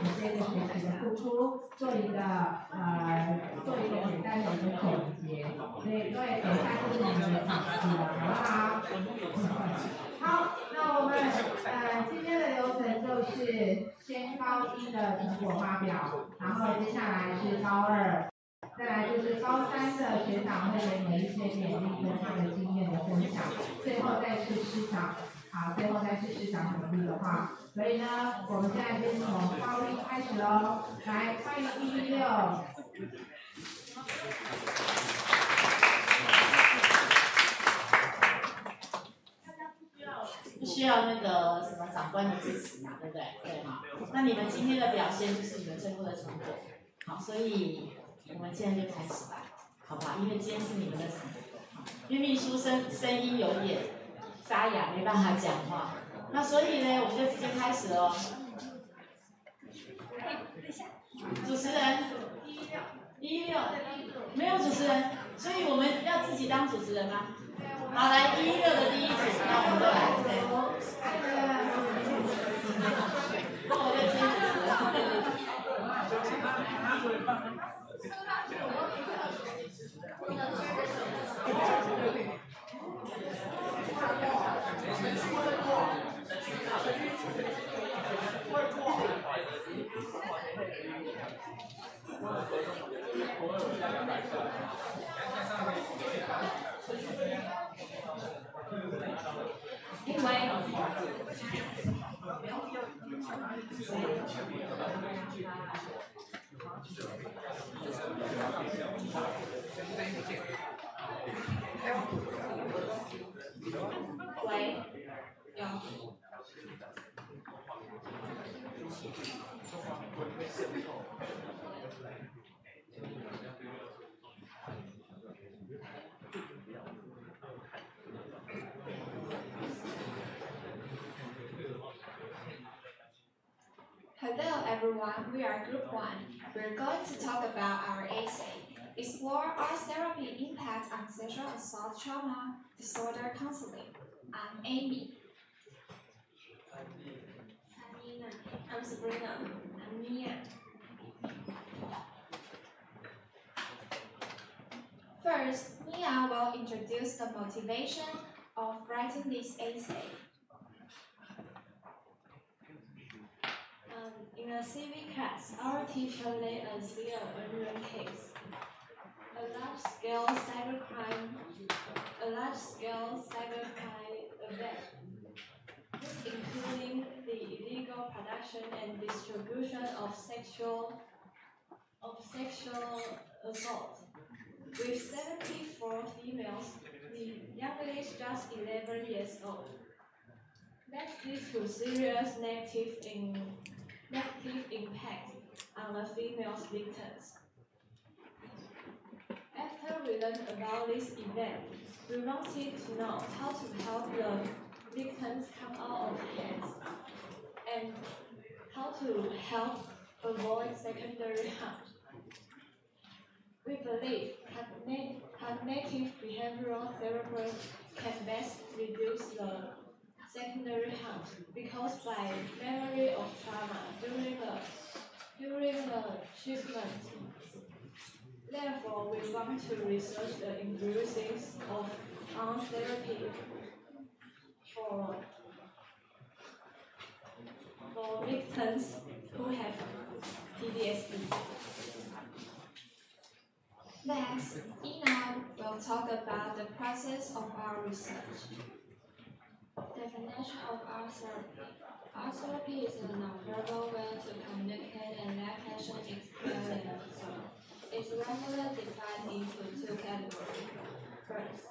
们这个学期的付出做一个简单的一个总结。所以各位等一下就是你们的考试了，好不好？好，那我们今天的流程就是先高一的成果发表，然后接下来是高二。再来就是高三的学长会给你们一些勉励跟他的经验的分享，最后再是师长，最后再是师长勉励的话，所以呢，我们现在先从高一开始喽，来欢迎116。不需要那个什么长官的支持嘛，对不对？对哈。那你们今天的表现就是你们最后的成果，好，所以我们现在就开始吧，好吧？因为今天是你们的成果，因为秘书声音有点沙哑，没办法讲话，那所以呢，我们就直接开始喽。主持人116，没有主持人，所以我们要自己当主持人吗？好，来116的第一组，那我们就来。那我就先主持人。喂，有。Hello everyone, we are Group 1. We're going to talk about our essay, Explore Art Therapy Impact on Sexual Assault Trauma Disorder Counseling. I'm Amy. I'm Nina. I'm Sabrina. I'm Mia. First, Mia will introduce the motivation of writing this essay. In a CV class, our teacher laid a Sierra Leone case. A large-scale cybercrime event, including the illegal production and distribution of sexual assault. With 74 females, the youngest just 11 years old. That leads to serious negative impact on the female victims. After we learned about this event, we wanted to know how to help the victims come out of hands and how to help avoid secondary harm. We believe cognitive behavioral therapy can best reduce the secondary harm caused by memory of trauma during the treatment. Therefore, we want to research the influences of art therapy for victims who have PTSD. Next, Ina will talk about the process of our research. Definition of art therapy. Art therapy is a non-verbal way to communicate and relaxation experience. It's regularly divided into two categories. First,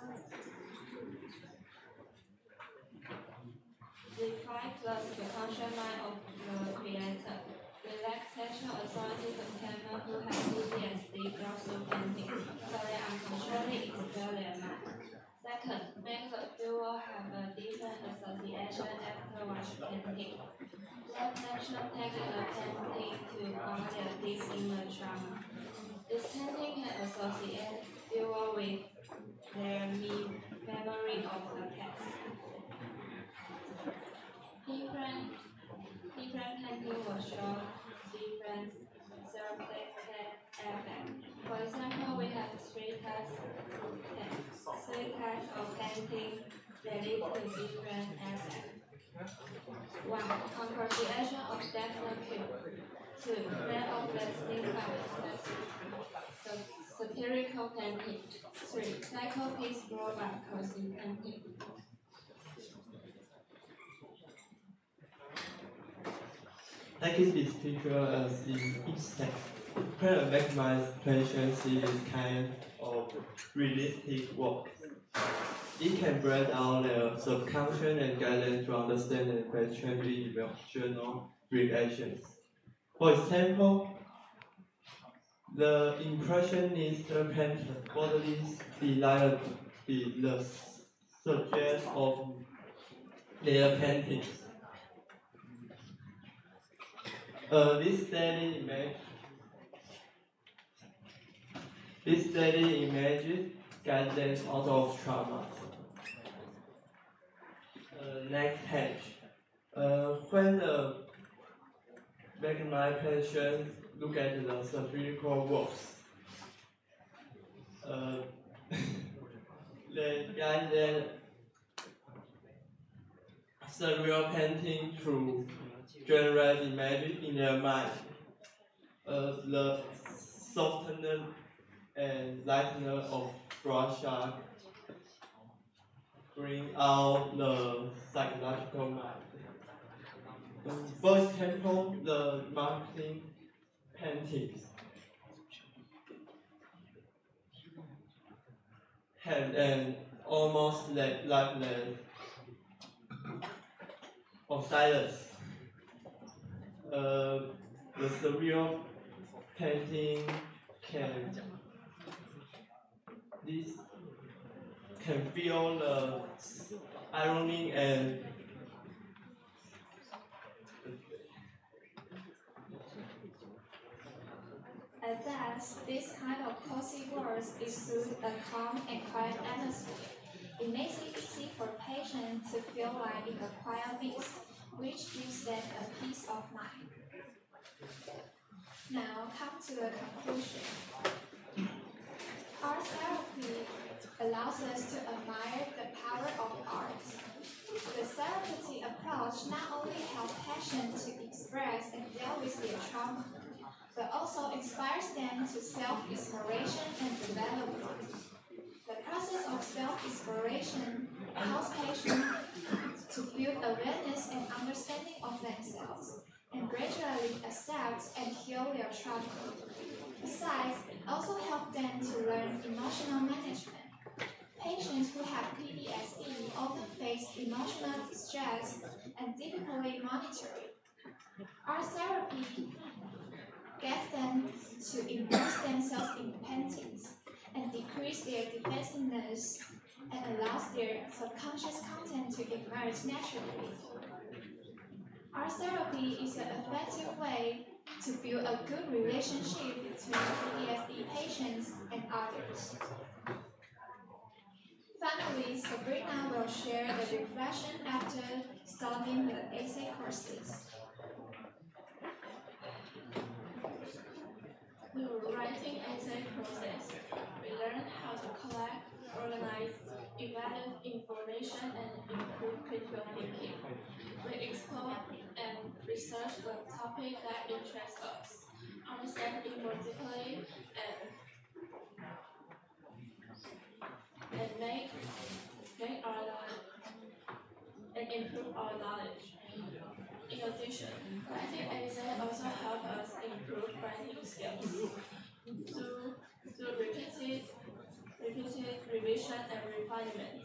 the five plus the conscious mind of the creator. Relaxation authority container who has PTSD also painting. Sorry, I'm controlling their mind. Second, make the viewer have a different association after watching painting. Reflection take a painting to gather deep in the trauma. This painting can associate viewer with their memory of the past. Different painting will show the effect. For example, we have three types of painting that lead to different effects. 1. Compression of definite cube. 2. That of lasting fibers. Satirical painting. 3. Cycle piece drawback causing painting. Like this picture as in each step. When a maximized patient sees this kind of realistic work, it can break down their subconscious and guide them to understand and question the emotional reactions. For example, the impressionist painter bodily delighted the subject of their paintings. This steady image guides them out of trauma. Next page. When the recognized patient look at the satirical works, they guide their surreal painting to generate images in their mind. The softener and lightener of brushstroke bring out the psychological mind. For example, the marketing paintings have an almost lifeless of silence. The surreal painting can feel the irony and At best, this kind of cozy words exude a calm and quiet atmosphere. It makes it easy for patients to feel like in a quiet midst, which gives them a peace of mind. Now, come to a conclusion. Art therapy allows us to admire the power of art. The therapeutic approach not only helps patients to express and deal with their trauma, but also inspires them to self-exploration and development. The process of self-exploration helps patients to build awareness and understanding of themselves, and gradually accept and heal their trauma. Besides, it also helps them to learn emotional management. Patients who have PTSD often face emotional distress and difficulty monitoring. Art therapy gets them to immerse themselves in paintings and decrease their defensiveness and allows their subconscious content to emerge naturally. Art therapy is an effective way to build a good relationship between PTSD patients and others. Finally, Sabrina will share the reflection after studying the essay courses. Through writing essay process, we learn how to collect, organize, evaluate information, and improve critical thinking. We explore and research the topic that interests us, understand it more deeply, and improve our knowledge. In addition, writing essay also helps us improve writing skills. Through repeated revision and refinement,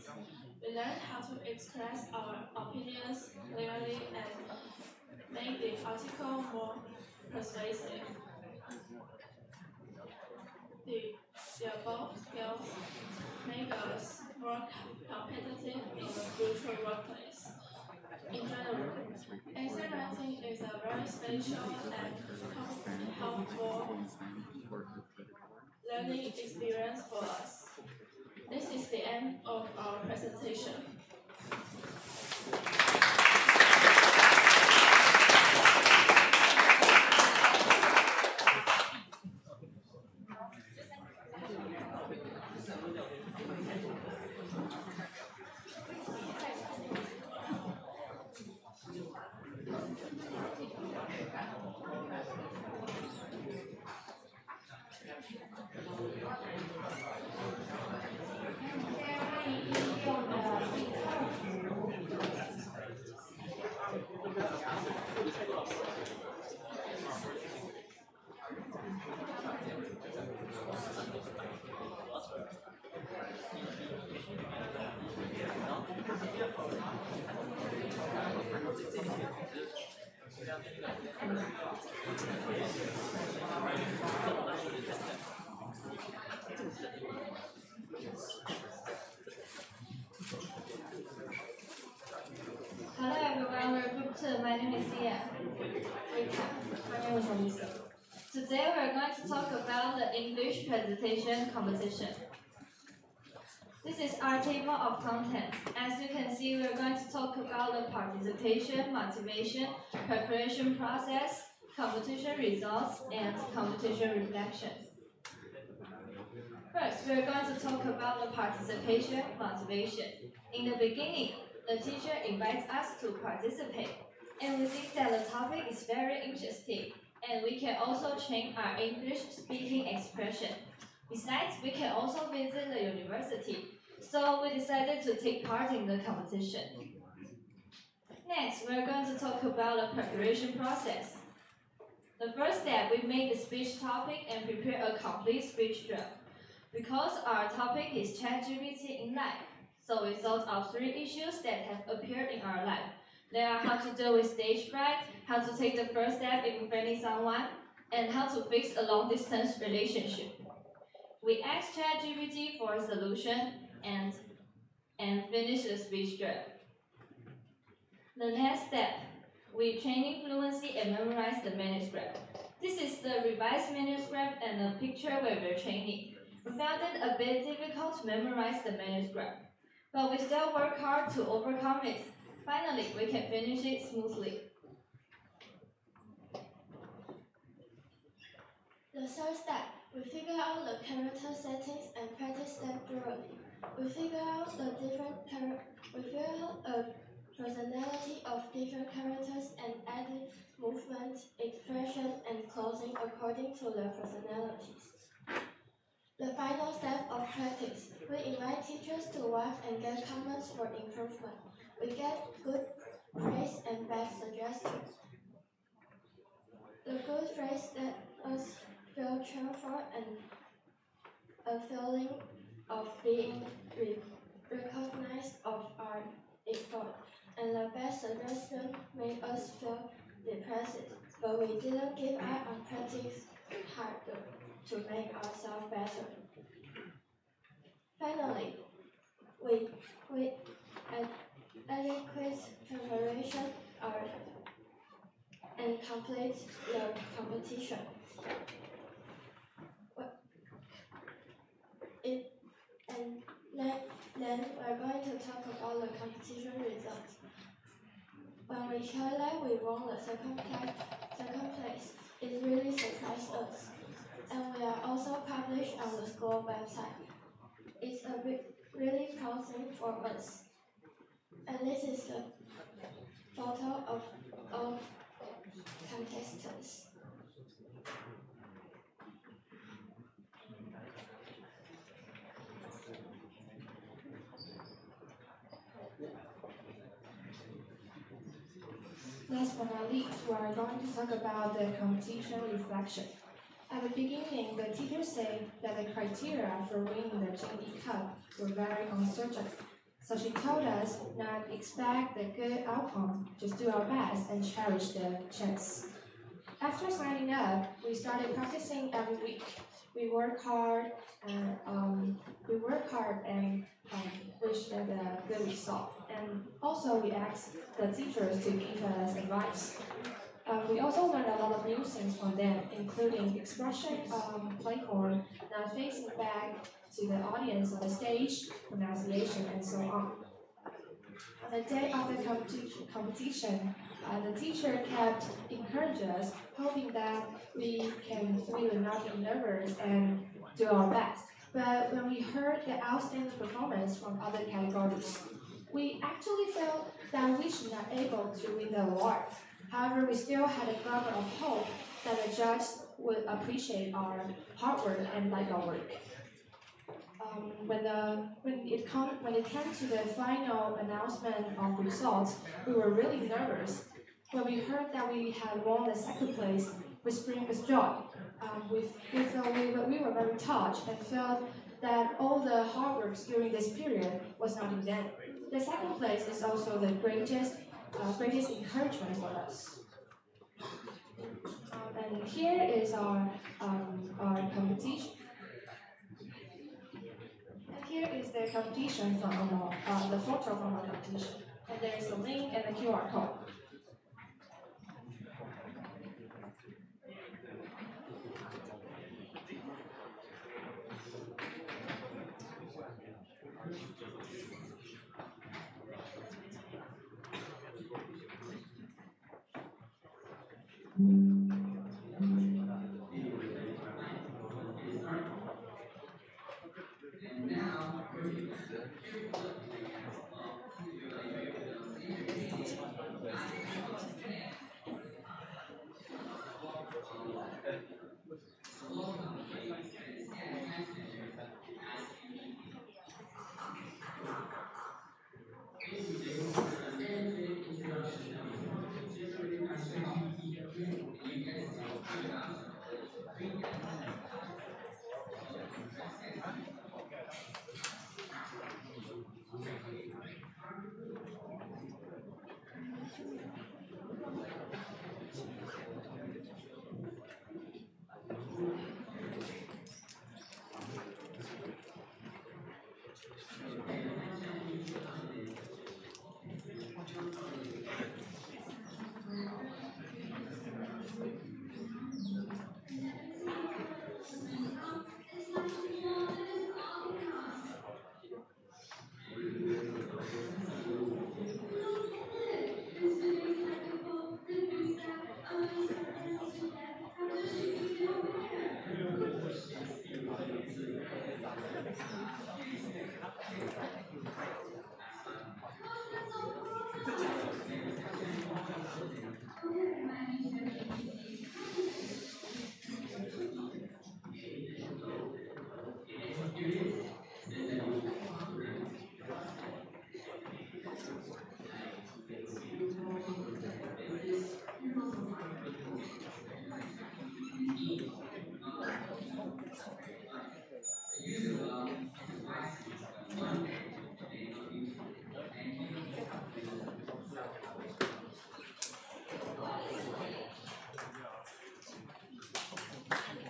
we learn how to express our opinions clearly and make the article more persuasive. The above skills make us more competitive in the future workplace. In general, essay writing is a very special and helpful learning experience for us. This is the end of our presentation. Today we are going to talk about the English presentation competition. This is our table of contents. As you can see, we are going to talk about the participation, motivation, preparation process, competition results, and competition reflections. First, we are going to talk about the participation, motivation. In the beginning, the teacher invites us to participate, and we think that the topic is very interesting, and we can also train our English speaking expression. Besides, we can also visit the university, so we decided to take part in the competition. Next, we are going to talk about the preparation process. The first step, we make the speech topic and prepare a complete speech draft. Because our topic is ChatGPT in life, so we thought of 3 issues that have appeared in our life. They are how to deal with stage fright, how to take the first step in befriending someone, and how to fix a long-distance relationship. We asked ChatGPT for a solution and finish the speech draft. The next step, we training fluency and memorize the manuscript. This is the revised manuscript and the picture where we're training. We found it a bit difficult to memorize the manuscript, but we still work hard to overcome it. Finally, we can finish it smoothly. The third step, we figure out the character settings and practice them thoroughly. We figure out the personality of different characters and added movement, expression, and clothing according to their personalities. The final step of practice, we invite teachers to watch and get comments for improvement. We get good praise and bad suggestions. The good praise let us feel cheerful and a feeling of being recognized of our effort. And the bad suggestion made us feel depressed, but we didn't give up on practice harder to make ourselves better. Finally, we adequate preparation and complete the competition. Then we're going to talk about the competition results. When we heard that we won the second place, it really surprised us. And we are also published on the school website. It's a really proud thing for us. And this is the photo of all contestants. Last but not least, we are going to talk about the competition reflection. At the beginning, the teacher said that the criteria for winning the Jingyi Cup were very uncertain. So she told us not expect the good outcome, just do our best and cherish the chance. After signing up, we started practicing every week. We work hard and wish that a good result. And also we asked the teachers to give us advice. We also learned a lot of new things from them, including expression, platform, not facing back to the audience on the stage, pronunciation, and so on. On the day of the competition, the teacher kept encouraging us, hoping that we would not get nervous and do our best. But when we heard the outstanding performance from other categories, we actually felt that we should not be able to win the award. However, we still had a glimmer of hope that the judges would appreciate our hard work and like our work. When it came to the final announcement of results, we were really nervous. When we heard that we had won the second place, which brought us joy. We were very touched and felt that all the hard work during this period was not in vain. The second place is also the greatest encouragement for us. And here is our competition. And here is the competition from the photo from our competition. And there is a link and a QR code.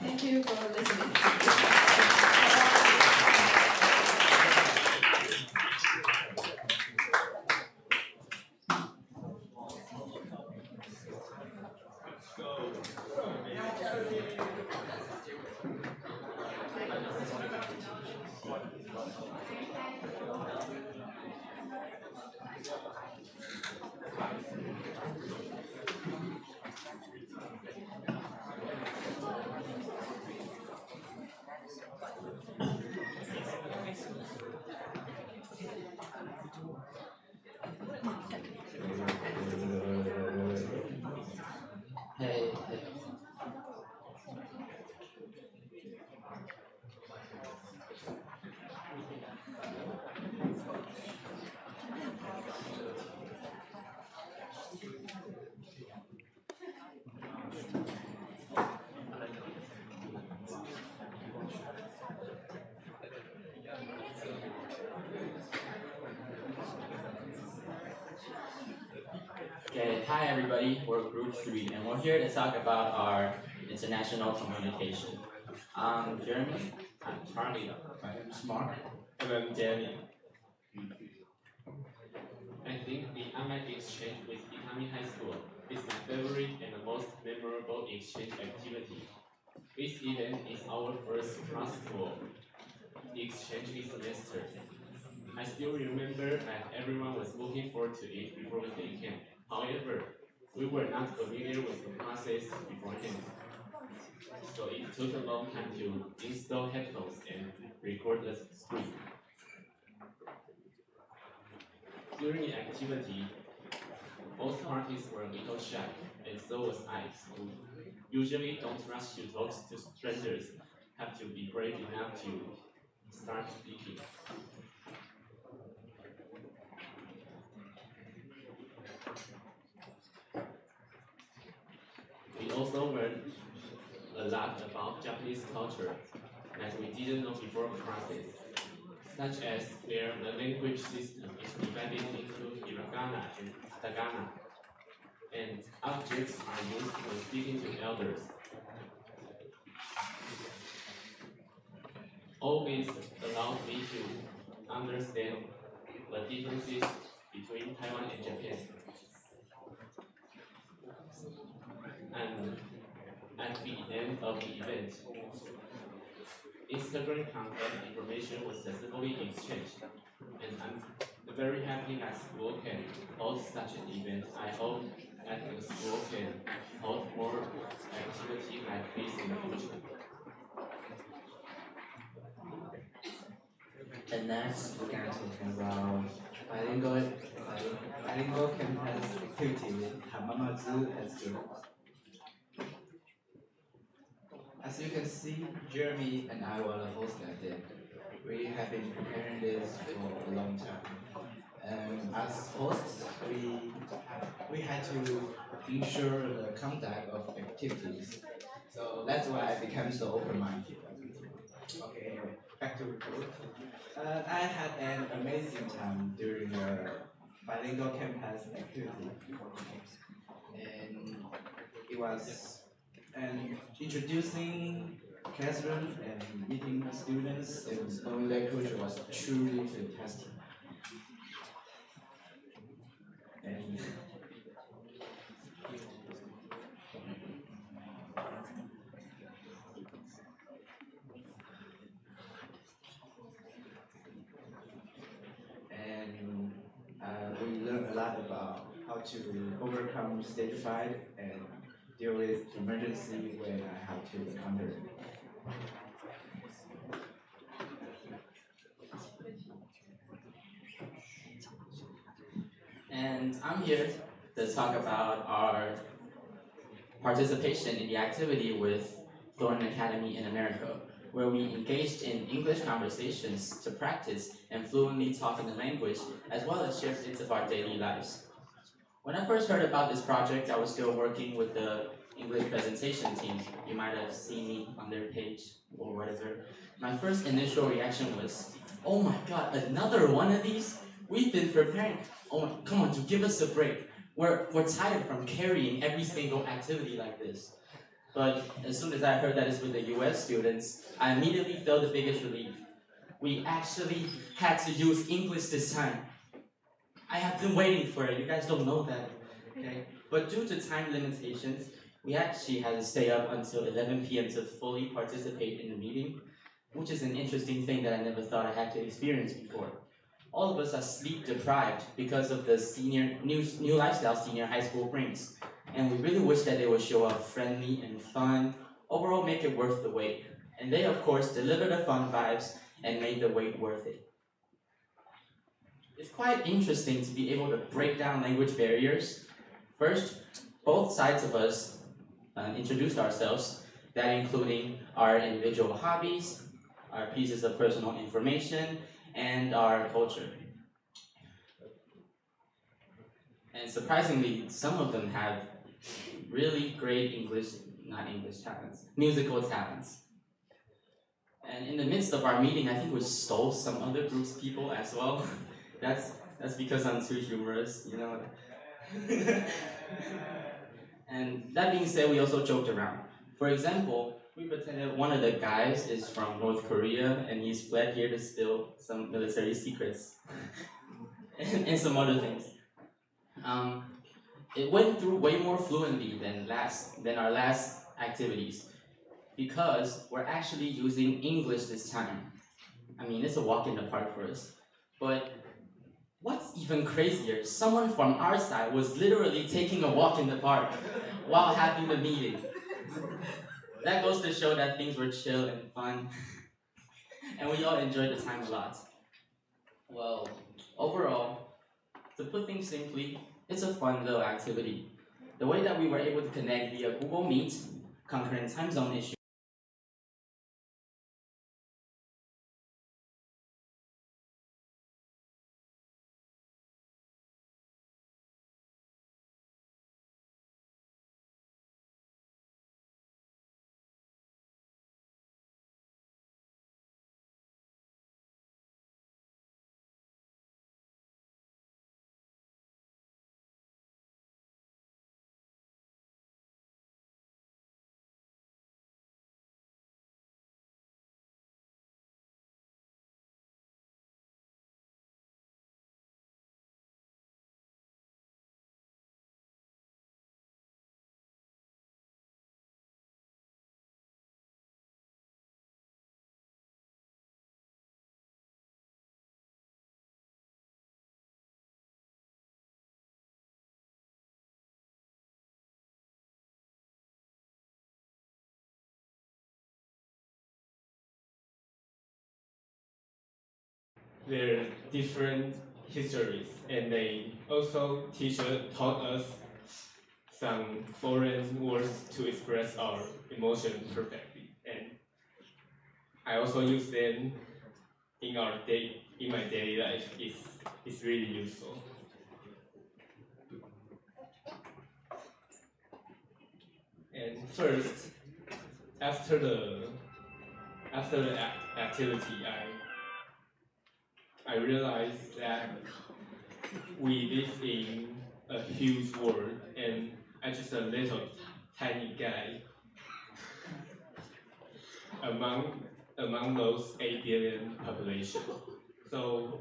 Thank you for listening. Hey. Okay, hi everybody, we're Group 3 and we're here to talk about our international communication. I'm Jeremy. I'm Charlie. My name is Mark. And I'm Danny. I think the online exchange with Itami High School is my favorite and the most memorable exchange activity. This event is our first cross-school exchange this semester. I still remember that everyone was looking forward to it before we began. However, we were not familiar with the process beforehand. So it took a long time to install headphones and record the screen. During the activity, both parties were a little shy, and so was I, who usually don't rush to talk to strangers, have to be brave enough to start speaking. We also learned a lot about Japanese culture that we didn't know before the process, such as their language system is divided into hiragana and katakana, and objects are used when speaking to elders. All this allowed me to understand the differences between Taiwan and Japan. And at the end of the event, Instagram contact information was successfully exchanged, and I'm very happy that school can hold such an event. I hope that the school can hold more activity like this in the future. And next, we're going to talk about bilingual campus activity with Hamamazu as group. As you can see, Jeremy and I were the hosts that day. We have been preparing this for a long time. And as hosts, we had to ensure the conduct of activities. So that's why I became so open-minded. Okay, anyway, back to report. I had an amazing time during the bilingual campus activity. And it was introducing classroom and meeting students in spoken language was truly fantastic. And we learned a lot about how to overcome stage fright and deal with emergency when I have to encounter it. And I'm here to talk about our participation in the activity with Thornton Academy in America, where we engaged in English conversations to practice and fluently talk in the language, as well as share bits of our daily lives. When I first heard about this project, I was still working with the English presentation team. You might have seen me on their page or whatever. My first initial reaction was, oh my god, another one of these? We've been preparing. Oh, come on, give us a break. We're tired from carrying every single activity like this. But as soon as I heard that it's with the US students, I immediately felt the biggest relief. We actually had to use English this time. I have been waiting for it, you guys don't know that, okay? But due to time limitations, we actually had to stay up until 11 p.m. to fully participate in the meeting, which is an interesting thing that I never thought I had to experience before. All of us are sleep deprived because of the new lifestyle senior high school brings. And we really wish that they would show up friendly and fun, overall make it worth the wait. And they of course delivered the fun vibes and made the wait worth it. It's quite interesting to be able to break down language barriers. First, both sides of us introduced ourselves, that including our individual hobbies, our pieces of personal information, and our culture. And surprisingly, some of them have really great musical talents. And in the midst of our meeting, I think we stole some other group's people as well. That's because I'm too humorous, you know. And that being said, we also joked around. For example, we pretended one of the guys is from North Korea and he's fled here to spill some military secrets and some other things. It went through way more fluently than our last activities because we're actually using English this time. I mean, it's a walk in the park for us. But what's even crazier, someone from our side was literally taking a walk in the park while having the meeting. That goes to show that things were chill and fun, and we all enjoyed the time a lot. Well, overall, to put things simply, it's a fun little activity. The way that we were able to connect via Google Meet, concurrent time zone issues, their different histories, and they also taught us some foreign words to express our emotions perfectly. I also use them in my daily life. It's really useful. And first, after the activity, I realized that we live in a huge world, and I'm just a little tiny guy among those 8 billion population. So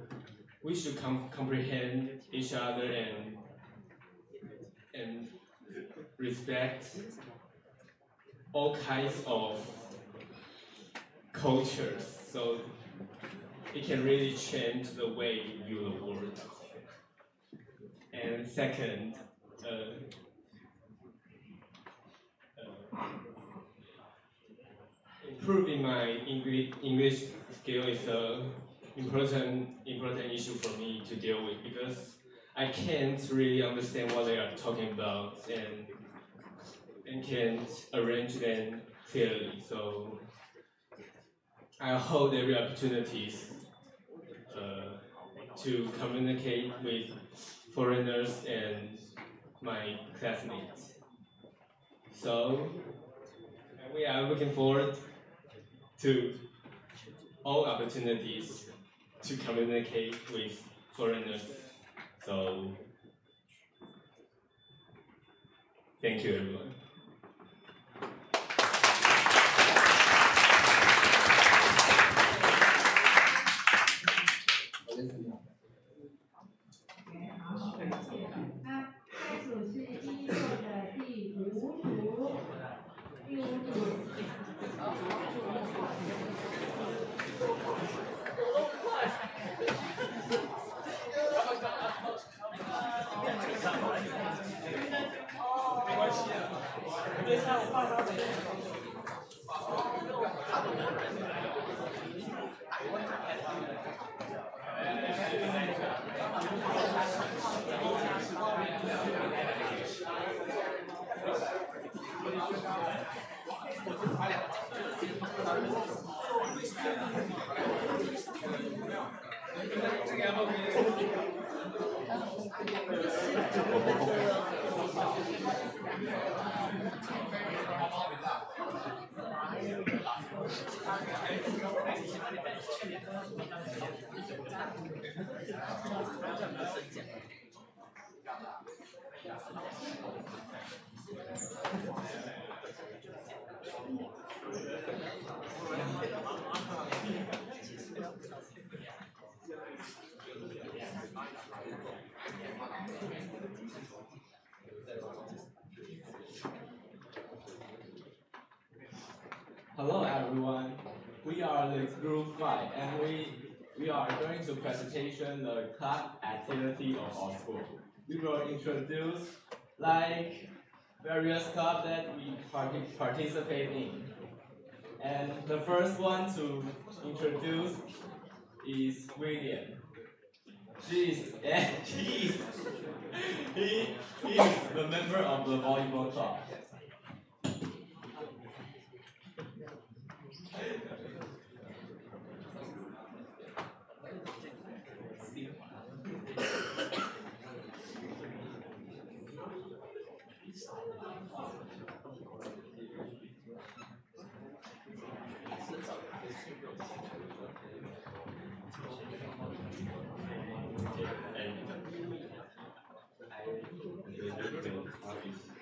we should comprehend each other and respect all kinds of cultures, so it can really change the way you view the world. And second, improving my English skill is a important issue for me to deal with, because I can't really understand what they are talking about and can't arrange them clearly. So I hold every opportunities to communicate with foreigners and my classmates. So we are looking forward to all opportunities to communicate with foreigners. So thank you, everyone. Hello everyone, we are the group 5 and we are going to presentation the club activity of our school. We will introduce like various clubs that we participate in. And the first one to introduce is William. He is the member of the volleyball club.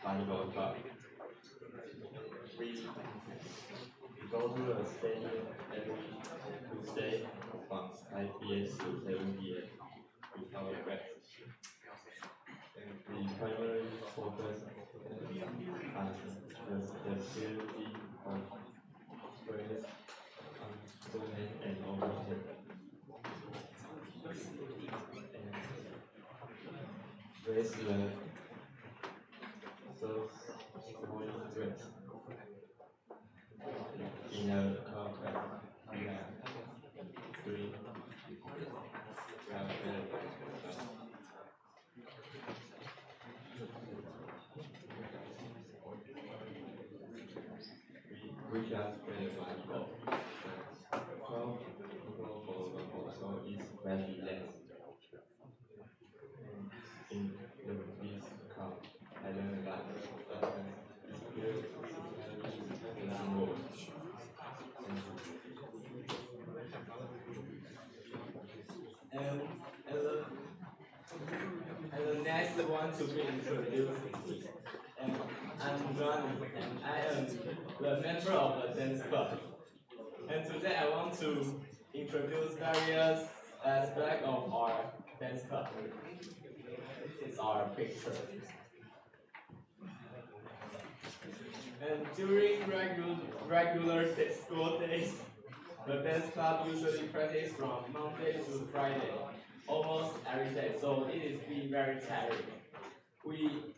Volleyball club. We go to the stadium every Tuesday from 5 p.m. to 7 p.m. with our practice. And we primarily focus on the security of press on overhead and overhead. And raise the small threat in a club we have three we just play volleyball. 12 also is very less. In this class, I learned that and the next one to be introduced is me. And I'm Johnny, and I am the member of the dance club. And today I want to introduce various aspects of our dance club. This is our picture. And during regular school days, the dance club usually practice from Monday to Friday, almost every day, so it is being very tiring. We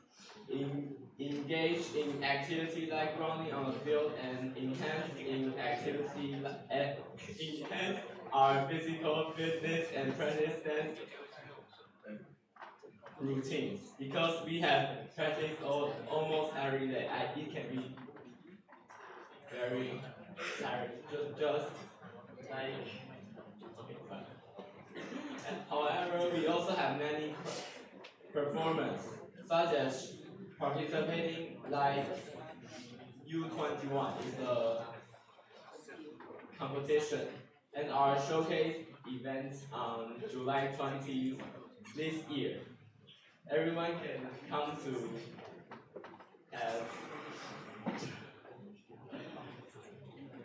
engage in activity like running on the field and enhance our physical fitness and practice dance routines. Because we have practice almost every day, it can be very tiring. Just like however, we also have many performances, such as participating like U21 is a competition, and our showcase events on July 20 this year. Everyone can come to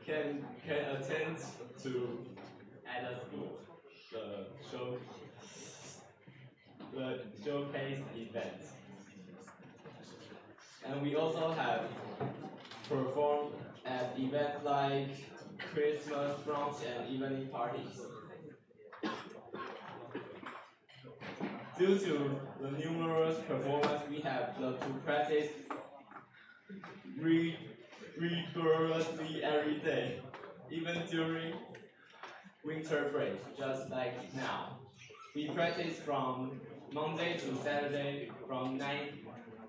can attend to at the school the showcase event. And we also have performed at events like Christmas brunch and evening parties. Due to the numerous performances we have to practice rigorously every day, even during winter break, just like now. We practice from Monday to Saturday from 9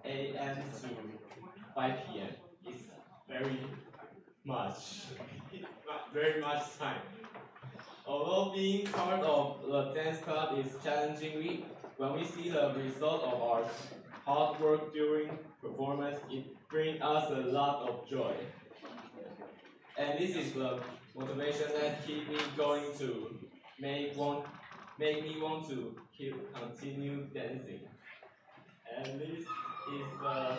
a.m. to 5 p.m. It's very much time. Although being part of the dance club is challenging, when we see the result of our hard work during performance, it brings us a lot of joy. And this is the motivation that keeps me going to make me want to continue dancing. And this is the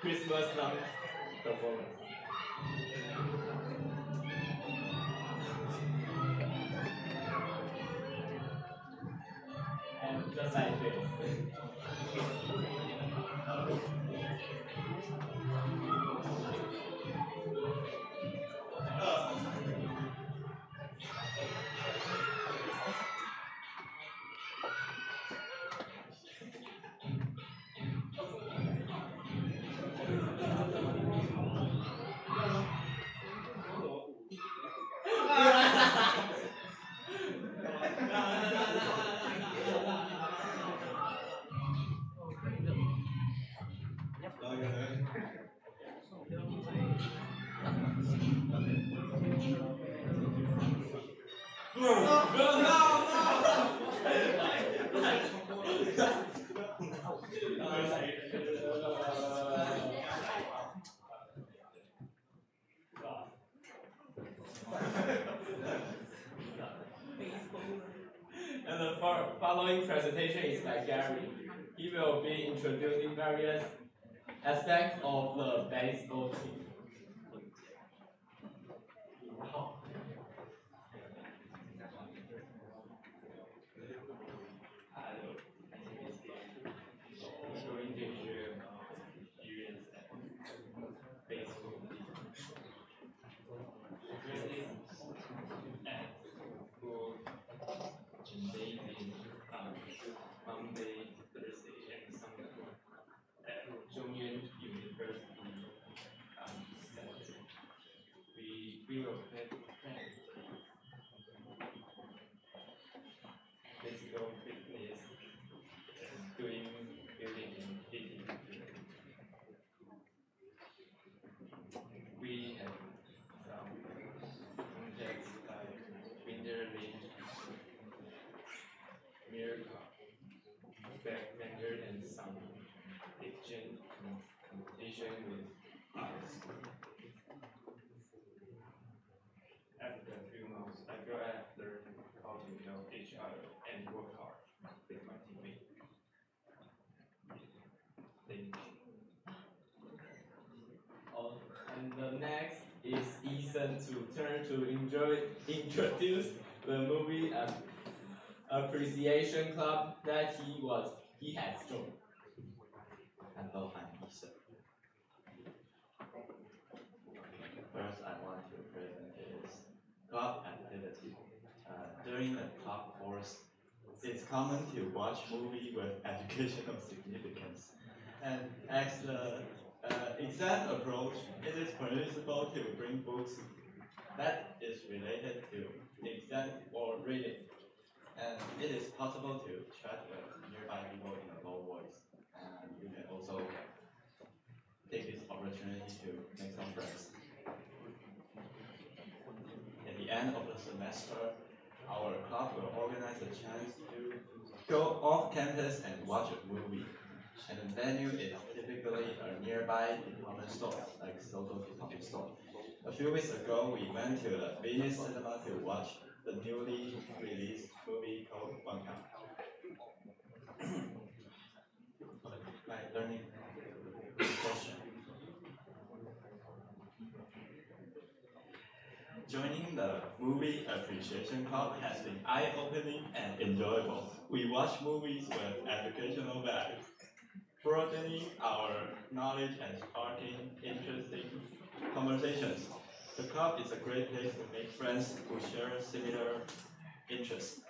Christmas dance performance. And just like this. And the following presentation is by Gary. He will be introducing various aspects of the baseball team. Monday, Thursday, and Sunday at Zhongyuan University Center. We will play physical fitness, doing building and eating. We have some projects like exchange with others. After a few months, I feel I've learned how to know each other and work hard with my teammates. Thank you. Oh, and the next is Ethan to turn to introduce the movie appreciation club that he has joined. Hello, I'm Ethan. First, I want to present is club activity. During the club course, it's common to watch movie with educational significance. And as the exam approach, it is permissible to bring books that is related to exam or reading. And it is possible to chat with nearby people in a low voice. And you can also take this opportunity to make some friends. At the end of the semester, our club will organize a chance to go off campus and watch a movie. And the venue is typically a nearby department store, like local department store. A few weeks ago, we went to the Venus Cinema to watch the newly released movie called 112. My learning question. Joining the movie appreciation club has been eye-opening and enjoyable. We watch movies with educational value, broadening our knowledge and sparking interesting conversations. The club is a great place to make friends who share similar interests.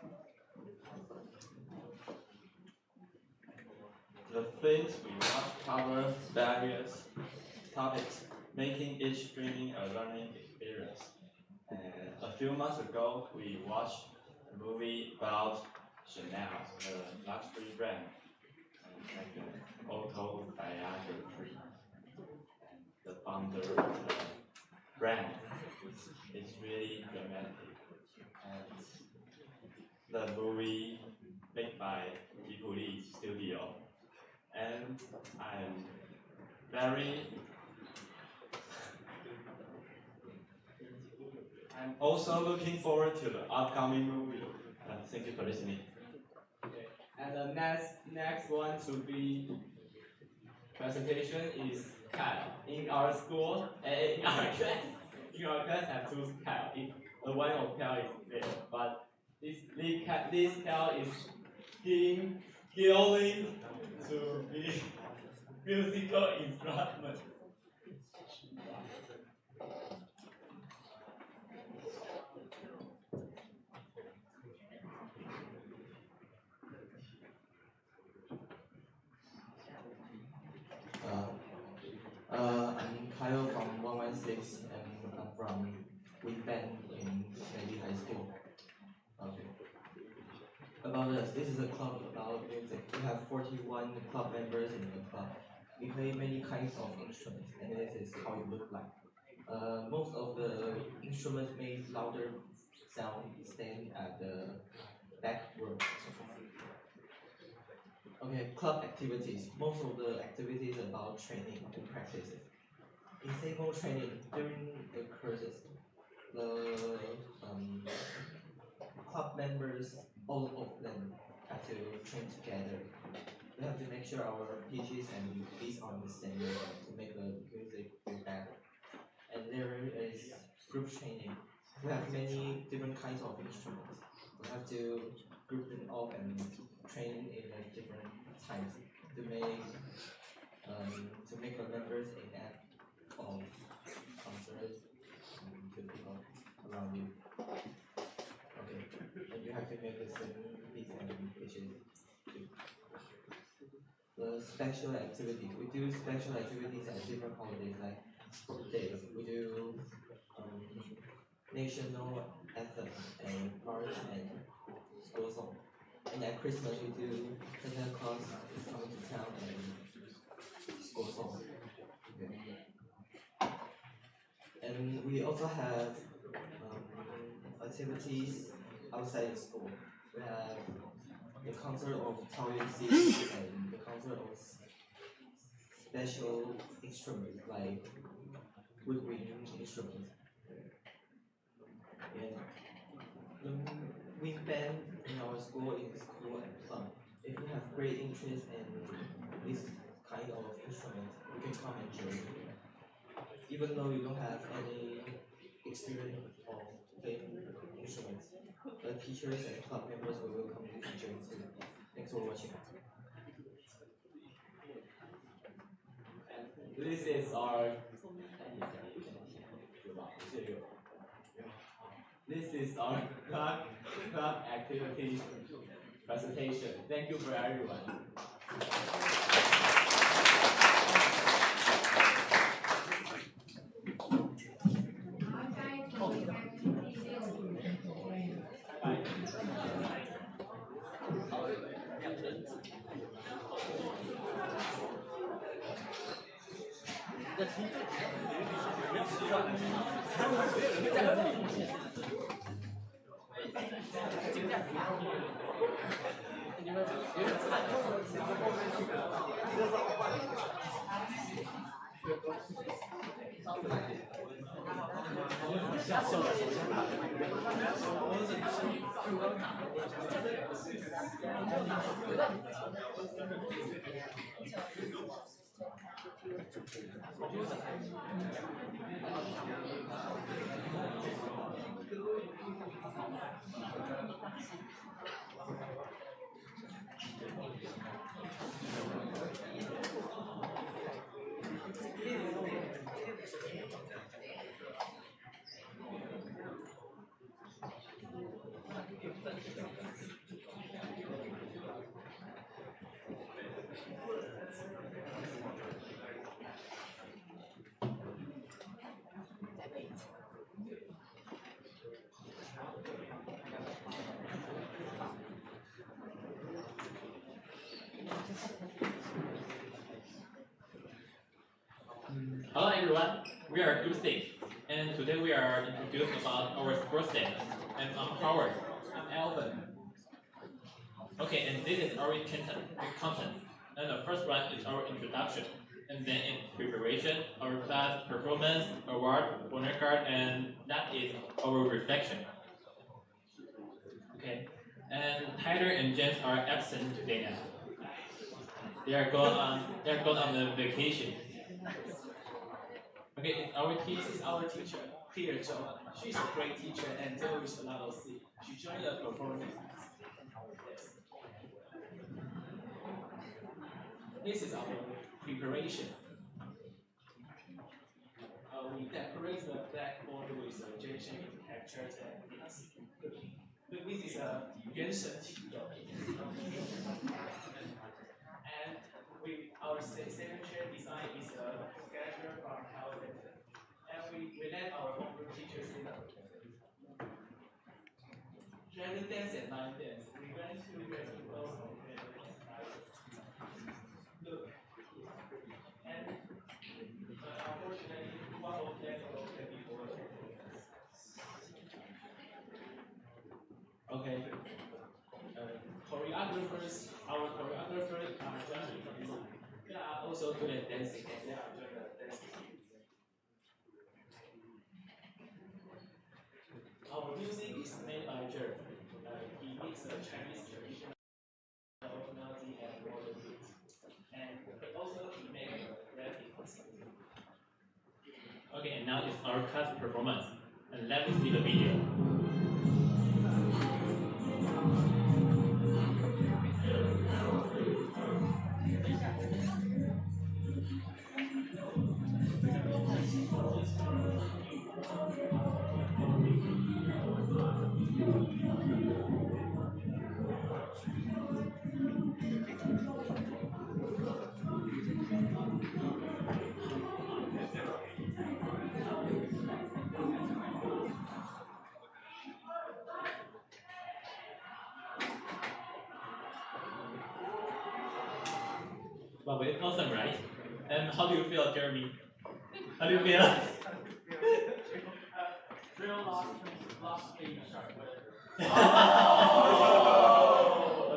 The things we watch cover various topics, making each streaming a learning experience. A few months ago, we watched a movie about Chanel, the luxury brand, like the autobiography. The founder of the brand is really dramatic, and the movie made by Ghibli Studio, and I'm also looking forward to the upcoming movie. Thank you for listening. Okay. And the next one to be presentation is Kyle. In our school, in our class have two Kyle. The one of Kyle is there, but this Kyle is skilling to be musical instrument. I'm Kyle from 116 and I'm from Wind Band in Navy High School. Okay. About us, this is a club about music. We have 41 club members in the club. We play many kinds of instruments, and this is how it looks like. Most of the instruments make louder sound stand at the back row. Okay, club activities. Most of the activities about training and practices. In stable training, during the courses, the club members, all of them, have to train together. We have to make sure our pitches and beats are on the same level to make the music feel better. And there is group training. We have many different kinds of instruments. We have to group them up and train in a different times to make the members enact of concerts to people around you. Okay, and you have to make the same beats and pitches too. The special activities. We do special activities at different holidays, like sport days. We do national anthem and march and school song. And at Christmas we do Santa Claus is coming to town and school song. Okay. And we also have activities outside the school. We have the concert of桃园市立and the concert of special instruments like woodwind instruments. And the wind band in our school is cool and fun. If you have great interest in this kind of instrument, you can come and join. Even though you don't have any experience of playing instruments, the teachers and club members will welcome you to join too. Thanks for watching. This is our club activity presentation. Thank you for everyone. Hello everyone, we are Group 6, and today we are introduced about our sports day. I'm Howard. I'm Alvin. Okay, and this is our content. And the first one is our introduction, and then in preparation, our class performance, award, honor card, and that is our reflection. Okay, and Tyler and James are absent today now. They are gone on the vacation. Okay, This is our teacher, Clear Jo. She's a great teacher and deals with a lot of C. She joined the performance. Yes. This is our preparation. We decorate the blackboard with Jason characters and things. This is a 原神启动. And our signature design is a schedule from health. And we let our own teachers see that. Dragon dance and line dance. We went to dressing clothes and look. And unfortunately, one of them can be bored. Okay. Choreographers, our choreographers are judging. They are also good at dancing and they are doing the dancing. Our music is made by Jer. He mixes the Chinese traditional melody and modern beats. And also he made rap beats. Okay, and now it's our class performance. And let me see the video. Wow, it's awesome, right? And how do you feel, Jeremy? How do you feel?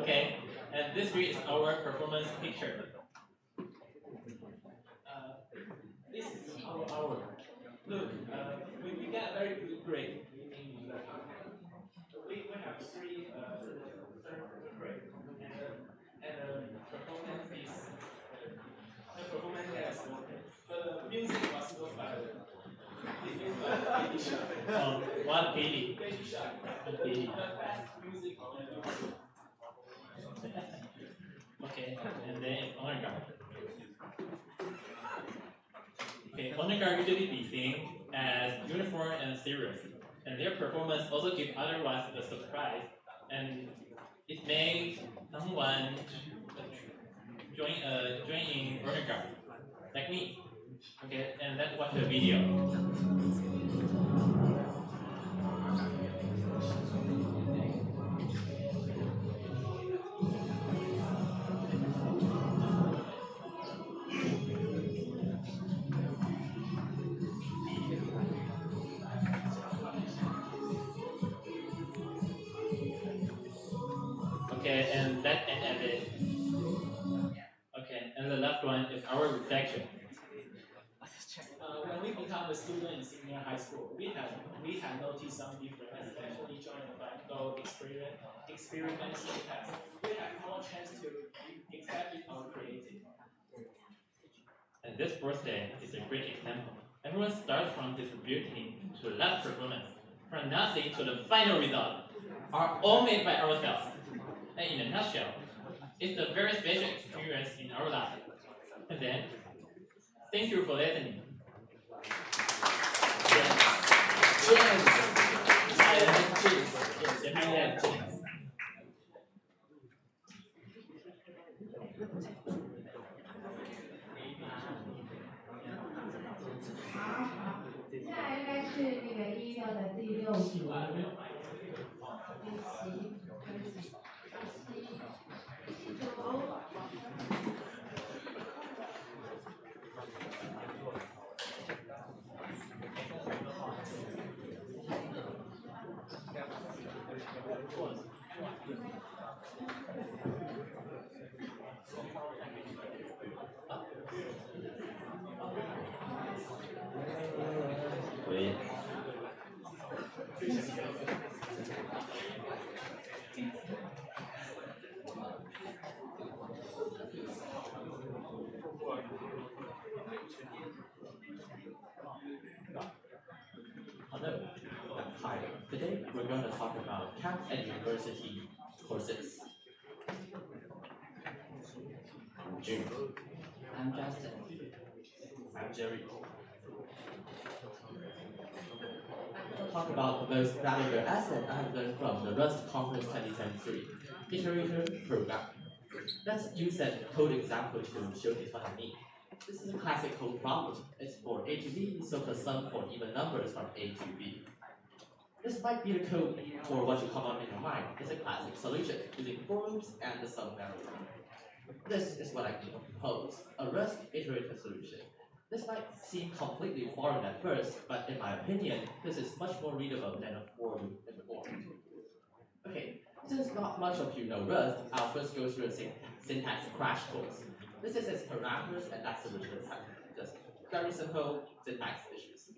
Okay, and this is our performance picture. very good grade in the we have three third grade, and the performance is the performance is okay, but the music was not bad. Oh, 180. Baby Shark. 180. The best music on YouTube. Okay, and then it's honor guard. Okay, honor guard usually be seen as uniform and serious, and their performance also give other ones a surprise, and it makes someone join in honor guard, like me. Okay, and let's watch the video. Okay, and that end of it. Okay, and the last one is our reflection. When we become a student in senior high school, we have noticed some difference, especially during the final experimental test. We have more chance to exhibit our creativity. And this birthday is a great example. Everyone starts from distributing to lab performance, from nothing to the final result, are all made by ourselves. And in a nutshell, it's a very special experience in our life. And then, thank you for listening. James. 好，接下来应该是那个16的第6组，Hello, hi. Today we're going to talk about camp and university courses. I'm June. I'm Justin. I'm Jerry. I'll talk about the most valuable asset I've learned from the Rust Conference 2023 Iterator program. Let's use that code example to showcase what I mean. This is a classic code problem. It's for A to B, so the sum for even numbers from A to B. This might be the code for what you come up in your mind. It's a classic solution using for loops and the sum variable. This is what I propose, a Rust iterator solution. This might seem completely foreign at first, but in my opinion, this is much more readable than a for loop in the for. Okay, since not much of you know Rust, I'll first go through a syntax crash course. This is its parameters and that solution is just very simple syntax issues.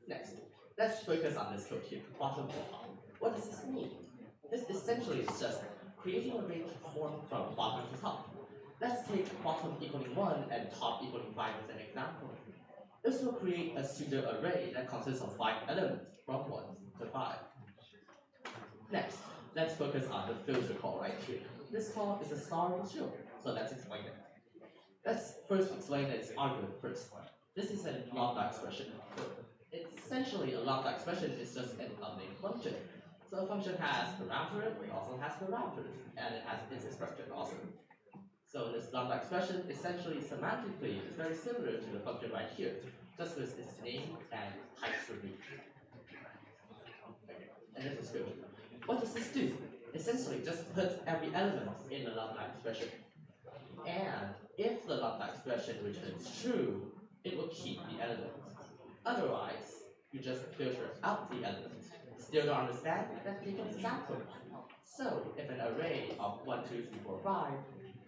Next, let's focus on this code here, bottom to top. What does this mean? This essentially is just creating a range form from bottom to top. Let's take bottom equaling 1 and top equaling 5 as an example. This will create a pseudo array that consists of 5 elements from 1 to 5. Next, let's focus on the filter call right here. This call is a star show, so let's explain it. Let's first explain its argument first. This is a lambda expression. Essentially, a lambda expression is just an unnamed function. So a function has parameters, it also has parameters, and it has its expression also. So this lambda expression, essentially semantically, is very similar to the function right here, just with its name and types removed. And this is good. What does this do? Essentially, just puts every element in the lambda expression. And if the lambda expression returns true, it will keep the element. Otherwise, you just filter out the element. Still don't understand? Let's take an example. So, if an array of 1, 2, 3, 4, 5,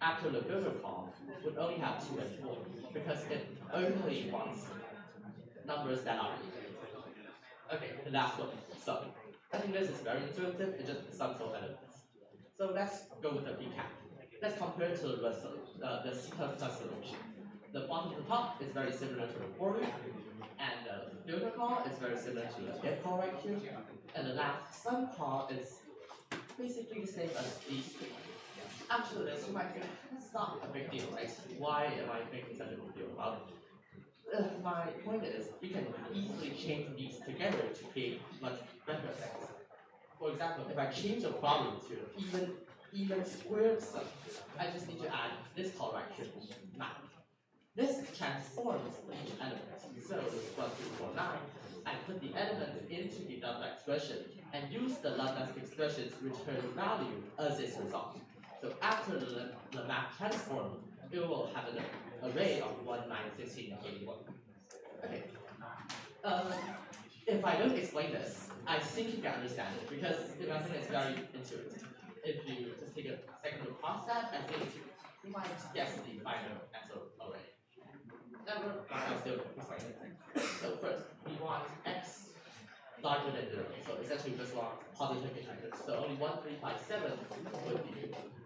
after the filter call, would only have 2 and 4, because it only wants numbers that are even. Okay, the last one, sum. I think this is very intuitive, it's just sum of elements. So let's go with the recap. Let's compare to the sequence solution. The bottom to the top is very similar to the for loop, and the filter call is very similar to the get call right here, and the last sum call is basically the same as these two. Actually, you might think that's not a big deal, right? Why am I making such a big deal about it? My point is, you can easily change these together to create much better things. For example, if I change the problem to even squared sum, I just need to add this call right here, map. This transforms each element. So 1, 2, 4, 9, I put the element into the lambda expression and use the lambda expression to return value as its result. So after the map transform, it will have an array of 1, 9, 16, and 81. Okay. If I don't explain this, I think you can understand it because I think it's very intuitive. If you just take a second to process that, I think you might guess the final answer already. I'll still explain it. So first, we want x larger than 0. So essentially we just want positive integers. So only 1, 3, 5, 7 would be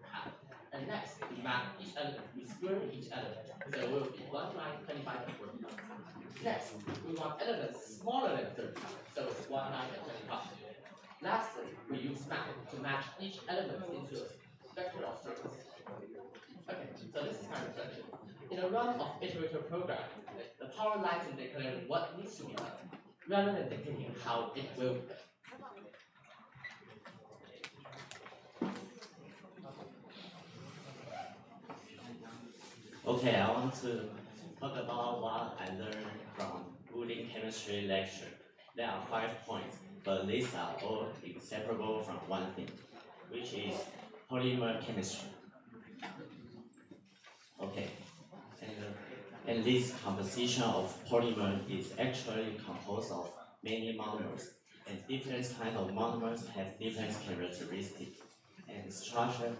half. And next, we map each element, we square each element. So it will be 1, 9, 25, and 45. Next, we want elements smaller than 35. So it's 1, 9, and 25. Lastly, we use map to match each element into a vector of circles. Okay, so this is my reflection. In a run of iterative programming, the power lies in declaring what needs to be done, rather than dictating how it will be done. Okay, I want to talk about what I learned from Wooling chemistry lecture. There are 5 points, but these are all inseparable from one thing, which is polymer chemistry. Okay, and this composition of polymer is actually composed of many monomers, and different kinds of monomers have different characteristics, and structure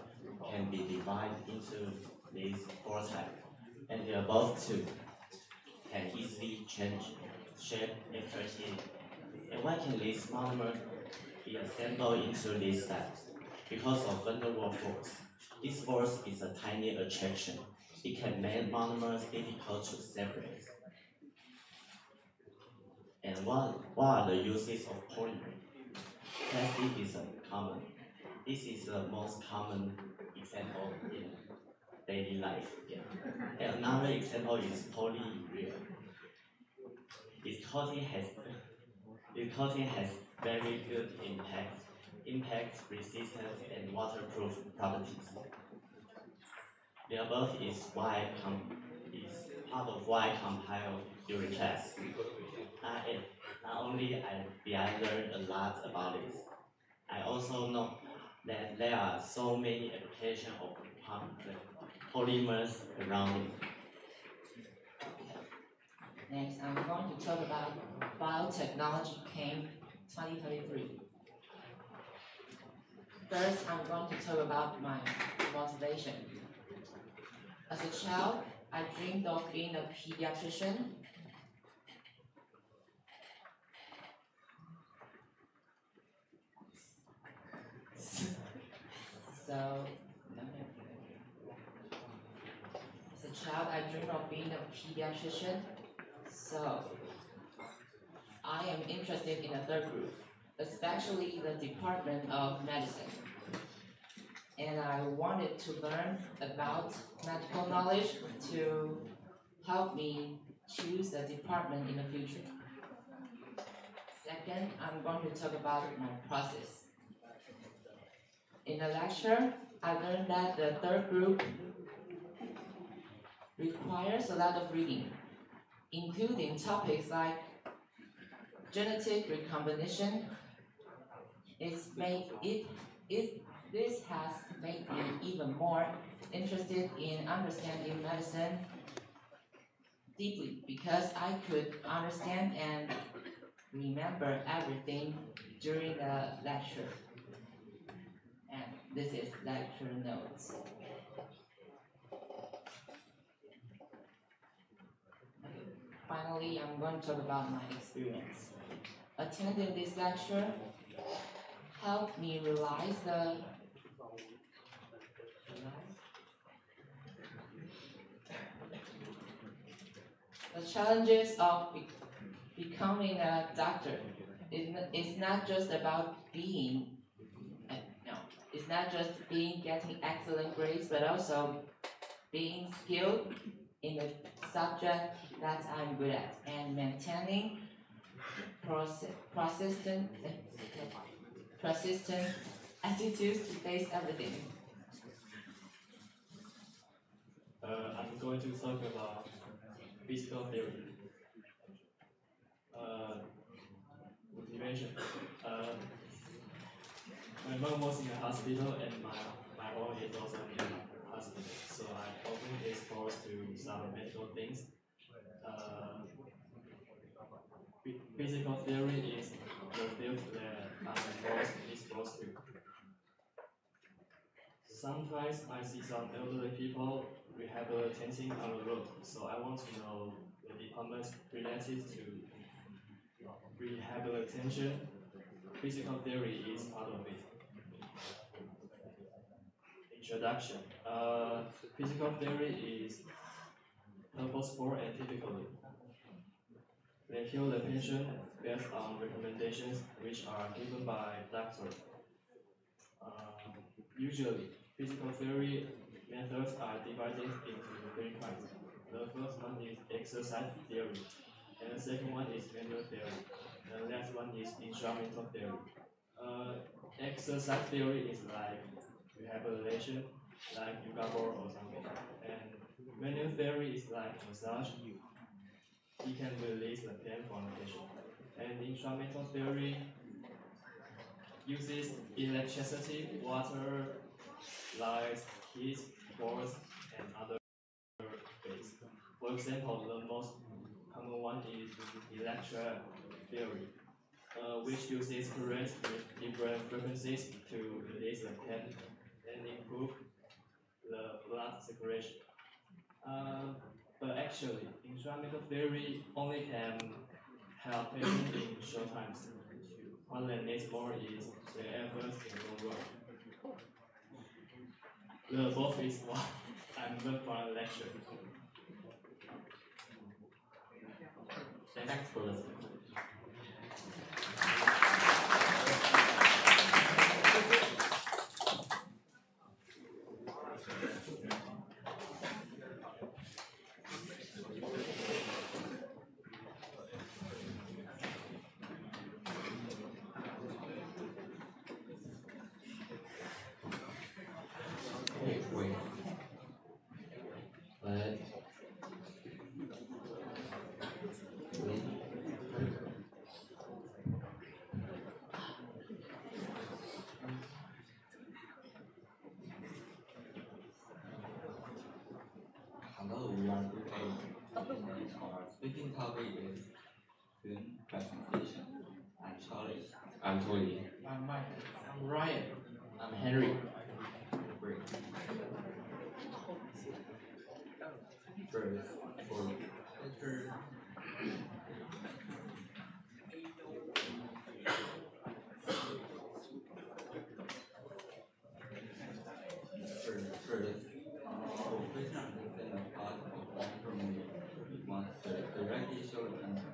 can be divided into these 4 types, and the above 2 can easily change shape after heating. And why can this monomer be assembled into these steps? Because of van der Waals force. This force is a tiny attraction. It can make monomers difficult to separate. And what are the uses of polymer? Plastic is common. This is the most common example in daily life. Yeah. And another example is polyurea. Its coating has very good impact resistance, and waterproof properties. The above is part of why I compiled during class. Not only I learned a lot about this, I also know that there are so many applications of polymers around me. Next, I'm going to talk about Biotechnology Camp 2023. First, I'm going to talk about my motivation. As a child, I dreamed of being a pediatrician. So I am interested in a third group, especially the Department of Medicine. And I wanted to learn about medical knowledge to help me choose a department in the future. Second, I'm going to talk about my process. In the lecture, I learned that the third group requires a lot of reading, including topics like genetic recombination. This has made me even more interested in understanding medicine deeply because I could understand and remember everything during the lecture. And this is lecture notes. Finally, I'm going to talk about my experience. attending this lecture helped me realize the challenges of becoming a doctor. It's not just about being, it's not just getting excellent grades, but also being skilled in the subject that I'm good at and maintaining persistent attitudes to face everything. I'm going to talk about physical theory. Motivation. My mom was in a hospital and my home is also in a hospital, so I'm often exposed to some medical things. Physical theory is the field that I'm most exposed to. Sometimes I see some elderly people rehabilitating on the road, so I want to know the departments related to rehabilitation. Physical theory is part of it. Introduction. Physical theory is purposeful and typical. They heal the patient based on recommendations which are given by doctors. Usually, physical theory methods are divided into 3 kinds. The first one is exercise theory, and the second one is manual theory. The last one is instrumental theory. Exercise theory is like rehabilitation, like yoga board or something. And manual theory is like massage. It can release the pain from the patient. And instrumental theory uses electricity, water, light, heat, force, and other ways. For example, the most common one is electric theory, which uses current with different frequencies to release the pain and improve the blood circulation. But actually, instrumental theory only can help patients in short times. What they need more is the efforts in the long run. The both is what I'm learned from a lecture. Thanks for listening. Wait. Hello, we are Group A. Our speaking topic is film presentation. I'm Charlie. I'm Tony. I'm Mike. I'm Ryan. I'm Henry. Great. First, for lecture. First, professional understand the part of long-term memory. We must directly show the content.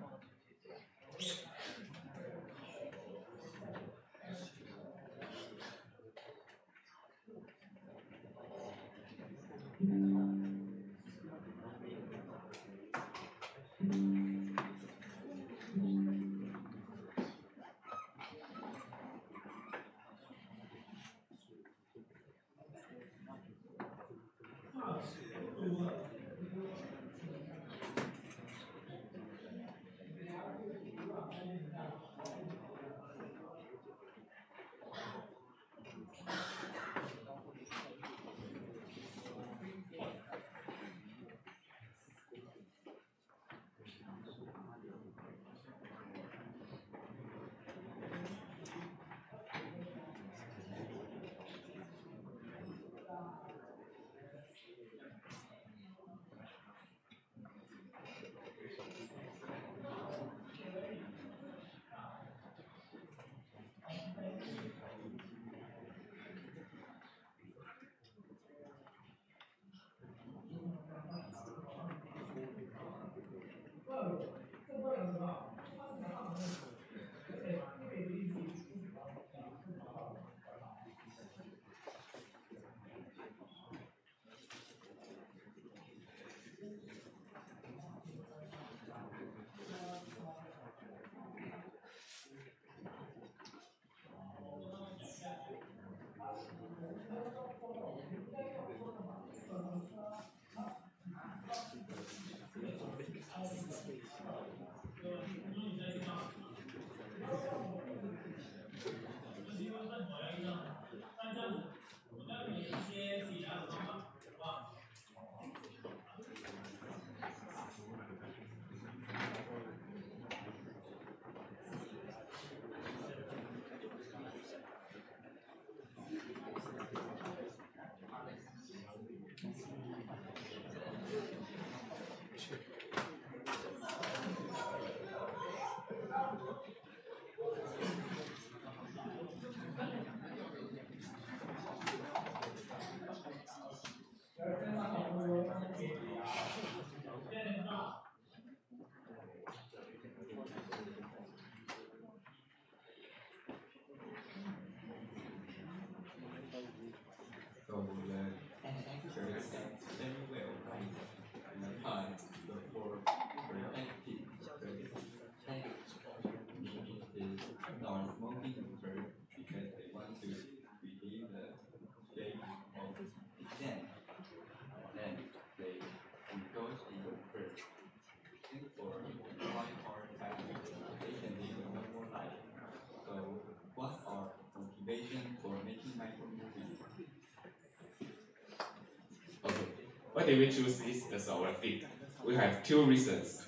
did we choose this as our theme? We have two reasons.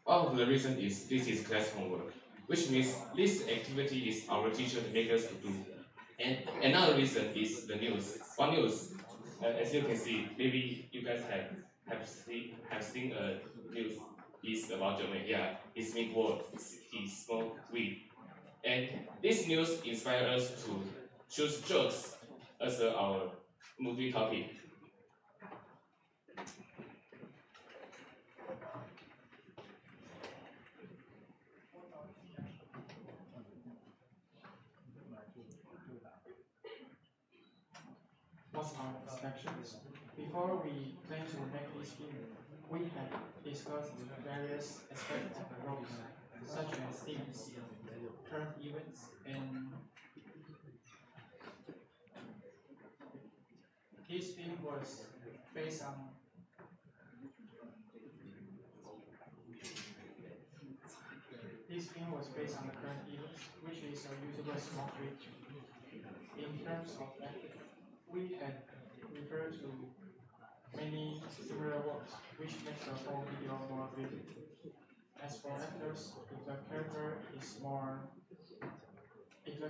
One of the reasons is this is class homework, which means this activity is our teacher make us to do. And another reason is the news. On news, as you can see, maybe you guys have seen a news is about Jermaine. Yeah, he smoked words, he smoked weed, and this news inspired us to choose jokes as our movie topic. What's our expectations? Before we plan to make this film, we have discussed various aspects of the roles, such as themes, current events, and this film was based on the current events, which is a usable small bridge. In terms of that, we had referred to many similar works, which makes the whole video more vivid. As for actors, if the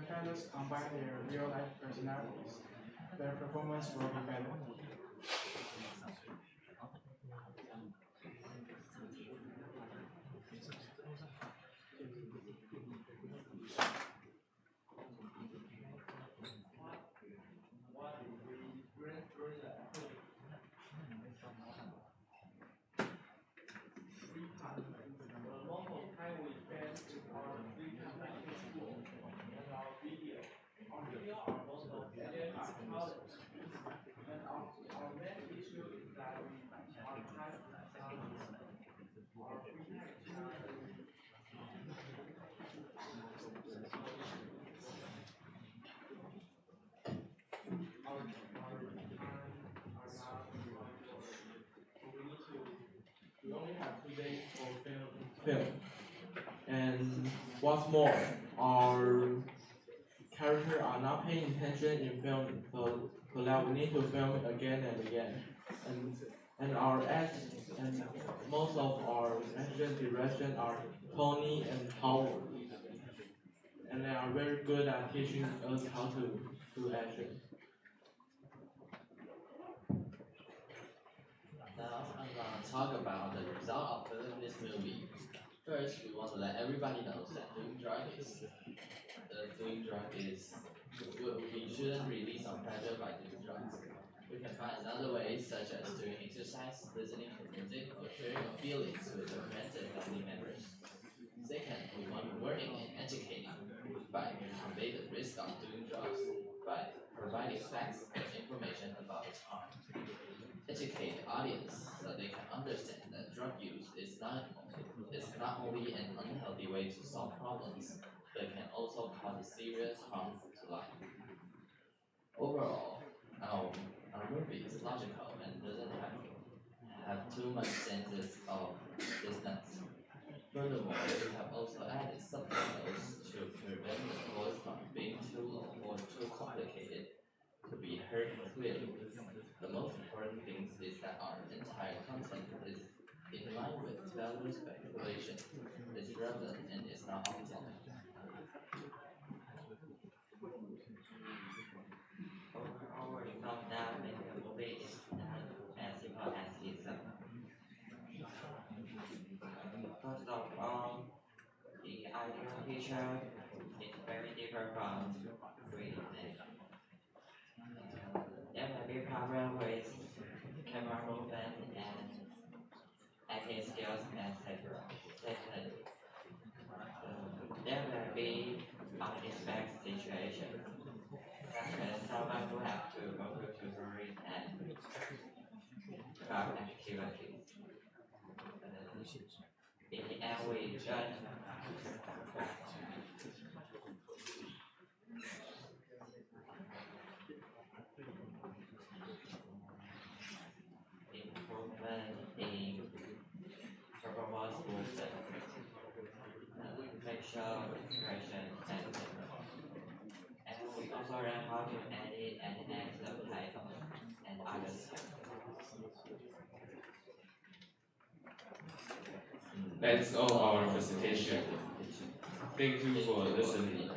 characters combine their real-life personalities, their performance will be better. We only have 2 days for film. And what's more, our characters are not paying attention in filming, so that we need to film it again and again. And our act and most of our action direction are Tony and Howard. And they are very good at teaching us how to do action. Now I'm gonna talk about the result of filming this movie. First, we want to let everybody know that doing drug is we shouldn't release our pleasure by doing drugs. We can find another way, such as doing exercise, listening to music, or sharing our feelings with our friends and family members. Second, we want to warning and educating by convey the risk of doing drugs by providing facts and information about its harm. Educate the audience so they can understand that drug use is not only an unhealthy way to solve problems, but can also cause serious harm to life. Overall, our movie is logical and doesn't have too much senses of distance. Furthermore, we have also added subtitles to prevent the voice from being too low or too complicated to be heard clearly. The most important thing is that our entire content is in line with developers' speculation, is relevant, and is not optimal. Our result now in the movie is not as simple as it sounds. First of all, the ideal picture is very different from real life. There may be problem with camera movement and acting skills, etc. Second, there may be unexpected situations, such as someone who has to go to tutoring and club activities. In the end, we judge improvement in performance booster, facial expression, and we also learn how to edit and add subtitles and and others. That's all our presentation. Thank you for listening.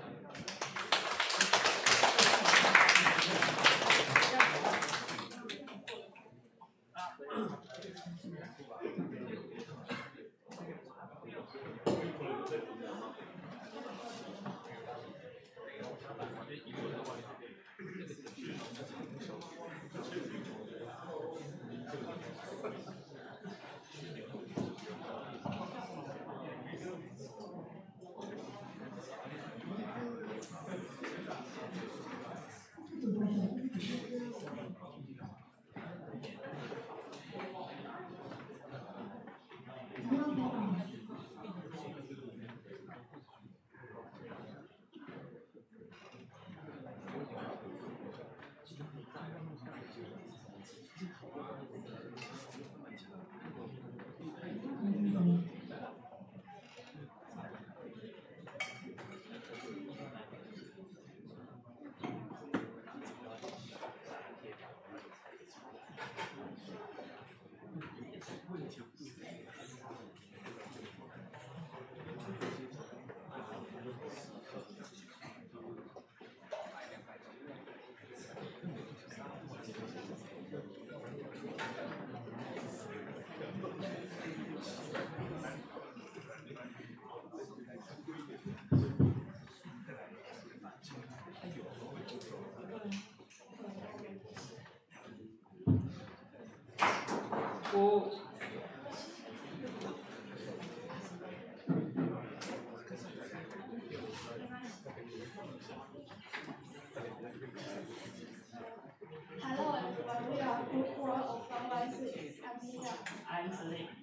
Hello everyone, we are group 4 of 116. I'm Mia. I'm Celine.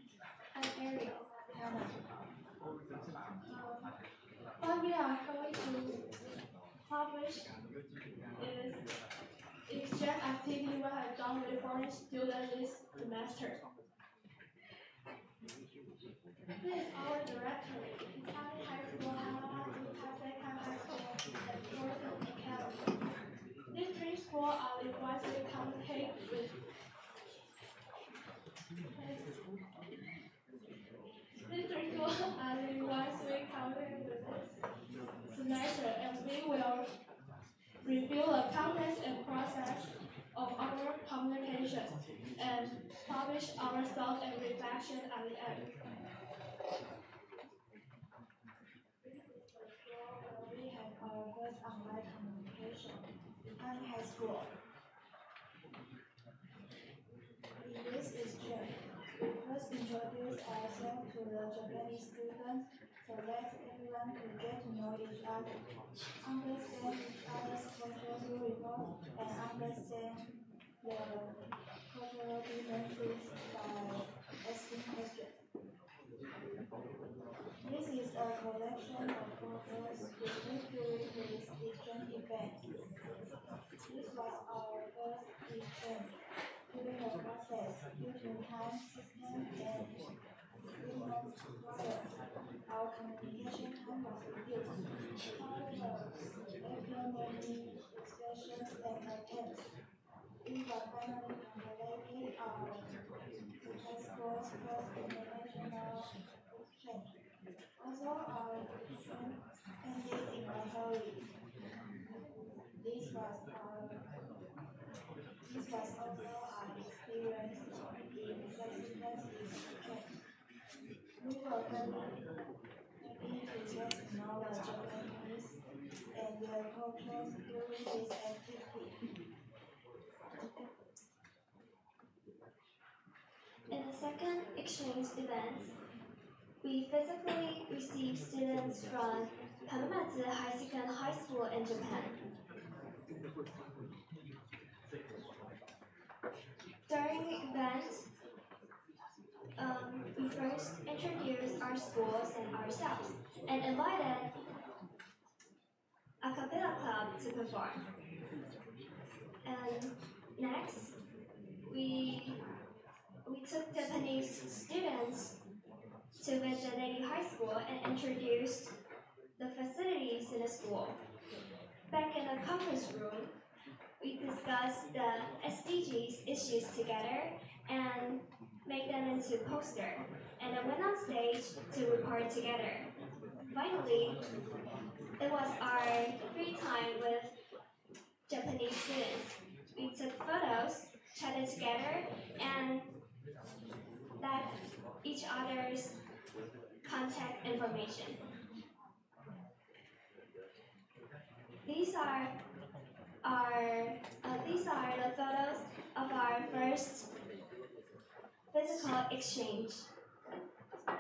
I'm Ariel. Hannah. What we are going to publish is exchange activity we have done with foreign students this semester. This is our directory. Italian High School, Hanama, Second High School, and Jordan Academy. These three schools are required to communicate with. These three schools are required to communicate with this semester, and we will review the content and process of our communication and publish our thoughts and reflection at the end. We have our first online communication in high school. In this exchange, we first introduce ourselves to the Japanese students so that everyone will get to know each other, understand each other's cultural report, and understand the cultural differences by asking questions. This is a collection of photos we took during this exchange event. This was our first exchange. During the process, due to time, system, and human problems, our communication time was reduced. However, after many discussions and attempts, we were finally completing our high school's first international exchange. Although our exchange ended in a hurry, this was also our experience in subsequent exchange. We were very happy to get to know the Japanese and their cultures during this activity. In the second exchange event, we physically received students from Kanamatsu High School in Japan. During the event, we first introduced our schools and ourselves and invited a cappella club to perform. And next, we took Japanese students to visit Lady High School and introduced the facilities in the school. Back in the conference room, we discuss the SDGs issues together and make them into poster, and then went on stage to report together. Finally, it was our free time with Japanese students. We took photos, chatted together, and left each other's contact information. These are the photos of our first physical exchange.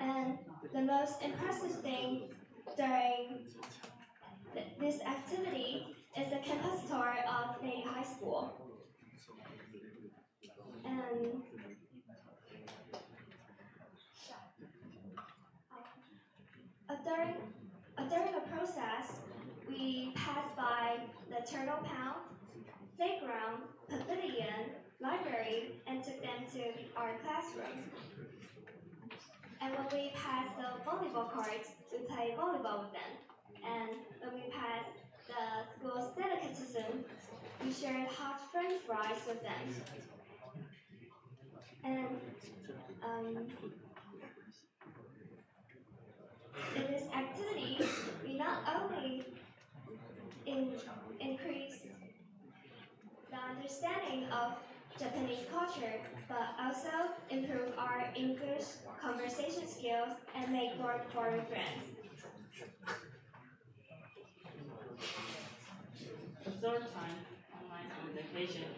And the most impressive thing during this activity is the campus tour of Navy High School. And during the process, we passed by the turtle pound, playground, pavilion, library, and took them to our classroom. And when we passed the volleyball court, we played volleyball with them. And when we passed the school's delicatessen, we shared hot French fries with them. And in this activity, we not only increased the understanding of Japanese culture, but also improve our English conversation skills and make more foreign friends. The third time, online communication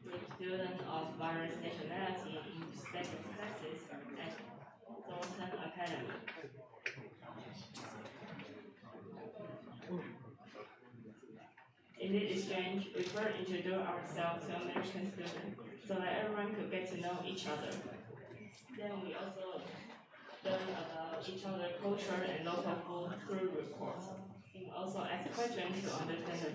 with students of various nationality in respective classes at Thornton Academy. In this exchange, we first introduced ourselves to American students so that everyone could get to know each other. Then we also learned about each other's culture and local food through reports. We also asked questions to understand the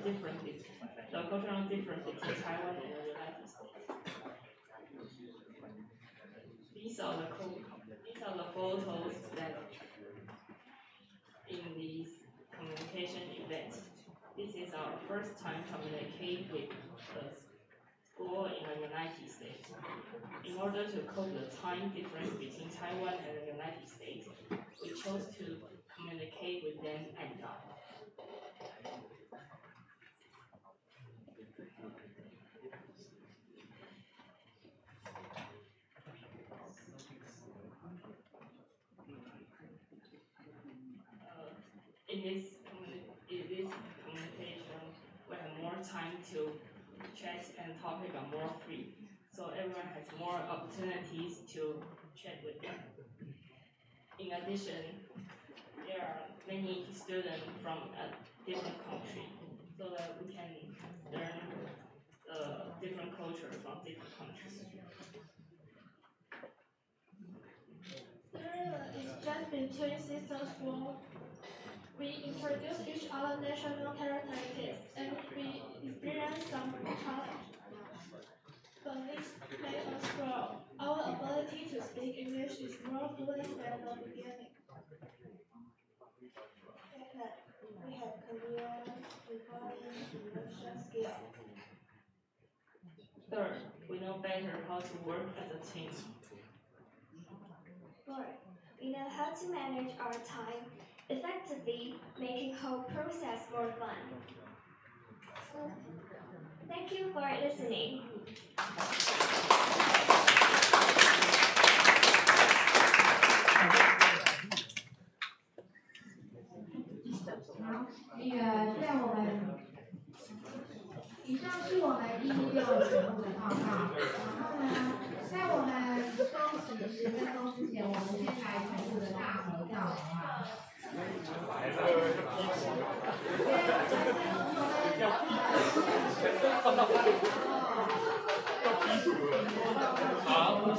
cultural difference between Taiwan and the United States. These are the photos that in these communication events. This is our first time communicate with the school in the United States. In order to cope the time difference between Taiwan and the United States, we chose to communicate with them at night. In this communication, we have more time to chat and topic are more free, so everyone has more opportunities to chat with them. In addition, there are many students from a different country, so that we can learn different culture from different countries. During the exchange between sister schools, we introduced each other's national characteristics and we experienced some challenges. But this made us grow. Our ability to speak English is more fluent than the beginning. We had career, recording, emotion skills. Third, we know better how to work as a team. Fourth, we know how to manage our time effectively, making whole process more fun. Thank you for listening.好，在我们以上是我们116节目的报告。然后呢，在我们休息10分钟之前，我们先来全部的大合照，好不好？好。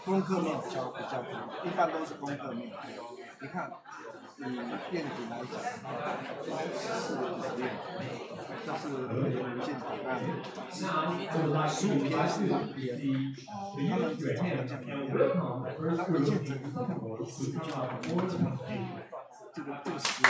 功课面比较多，一般都是功课面。你看，以电子来讲，是练，这是文件档案，数篇是编，他们只抄文件档案，那文件整理是比较好理解。这个时间。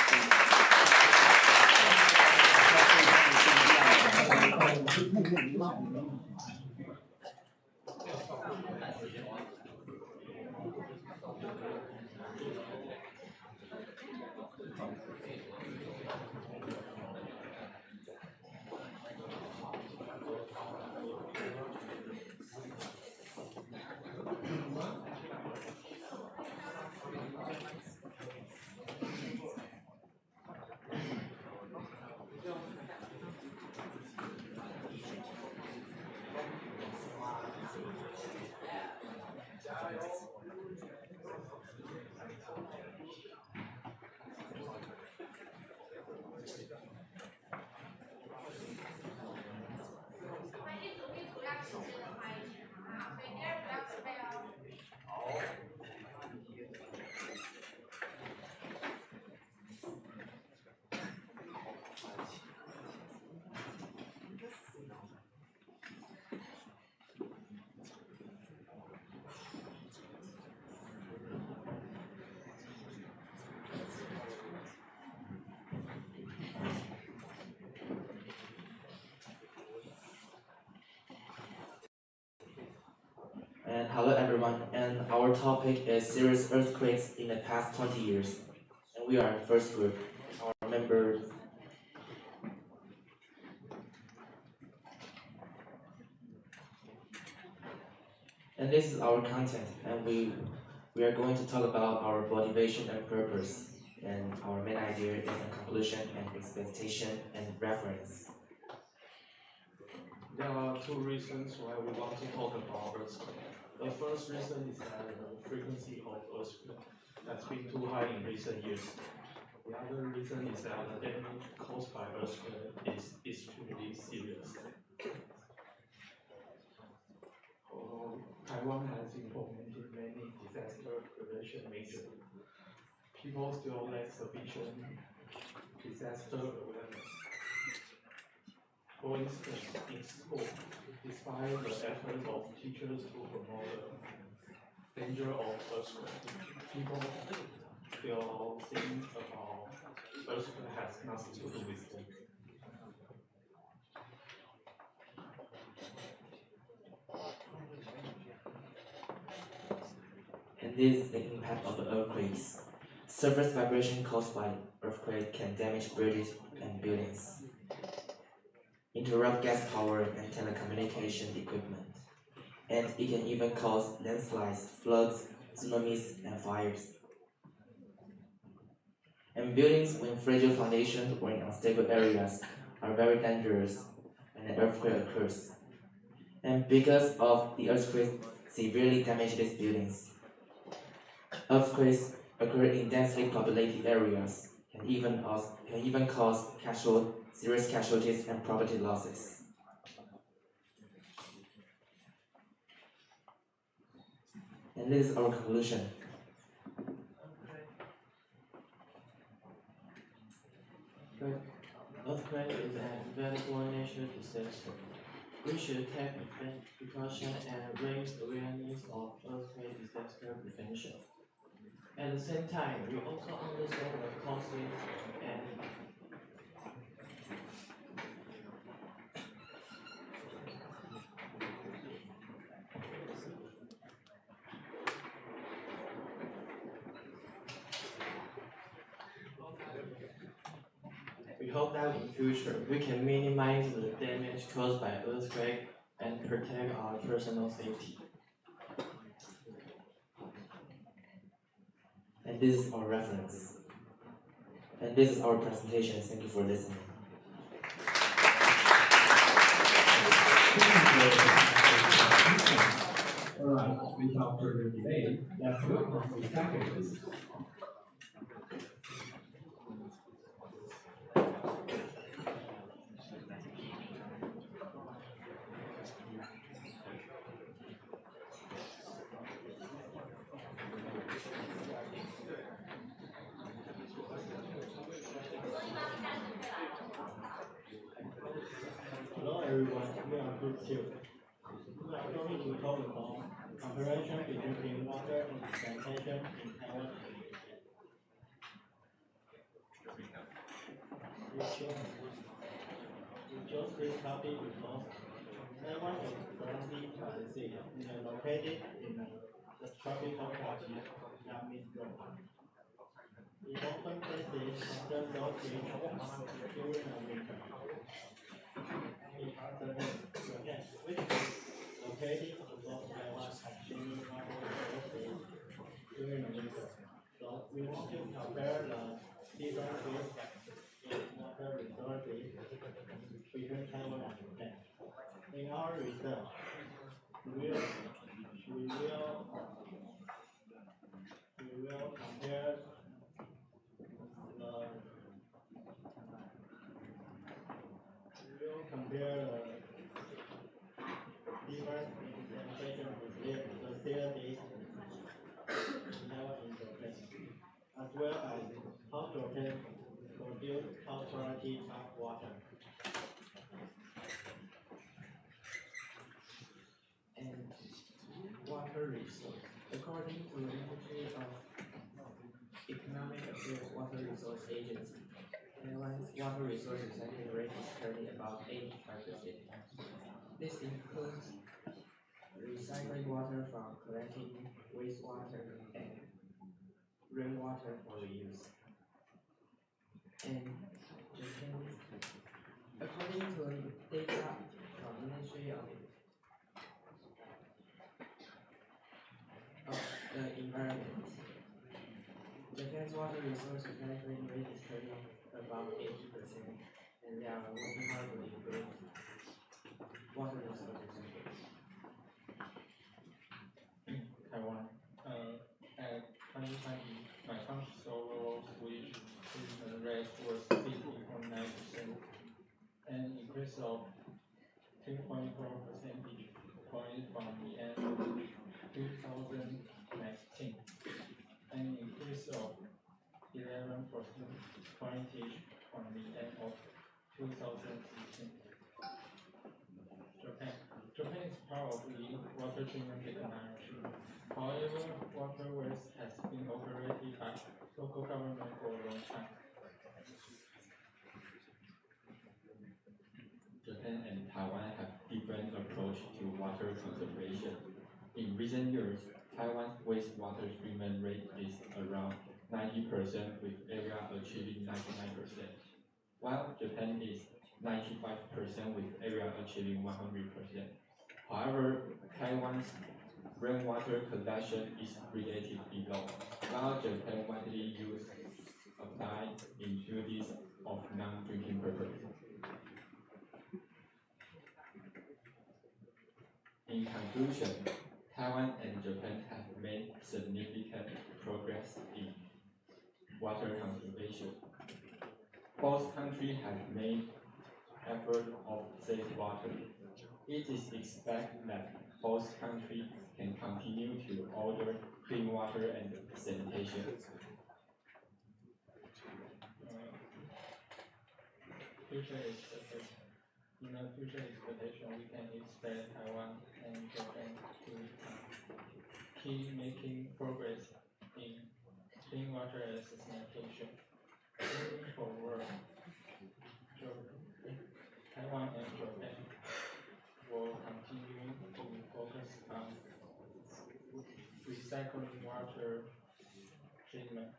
And hello everyone, and our topic is serious earthquakes in the past 20 years. And we are the first group. Our members and this is our content, and we are going to talk about our motivation and purpose, and our main idea and conclusion and expectation and reference. There are two reasons why we want to talk about earthquake. The first reason is that the frequency of earthquake has been too high in recent years. The other reason is that the damage caused by earthquake is extremely serious. Taiwan has implemented many disaster prevention measures. People still lack sufficient disaster awareness. For instance, in school, despite the efforts of teachers to promote the danger of earthquake, people still think about earthquake has nothing to do with them. And this is the impact of the earthquakes. Surface vibration caused by earthquake can damage bridges and buildings, interrupt gas power and telecommunication equipment, and it can even cause landslides, floods, tsunamis, and fires. And buildings with fragile foundations or in unstable areas are very dangerous when an earthquake occurs. And because of the earthquake severely damage these buildings, earthquakes occur in densely populated areas can even cause serious casualties and property losses. And this is our conclusion. Earthquake is an inevitable natural disaster. We should take precaution and raise awareness of earthquake disaster prevention. At the same time, we also understand the causes and we hope that in future we can minimize the damage caused by earthquake and protect our personal safety. And this is our reference. And this is our presentation. Thank you for listening. Alright, without further delay, let's welcome the speakers. group 2. We are going to talk about comparison between clean water and sanitation in Taiwan. We chose this topic because Taiwan is currently located in the tropical climate that means drought. It often faces extreme drought during the winter. Japan, which is located above Taiwan, has many water resources during the winter. So we want to compare the differences in water resources between Taiwan and Japan. In our research, we will compare the difference in sanitation facilities in Taiwan and Japan, as well as how Japan produce high quality tap water. And water resource. According to the Ministry of Economic Affairs Water Resource Agency, Taiwan's water resource recycling rate is currently about 85%. This includes recycling water from collecting wastewater and rainwater for reuse. And Japan, according to data from Ministry of the Environment, Japan's water resource recycling rate is currently about 80%, and they are working hard to improve water resource recycling. Taiwan. At 2020, my country's overall sewage treatment rate was 50.9%, an increase of 2.4 percentage points from the end of 2019, an increase of 11 pointage from the end of 2016. Japan is proud of the water treatment technology. However, water waste has been operated by local government for a long time. Japan and Taiwan have different approach to water conservation. In recent years, Taiwan's wastewater treatment rate is around 90% with area achieving 99%, while Japan is 95% with area achieving 100%. However, Taiwan's rainwater collection is relatively low, while Japan widely used applied in duties of non-drinking purpose. In conclusion, Taiwan and Japan have made significant progress in water conservation. Both countries have made effort of safe water. It is expected that both countries can continue to order clean water and sanitation. Future expectation. In a future expectation, we can expect Taiwan and Japan to keep making progress in clean water and sanitation. Moving forward, Taiwan and Japan will continue to focus on recycling water treatment.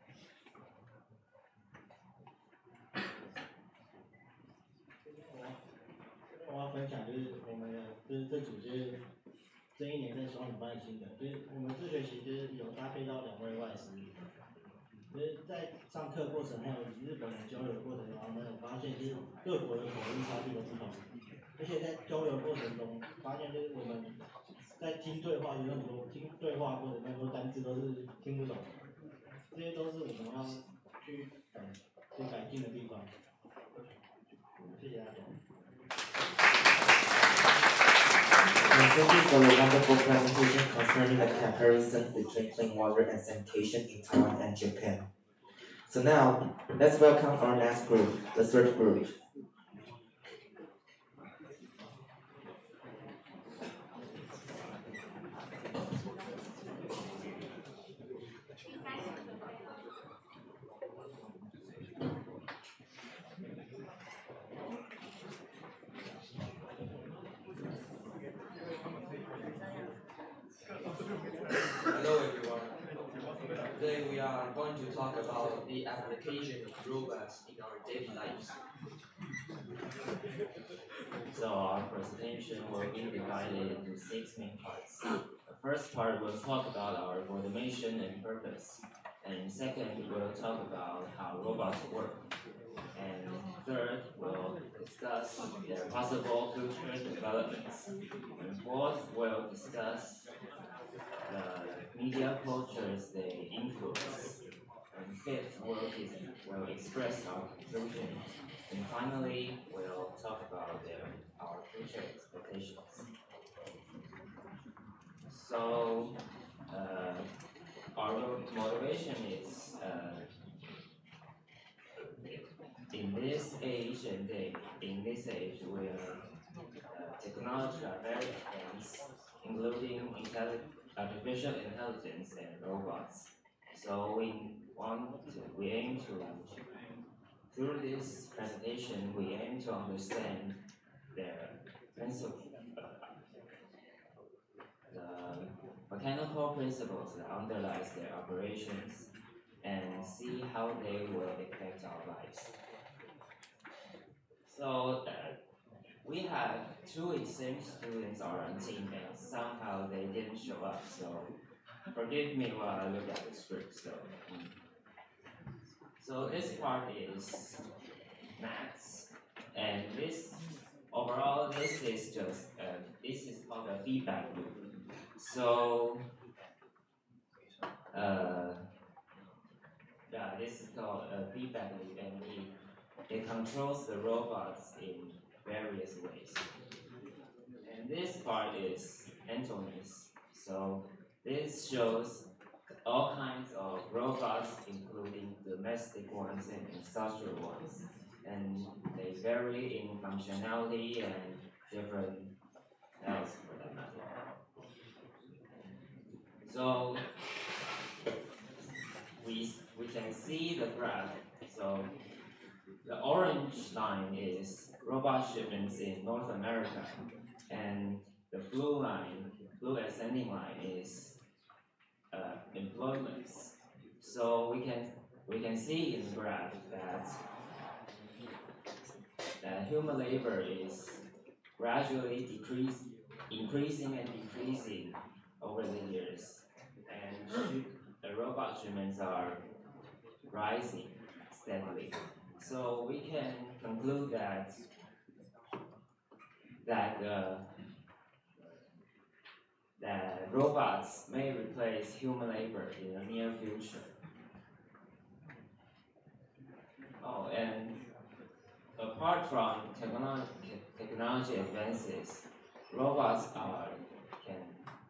我要分享就是我们的这组就是这一年在双语班的心得，就是我们这学期就是有搭配到2位外师，就是在上课过程还有与日本人交流过程中，我们有发现就是各国的口音差距都不同，而且在交流过程中发现就是我们在听对话，有很多听对话过程中很多单词都是听不懂，这些都是我们要去改进的地方。谢谢大家。Thank you for the wonderful presentation concerning the comparison between clean water and sanitation in Taiwan and Japan. So now, let's welcome our next group, the third group. talk about the application of robots in our daily lives. So our presentation will be divided into 6 main parts. The first part will talk about our automation and purpose. And second, we'll talk about how robots work. And third, we'll discuss their possible future developments. And fourth, we'll discuss the media cultures they influence. And fifth, we'll express our conclusion. And finally, we'll talk about our future expectations. So, our motivation is in this age where technology are very advanced, including artificial intelligence and robots. So through this presentation, we aim to understand their principles, the mechanical principles that underlies their operations, and see how they will affect our lives. So we have 2 exchange students on our team, and somehow they didn't show up. So forgive me while I look at the script. So this part is maths, and this is just this is called a feedback loop. So this is called a feedback loop, and it controls the robots in various ways. And this part is Anthony's. So this shows all kinds of robots, including domestic ones and industrial ones. And they vary in functionality and different else for that matter. So we can see the graph. So the orange line is robot shipments in North America, and the blue ascending line is employments. So we can see in the graph that human labor is gradually increasing and decreasing over the years, and the robot shipments are rising steadily. So we can conclude that robots may replace human labor in the near future. Oh, and apart from technology advances, robots are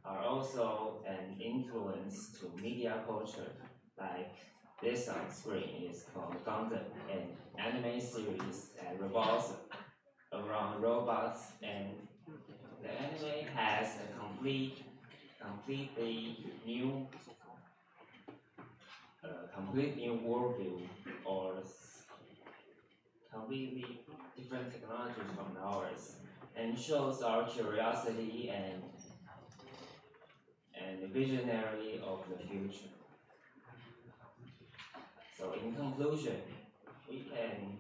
also an influence to media culture. Like this on screen is called Gundam, an anime series that revolves around robots, and the anime has a complete new worldview, or completely different technologies from ours, and shows our curiosity and visionary of the future. So in conclusion, we can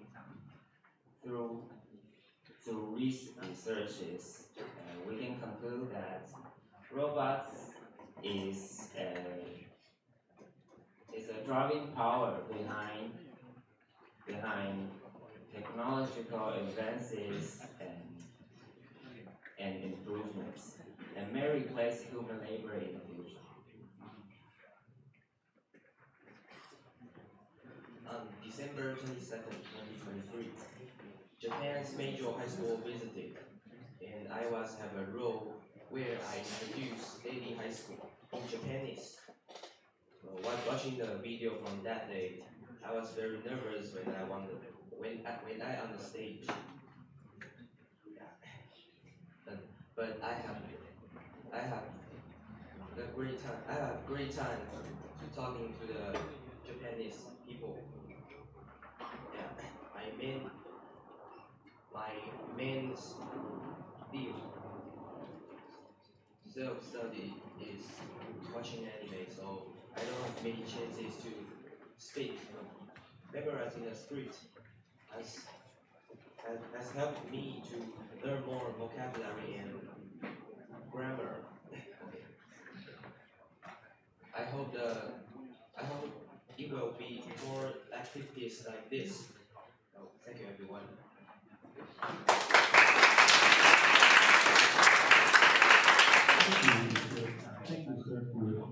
through researches, we can conclude that robots is a driving power behind technological advances and improvements, and may replace human labor in the future. On December 22nd, 2023, Japan's major high school visited, and I have a role where I introduced daily high school in Japanese. While watching the video from that day, I was very nervous when I on the stage. But I have a great time. I have great time to talking to the Japanese people. Yeah, my main field self-study is watching anime, so I don't have many chances to speak. Memorizing the script has helped me to learn more vocabulary and grammar. I hope it will be more activities like this. Thank you, everyone. Thank you, sir,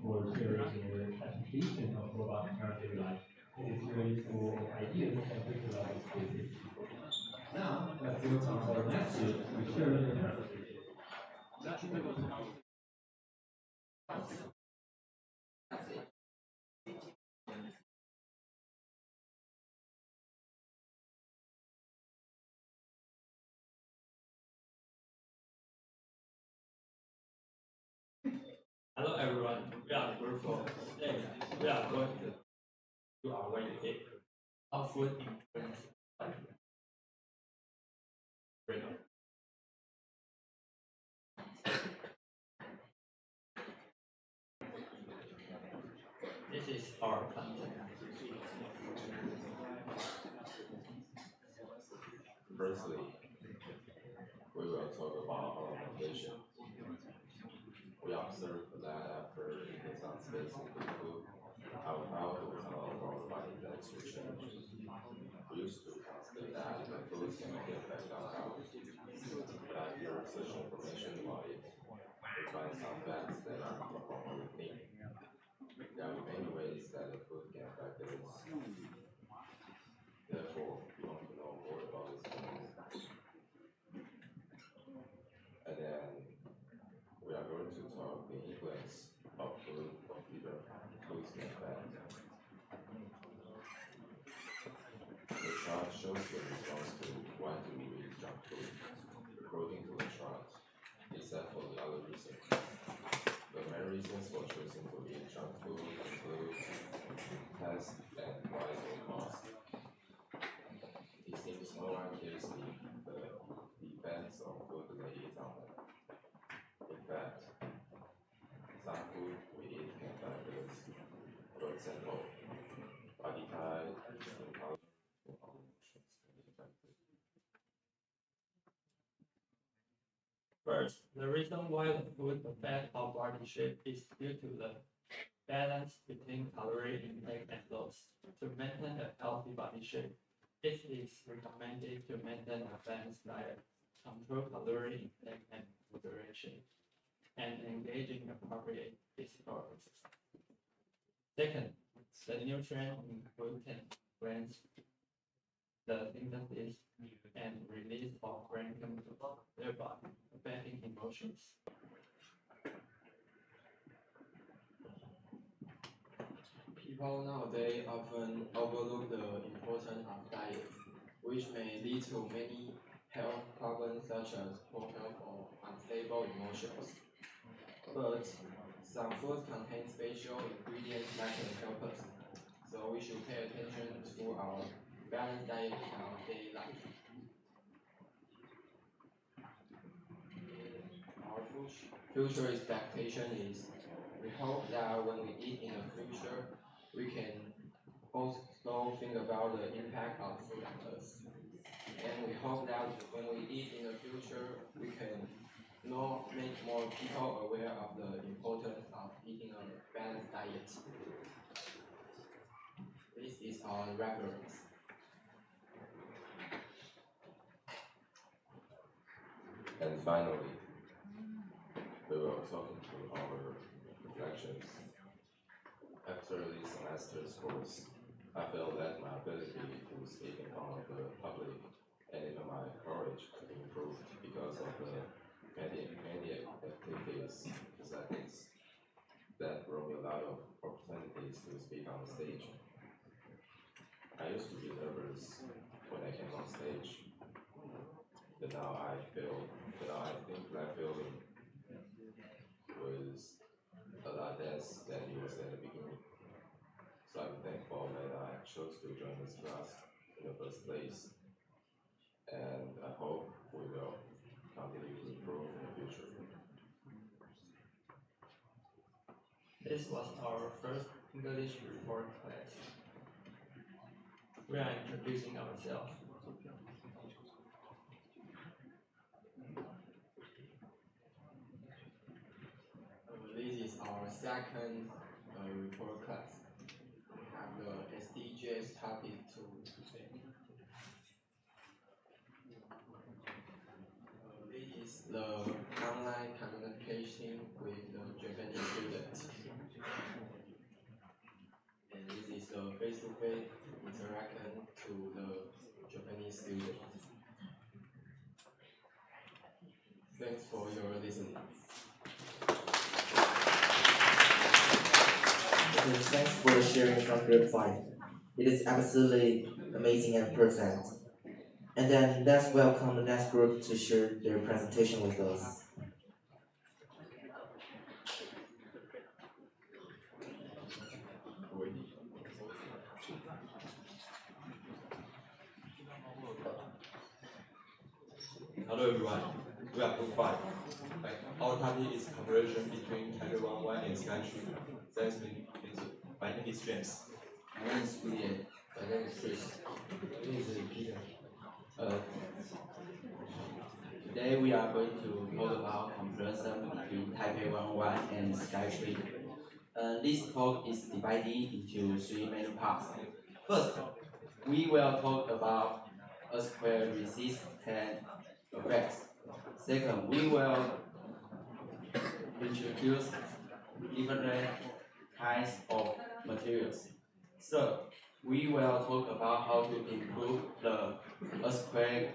for sharing your application of robotic nursery life. It is really full of ideas and particular activities. Now, let's welcome our next speaker to share their presentation. Hello everyone, we are the group 4. Today, we are going to do our way ahead of food influence. This is our content. Firstly, we will talk about our foundation. We observed that after eating some space in the food, our mouth will tell our body that to change. We used to consider that the food can affect our health. But after such information about it, we find some facts that are not what we think. There are many ways that the food can affect us. Therefore, we want to know more about this food. And then we are going to talk the influence of food of different foods can affect. The chart shows the response to why do we eat junk food. According to the chart, except for the other reasons. The main reasons for choosing to eat junk food include taste and price or cost. It seems no one cares the effects of food they eat on them. In fact, some food we eat can affect us. For example, body type, skin color. First, the reason why the food affects our body shape is due to the balance between calorie intake and loss. To maintain a healthy body shape, it is recommended to maintain a balanced diet, control calorie intake and moderation, and engage in appropriate physical exercise. Second, the nutrient in food can influence the synthesis and release of brain chemicals, thereby affecting emotions. People nowadays often overlook the importance of diet, which may lead to many health problems such as poor health or unstable emotions. But some foods contain special ingredients that can help us, so we should pay attention to our balanced diet in our daily life. Our future expectation is we hope that when we eat in the future, we can also think about the impact of food on us. And we hope that when we eat in the future, we can make more people aware of the importance of eating a balanced diet. This is our reference. And finally, we will talk into our reflections. After this semester's course, I felt that my ability to speak in front of the public and even my courage improved because of the many activities that brought me a lot of opportunities to speak on stage. I used to be nervous when I came on stage, but now I think that feeling was a lot less than it was at the beginning. So I'm thankful that I chose to join this class in the first place, and I hope we will continue to improve in the future. This was our first English report class. we are introducing ourselves. This is our second report class. We have the SDGs topic to present. This is the online communication with the Japanese students. And this is the face-to-face interaction to the Japanese students. Thanks for your listening. Thanks for the sharing from Group 5. It is absolutely amazing and perfect. And then let's welcome the next group to share their presentation with us. Hello everyone, we are Group 5. Our topic is cooperation between Taipei 111 and Skytree. Thanks, my name is James. My name is Julian. My name is Chris. My name is Peter. Today we are going to talk about comparison between Taipei 111 and Skytree. This talk is divided into three main parts. First, we will talk about earthquake resistant effects. Second, we will introduce different kinds of materials. Third, we will talk about how to improve the earthquake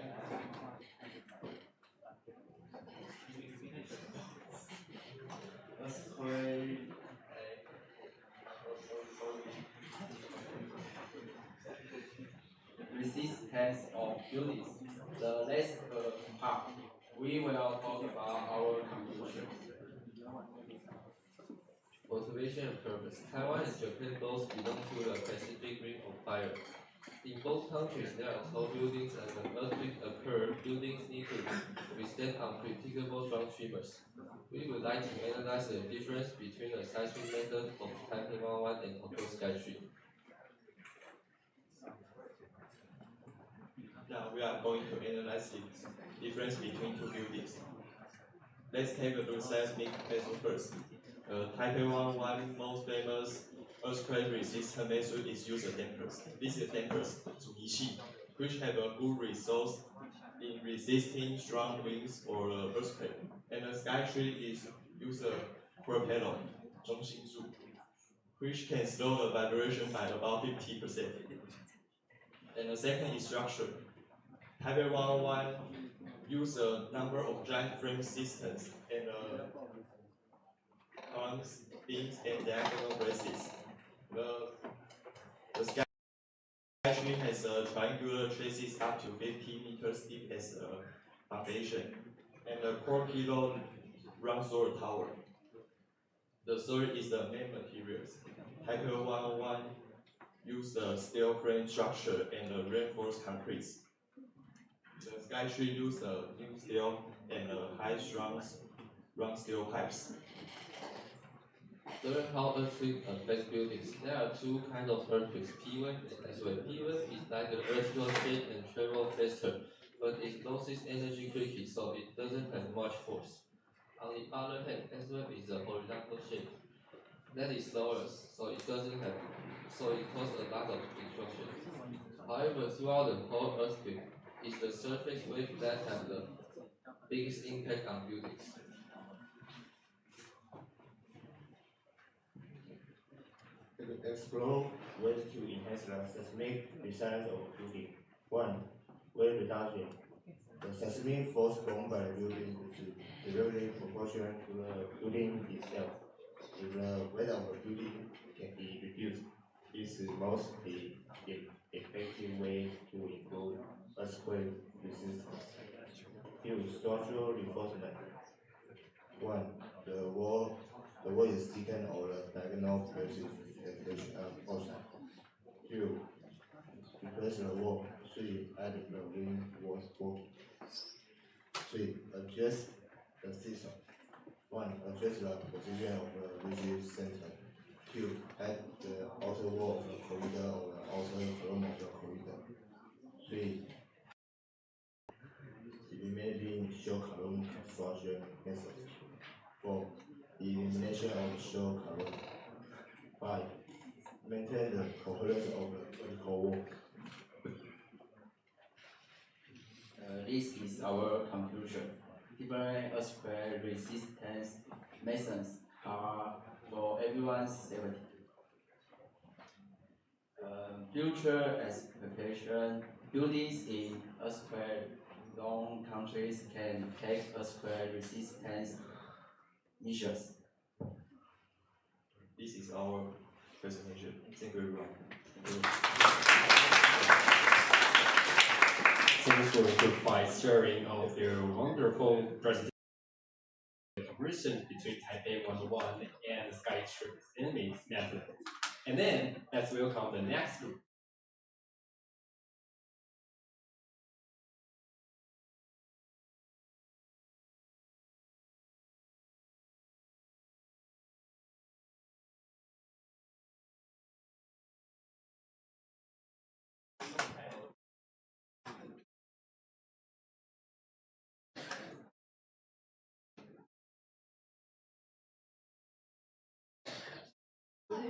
resistance of buildings. The last part, we will talk about our conclusions. Motivation and purpose. Taiwan and Japan both belong to the Pacific Ring of Fire. In both countries, there are tall buildings, and when earthquakes occur, buildings need to withstand unpredictable ground tremors. We would like to analyze the difference between the seismic method of Taipei 111 and Tokyo Skytree. Now we are going to analyze the difference between two buildings. Let's take a look at seismic method first. Taipei 111 most famous earthquake resistant method is use of dampers. This is dampers, 阻尼器, which have a good resource in resisting strong winds or earthquake. And the Skytree is use a propeller, 中心柱, which can slow the vibration by about 50%. And the second is structure. Taipei 111 use a number of giant frame systems and columns, beams, and diagonal braces. The Skytree has a triangular chassis up to 50 meters deep as a foundation, and a core pillar runs through a tower. The third is the main materials. Taipei 111 use the steel frame structure and the reinforced concrete. The Skytree use the new steel and high-strung steel pipes. Learn how earthquakes affect buildings. There are two kinds of earthquakes, P1 and S1. P1 is like the vertical shape and travel faster, but it loses energy quickly, so it doesn't have much force. On the other hand, S1 is a horizontal shape. That is slower, so it causes a lot of destruction. However, throughout the whole earthquake, it's the surface wave that have the biggest impact on buildings. Explore ways to enhance the seismic resilience of a building. 1. Weight reduction. The seismic force borne by the building is directly proportional to the building itself. If the weight of the building can be reduced, this is most effective way to improve earthquake resistance. 2. Structural reinforcement. 1. The wall is thickened or the diagonal braces outside. 2. Replace the wall. 3. Add the reinforcement. 3. Adjust the system. 1. Adjust the position of the rigid center. cube at the outer wall of the corridor or the outer column of the corridor. 3. Eliminating shell column construction methods. 4. The elimination of shell column. 5. Maintain the coherence of the vertical wall. This is our conclusion. Different earthquake resistance methods are for everyone's safety. Future expectation: buildings in earthquake-prone countries can take earthquake resistance measures. This is our presentation. Thank you, everyone. Thanks for the good sharing of your wonderful presentation. The comparison between Taipei 101 and the Sky Trip Enemy method. And then let's welcome the next group. We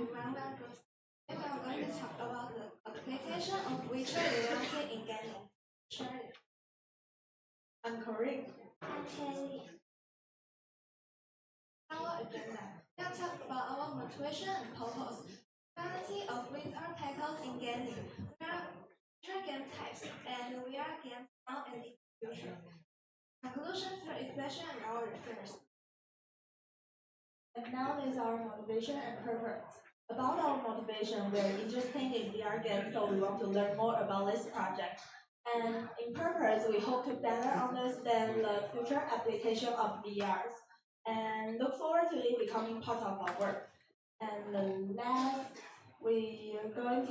are going to talk about the application of virtual reality in gaming. Shirley. I'm correct. Okay. Our agenda. We will talk about our motivation and purpose. Variety of VR titles in gaming. We are virtual game types and we are games now and in the future. Conclusions for expression and our reference. And now is our motivation and purpose. About our motivation, we are interested in VR games, so we want to learn more about this project. And in purpose, we hope to better understand the future application of VRs and look forward to it becoming part of our work. And the last, we are going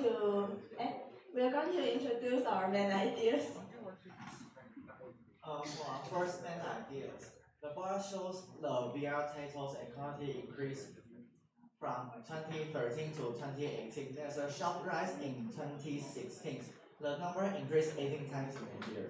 to introduce our main ideas. For our first main ideas, the bar shows the VR titles activity increase from 2013 to 2018. There's a sharp rise in 2016. The number increased 18 times in a year.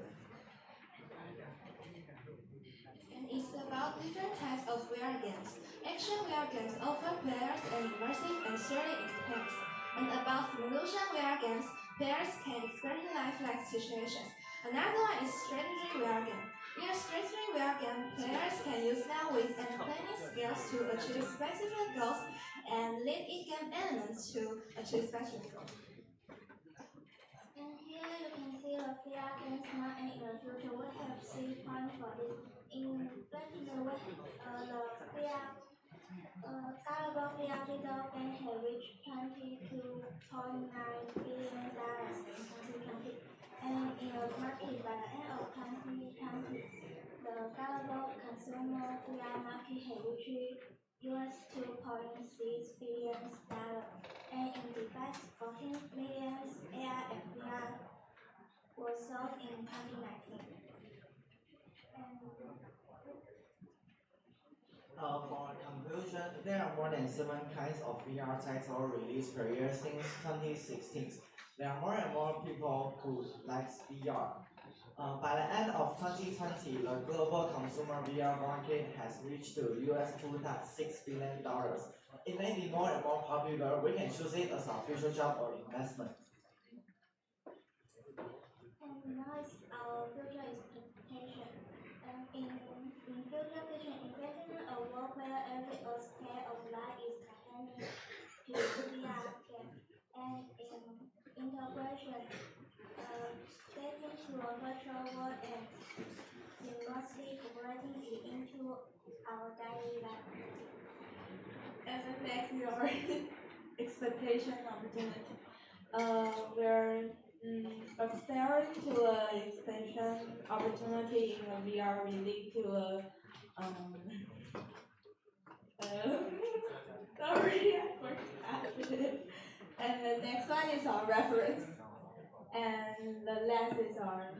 And it's about different types of VR games. Action VR games offer players an immersive and thrilling experience. And about simulation VR games, players can experience lifelike situations. Another one is strategy VR game. In a strategy VR game, players can use their wits and planning skills to achieve specific goals and lead in-game elements to achieve specific goals. And here you can see the VR games now and in the future. We have 3 points for this. In the VR Gullible VR digital game has reached $22.9 billion in 2020. And in the market by the end of 2020, the Gullible consumer VR market has reached $2.6 billion. And in device, 14 million AR and VR were sold in 2019. For conclusion, there are more than 7 kinds of VR titles released per year since 2016. There are more and more people who like VR. By the end of 2020, the global consumer VR market has reached to $2.6 billion. It may be more and more popular. We can choose it as our future job or investment. And now is our future expectation. In future vision, envision a world where every aspect of life is connected to VR game. And in integration, stepping to a virtual world and seamlessly integrating it into our daily life. And the next, your expectation opportunity. We're aspiring to an expansion opportunity in the VR related to sorry, I forgot it. And the next one is our reference. And the last is our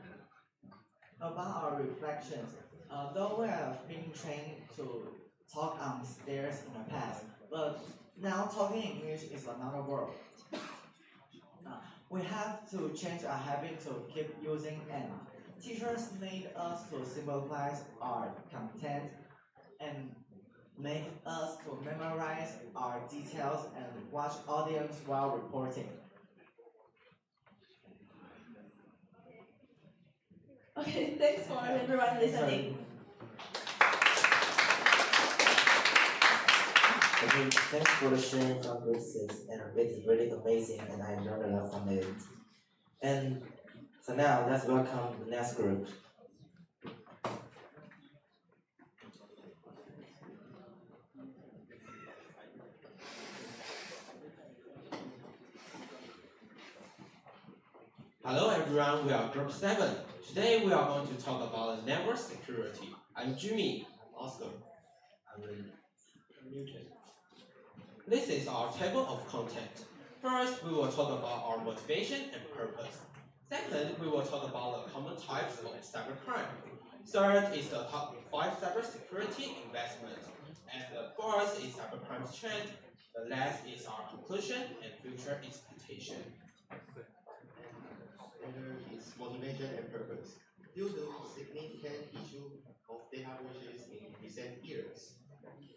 About our reflections, though we have been trained to talk on stairs in the past, But now talking English is another world. We have to change our habit to keep using and. Teachers need us to simplify our content and make us to memorize our details and watch audience while reporting. Okay, thanks for everyone listening. Okay, thanks for the sharing from Graces, and it's really amazing, and I learned a lot from it. And so now let's welcome the next group. Hello everyone, we are Group 7. Today we are going to talk about network security. I'm Jimmy. I'm Oscar. I'm Newton. This is our table of content. First, we will talk about our motivation and purpose. Second, we will talk about the common types of cybercrime. Third is the top 5 cybersecurity investments. And the fourth is cybercrime trend. The last is our conclusion and future expectation. There is motivation and purpose. Due to significant issue of data breaches in recent years,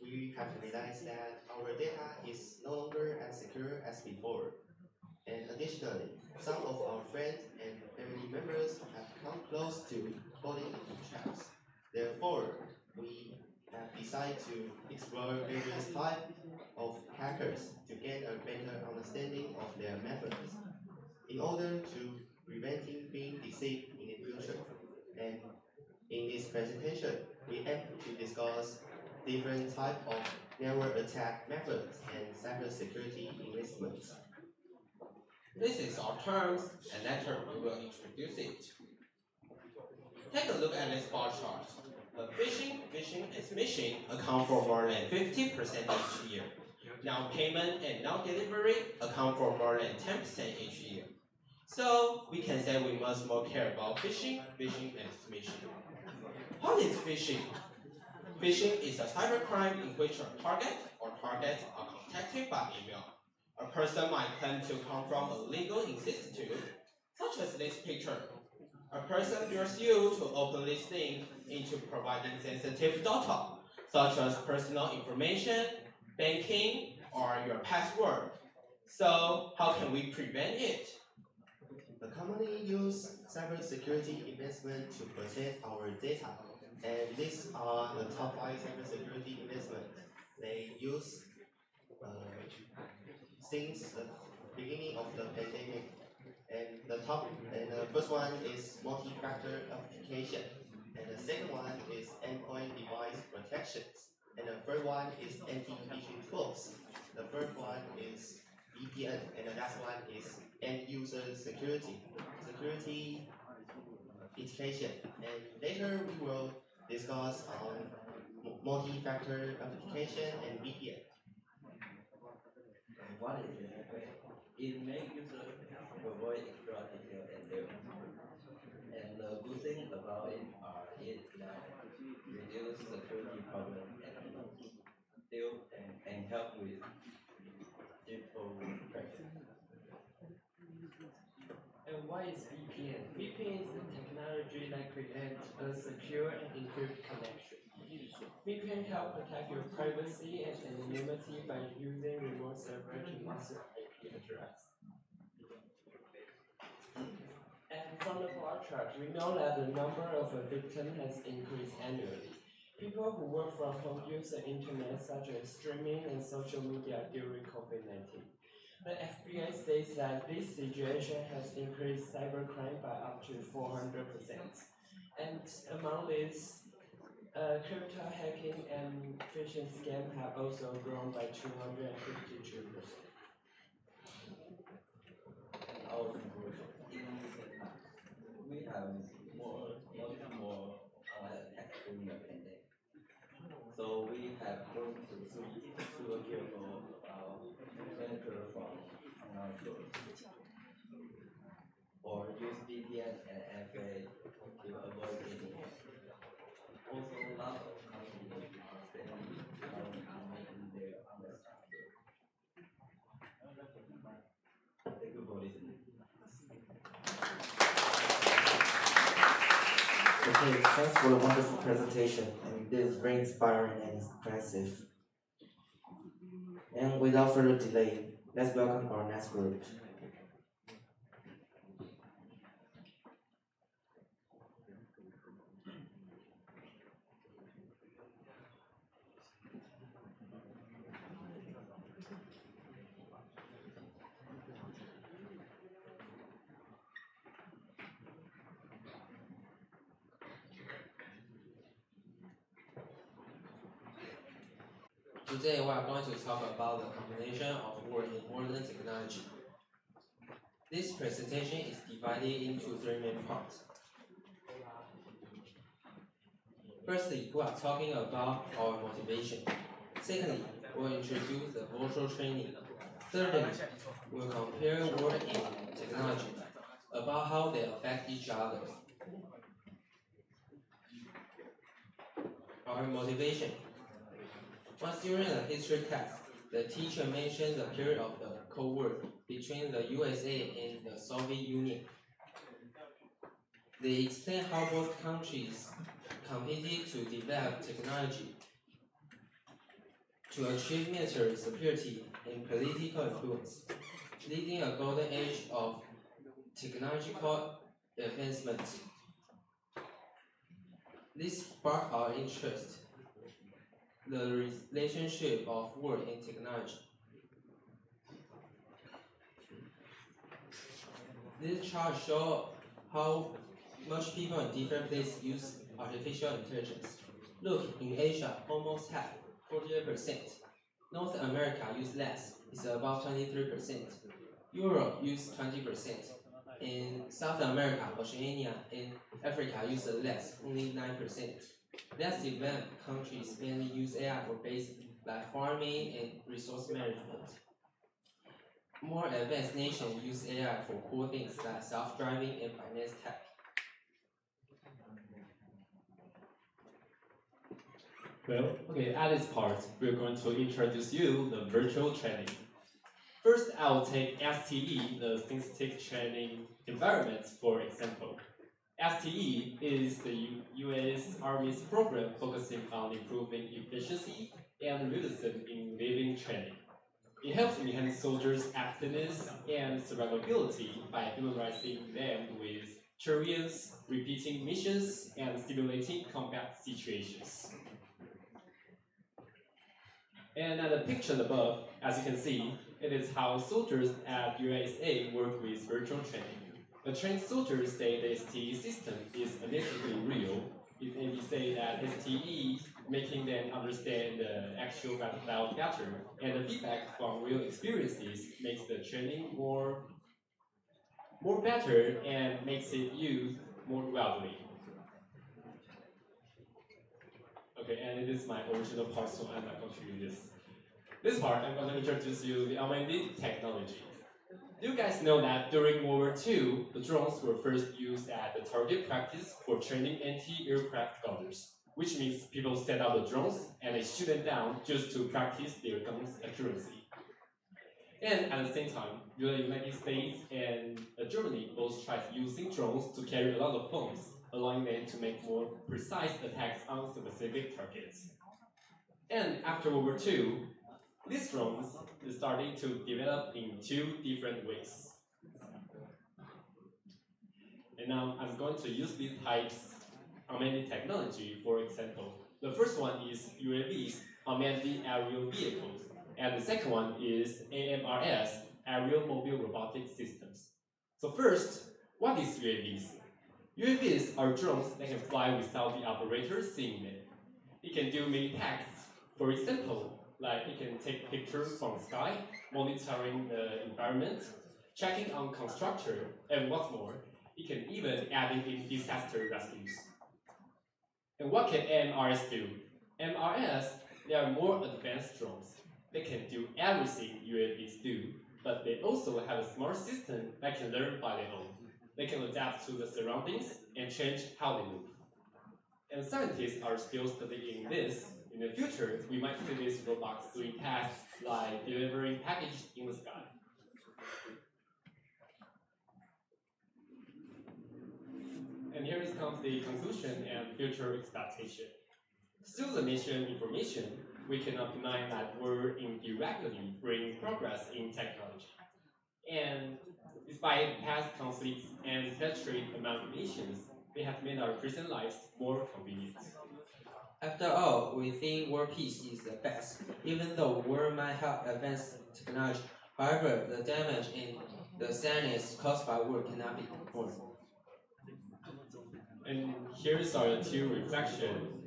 we have realized that our data is no longer as secure as before. And additionally, some of our friends and family members have come close to falling into traps. Therefore, we have decided to explore various types of hackers to get a better understanding of their methods in order to preventing being deceived in the future. And in this presentation, we aim to discuss different types of network attack methods and cybersecurity investments. This is our terms, and later we will introduce it. Take a look at this bar chart. Phishing, and smishing account for more than 50% each year. Non-payment and non-delivery account for more than 10% each year. So we can say we must more care about phishing, and smishing. What is phishing? Phishing is a cybercrime in which a target or targets are contacted by email. A person might claim to come from a legal institute, such as this picture. A person lures you to open this link into providing sensitive data, such as personal information, banking, or your password. So how can we prevent it? The commonly used cybersecurity investment to protect our data, and these are the top 5 cybersecurity investments. They use since the beginning of the pandemic, and the first one is multi-factor authentication, and the second one is endpoint device protections, and the third one is anti-phishing tools. The third one is VPN, and the last one is end-user security education. And later we will discuss on multi-factor authentication and VPN. What is it? It makes users avoid extra detail and error. And the good thing about it is that reduce security problems and help with digital practice. And what is VPN? VPN is the technology that creates a secure and encrypted connection. VPN help protect your privacy and anonymity by using remote server to insert IP address. And from the bar chart, we know that the number of victims has increased annually. People who work from home use the internet, such as streaming and social media during COVID-19. The FBI states that this situation has increased cybercrime by up to 400%. And among these, crypto hacking and phishing scams have also grown by 252%. Our conclusion: in recent times, we have much more attacks during the pandemic. So we have grown to super careful about monitor from online sources, or use VPN and FA to avoid getting hacked. Also, lots of companies are spending money on making their understaffed Okay, thanks for the wonderful presentation, and this is very inspiring and impressive. And without further delay, let's welcome our next group. Today we are going to talk about the combination of word and modern technology. This presentation is divided into three main parts. Firstly, we are talking about our motivation. Secondly, we'll introduce the virtual training. Thirdly, we'll compare word and technology about how they affect each other. Our motivation. Once during a history test, the teacher mentioned the period of the Cold War between the USA and the Soviet Union. They explained how both countries competed to develop technology to achieve military superiority and political influence, leading a golden age of technological advancement. This sparked our interest. The relationship of word and technology. This chart shows how much people in different places use artificial intelligence. Look, in Asia, almost half, 48%. North America use less, it's about 23%. Europe use 20%. In South America, Oceania, and Africa use less, only 9%. Less developed countries mainly use AI for basic, like farming and resource management. More advanced nations use AI for cool things like self-driving and finance tech. Well, okay, at this part, we're going to introduce you the virtual training. First, I'll take STE, the synthetic training environment, for example. STE is the U.S. Army's program focusing on improving efficiency and realism in living training. It helps enhance soldiers' aptitude and survivability by familiarizing them with terrains, repeating missions, and simulating combat situations. And at the picture above, as you can see, it is how soldiers at USA work with virtual training. The trained soldiers say the STE system is amazingly real. It may be said that STE making them understand the actual battlefield better, and the feedback from real experiences makes the training more better and makes it used more widely. Okay, and it is my original part, so I'm not going to use this. This part, I'm going to introduce you the augmented technology. You guys know that during World War II, the drones were first used as the target practice for training anti-aircraft gunners, which means people set up the drones and they shoot them down just to practice their guns' accuracy. And at the same time, the United States and Germany both tried using drones to carry a lot of bombs, allowing them to make more precise attacks on specific targets. And after World War II, these drones are starting to develop in two different ways. And now I'm going to use these types augmented technology, for example. The first one is UAVs, unmanned aerial vehicles, and the second one is AMRS, aerial mobile robotic systems. So first, what is UAVs? UAVs are drones that can fly without the operator seeing them. It can do many tasks. For example, like it can take pictures from the sky, monitoring the environment, checking on construction, and what's more, it can even add it in disaster rescues. And what can MRS do? MRS, they are more advanced drones. They can do everything UAVs do, but they also have a smart system that can learn by their own. They can adapt to the surroundings and change how they move. And scientists are still studying this. In the future, we might see these robots doing tasks like delivering packages in the sky. And here comes the conclusion and future expectation. Through the mission information, we cannot deny that we're indirectly bring progress in technology. And despite past conflicts and hatred among nations, they have made our present lives more convenient. After all, we think world peace is the best, even though war might have advanced technology. However, the damage and the sadness caused by war cannot be ignored. And here's our two reflections.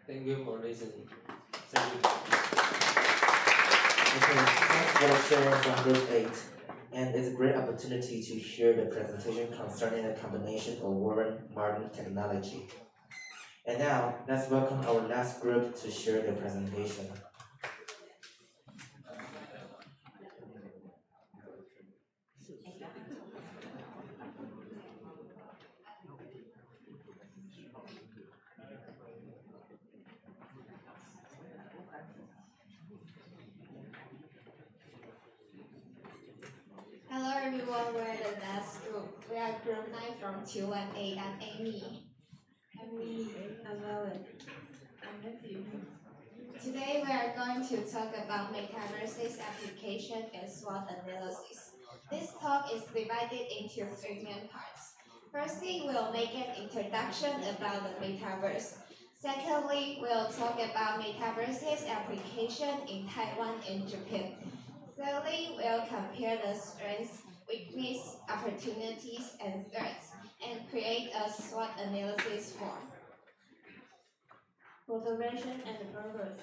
Thank you for listening. Thank you. Okay, thanks for sharing from Group 8. And it's a great opportunity to hear the presentation concerning the combination of modern technology. And now, let's welcome our last group to share their presentation. Hello everyone, we're the last group. We are group 9 from 218. I'm Amy. I'm Lily. I'm Ellen. I'm Matthew. Today we are going to talk about metaverse's application and SWOT analysis. This talk is divided into 3 main parts. Firstly, we'll make an introduction about the metaverse. Secondly, we'll talk about metaverse's application in Taiwan and Japan. Thirdly, we'll compare the strengths, weaknesses, opportunities, and threats, and create a SWOT analysis form. Motivation and purpose.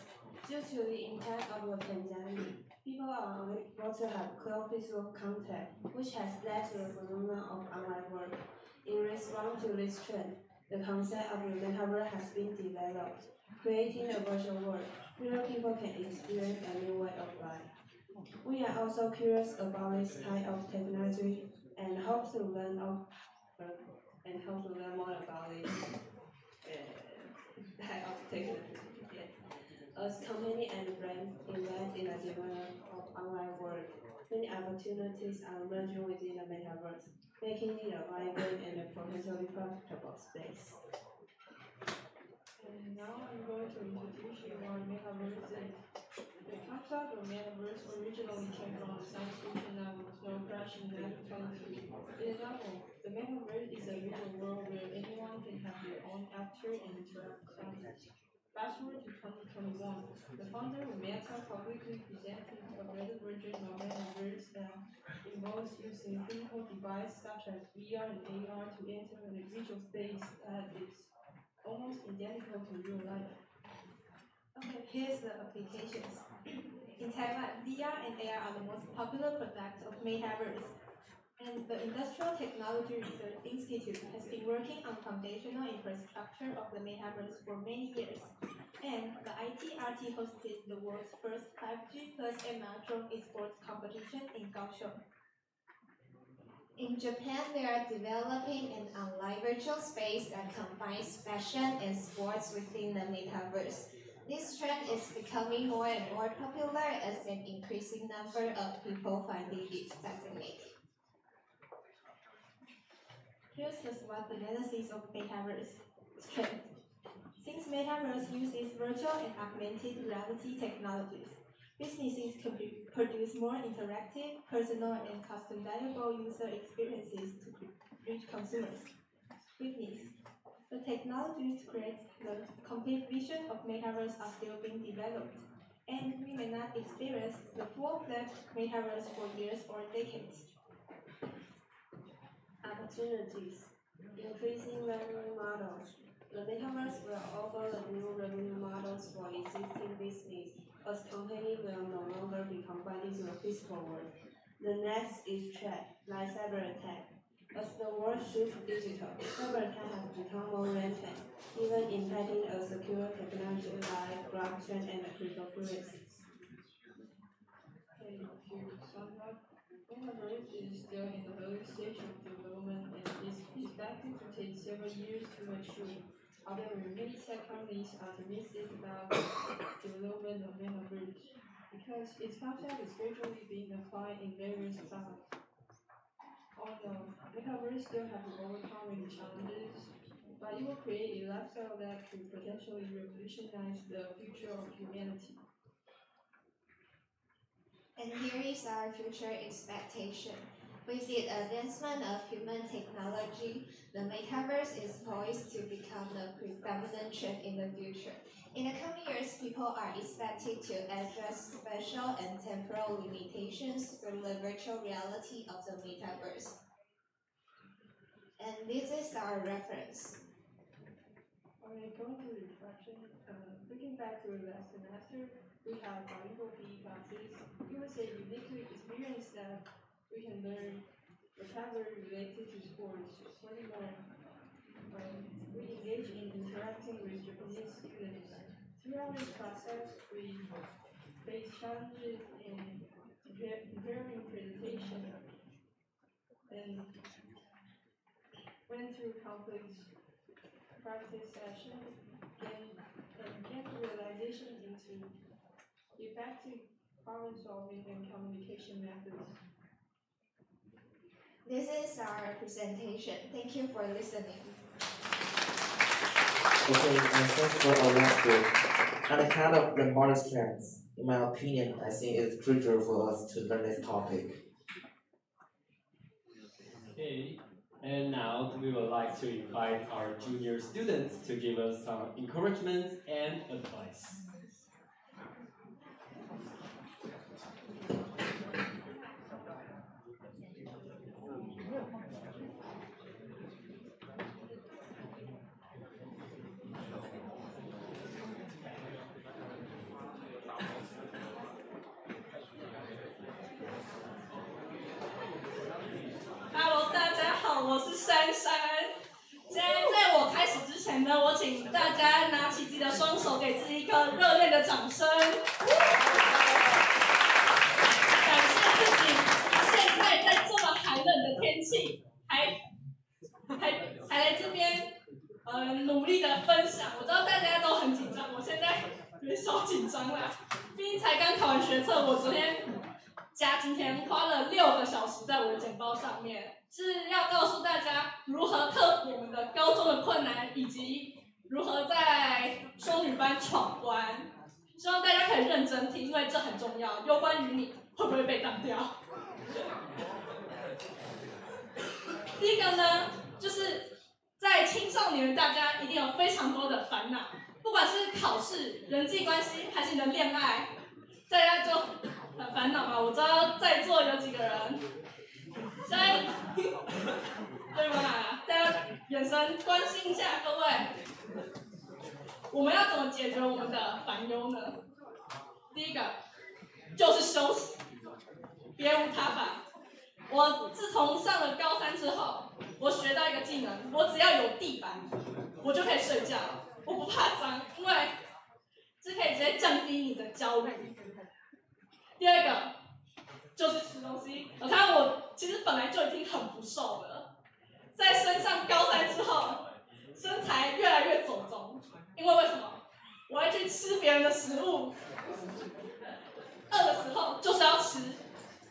Due to the impact of the pandemic, people are unable to have close physical contact, which has led to the phenomenon of online work. In response to this trend, the concept of the metaverse has been developed, creating a virtual world where people can experience a new way of life. We are also curious about this type of technology and hope to learn more about this type of technology. As company and brands invest in the development of online work, many opportunities are emerging within the metaverse, making it a vibrant and a potentially profitable space. And now I'm going to introduce you what metaverse is. The concept of metaverse originally came from the science fiction novel Snow Crash in 1922. In the novel, the metaverse is a virtual world where anyone can have their own avatar and interact with others. Fast forward to 2021, the founder of Meta publicly presented a better version of Metaverse that involves using physical devices such as VR and AR to enter a virtual space that is almost identical to real life. Okay, here's the applications. In Taiwan, VR and AR are the most popular products of Metaverse. And the Industrial Technology Research Institute has been working on foundational infrastructure of the Metaverse for many years. And the ITRT hosted the world's first 5G plus MR drone esports competition in Kaohsiung. In Japan, they are developing an online virtual space that combines fashion and sports within the metaverse. This trend is becoming more and more popular as an increasing number of people finding it fascinating. Here's the SWOT analysis of Metaverse strength. Since Metaverse uses virtual and augmented reality technologies, businesses can produce more interactive, personal, and customizable user experiences to reach consumers. Weakness. The technologies to create the complete vision of Metaverse are still being developed, and we may not experience the full-fledged Metaverse for years or decades. Opportunities. Increasing revenue models. The Metaverse will offer the new revenue models for existing business, as companies will no longer be confined to the physical world. The next is threat, like cyber attack. As the world shifts digital, cyber attack has become more rampant, even impacting a secure technology like blockchain and cryptocurrencies. Okay, to sum up, Metaverse is still in the early stage of development and is expected to take several years to mature. However, many tech companies are optimistic about the development of Metaverse because its concept is gradually being applied in various clouds. Although Metaverse still have to overcome many challenges, but it will create a lifestyle that could potentially revolutionize the future of humanity. And here is our future expectation. With the advancement of human technology, the metaverse is poised to become the predominant trend in the future. In the coming years, people are expected to address spatial and temporal limitations through the virtual reality of the metaverse. And this is our reference. Okay, going to reflection, looking back to the last semester, we have bilingual PE classes. It was a unique experience that we can learn vocabulary related to sports. Furthermore, we engage in interacting with Japanese students. Throughout this process, we face challenges in preparing presentation and went through complex practice sessions and gained realization into effective problem solving and communication methods. This is our presentation. Thank you for listening. Okay, and thanks for our lecture. On account of the modest trends, in my opinion, I think it's crucial for us to learn this topic. Okay, and now we would like to invite our junior students to give us some encouragement and advice. Hello， 大家好，我是珊珊。现在在我开始之前呢，我请大家拿起自己的双手，给自己一个热烈的掌声。感谢自己现在在这么寒冷的天气，还来这边努力的分享。我知道大家都很紧张，我现在有点小紧张啦，毕竟才刚考完学测，我昨天加今天花了6个小时在我的简报上面，是要告诉大家如何克服我们的高中的困难，以及如何在双语班闯关。希望大家可以认真听，因为这很重要，有关于你会不会被当掉。第一个呢，就是在青少年，大家一定有非常多的烦恼，不不管是考试、人际关系，还是你的恋爱，大家就很烦恼嘛。我知道在座有几个人，现在对吗？大家眼神关心一下各位，我们要怎么解决我们的烦忧呢？第一个就是休息，别无他法。我自从上了高3之后，我学到一个技能，我只要有地板，我就可以睡觉，我不怕脏，因为这可以直接降低你的焦虑。第二个就是吃东西，我看我其实本来就已经很不瘦了，在升上高3之后，身材越来越走钟，因为为什么？我会去吃别人的食物，饿的时候就是要吃。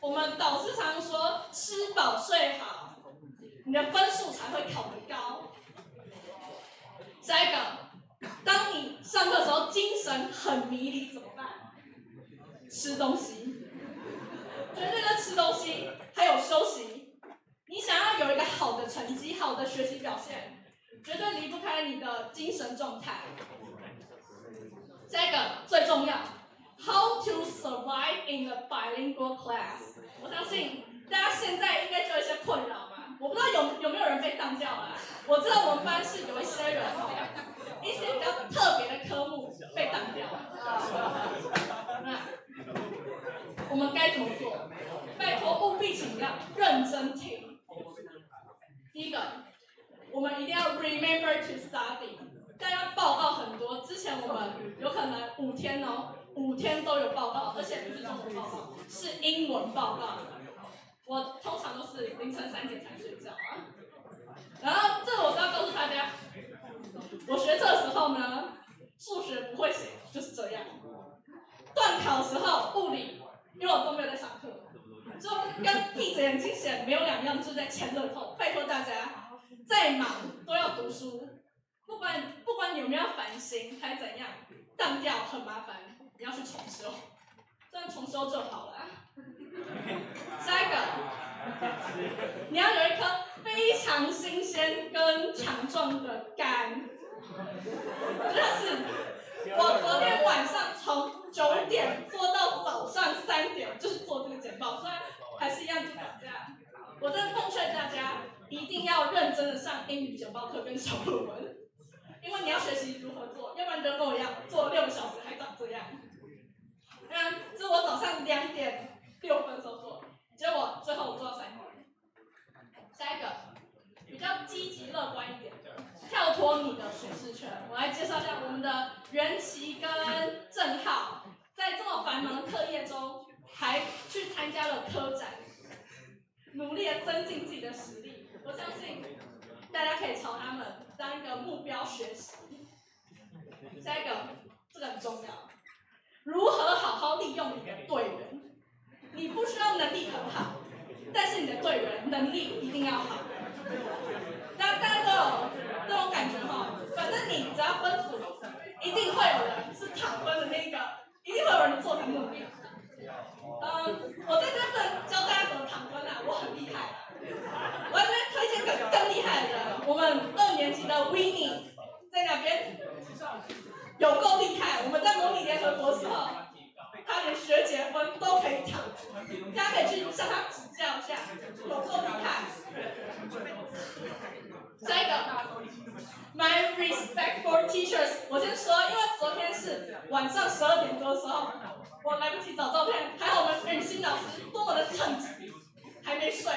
我们导师常说，吃饱睡好，你的分数才会考得高。下一个，当你上课的时候精神很迷离怎么办？吃东西，绝对的吃东西，还有休息。你想要有一个好的成绩、好的学习表现，绝对离不开你的精神状态。下一个最重要 ，How to survive in a bilingual class。我相信大家现在应该就有一些困扰嘛。我不知道有没有人被当掉啊？我知道我们班是有一些人一些比较特别的科目被当掉。那我们该怎么做？拜托务必请要认真听。第一个，我们一定要 remember to study。大家报告很多，之前我们有可能5天哦，5天都有报告，而且不是中文报告，是英文报告。我通常都是凌晨3点才睡觉啊。然后这我是要告诉大家，我学这的时候呢，数学不会写，就是这样。段考时候物理，因为我都没有在上课，就跟闭着眼睛写没有两样，就是在签乐透。拜托大家，再忙都要读书。不管你有没有烦心还是怎样，当掉很麻烦，你要去重修，这样重修就好了。下一个，你要有一颗非常新鲜跟强壮的肝。真的是，我昨天晚上从9点做到早上3点，就是做这个简报，虽然还是一样就打架。我真的奉劝大家，一定要认真的上英语简报课跟小论文。因为你要学习如何做，要不然你就跟我一样做了6个小时还长这样。这是我早上2点6分的时候做，结果最后我做到3点。下一个比较积极乐观一点的，跳脱你的舒适圈。我来介绍一下我们的袁琪跟郑浩，在这么繁忙的课业中，还去参加了科展，努力的增进自己的实力。我相信大家可以朝他们当一个目标学习。下一个，这个很重要，如何好好利用你的队员。你不需要能力很好，但是你的队员能力一定要好。大家都有感觉哈，反正你只要分组，一定会有人是躺分的那个，一定会有人做题目。我在这边不能教大家怎么躺分啦，我很厉害啦。我在这边推荐个更厉害的人，我们2年级的 Winnie 在那边有够厉害。我们在模拟联合国的时候，他连学姐分都可以躺，大家可以去向他指教一下，有够厉害。下一个 ，My respect for teachers。我先说，因为昨天是晚上12点多的时候，我来不及找照片，还好我们允欣老师多么的称职，还没睡。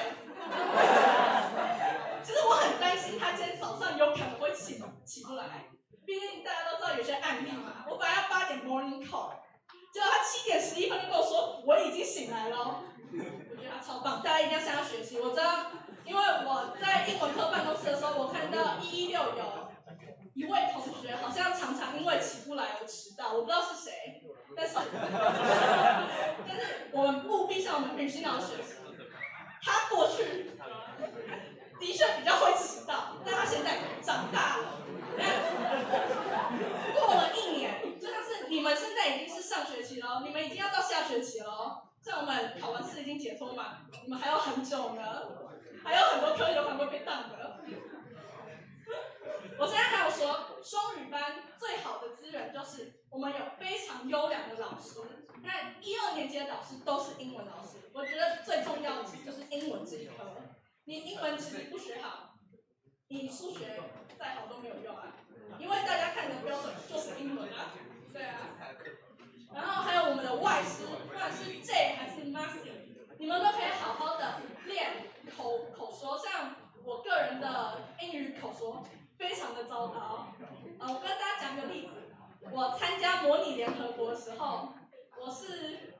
其实我很担心他今天早上有可能会起不来，毕竟大家都知道有些案例嘛。我本来要8点 morning call， 结果他7点11分就跟我说我已经醒来了。我觉得他超棒，大家一定要向他学习。我知道，因为我在英文科办公室的时候，我看到116有一位同学好像常常因为起不来而迟到，我不知道是谁，但是我们务必向我们允欣老师学习。他过去的确比较会迟到，但他现在长大了。过了1年，就像是你们现在已经是上学期了，你们已经要到下学期了。像我们考完试已经解脱嘛，你们还有很久呢，还有很多科有可能会被当的。我现在还有说，双语班最好的资源就是我们有非常优良的老师。那1、2年级的老师都是英文老师，我觉得最重要的其实就是英文这一科。你英文其实不学好，你数学再好都没有用啊，因为大家看的标准就是英文啊，对啊。然后还有我们的外师，不管是 J 还是 Maxi， 你们都可以好好的练口说。像我个人的英语口说非常的糟糕。我跟大家讲个例子，我参加模拟联合国的时候，我是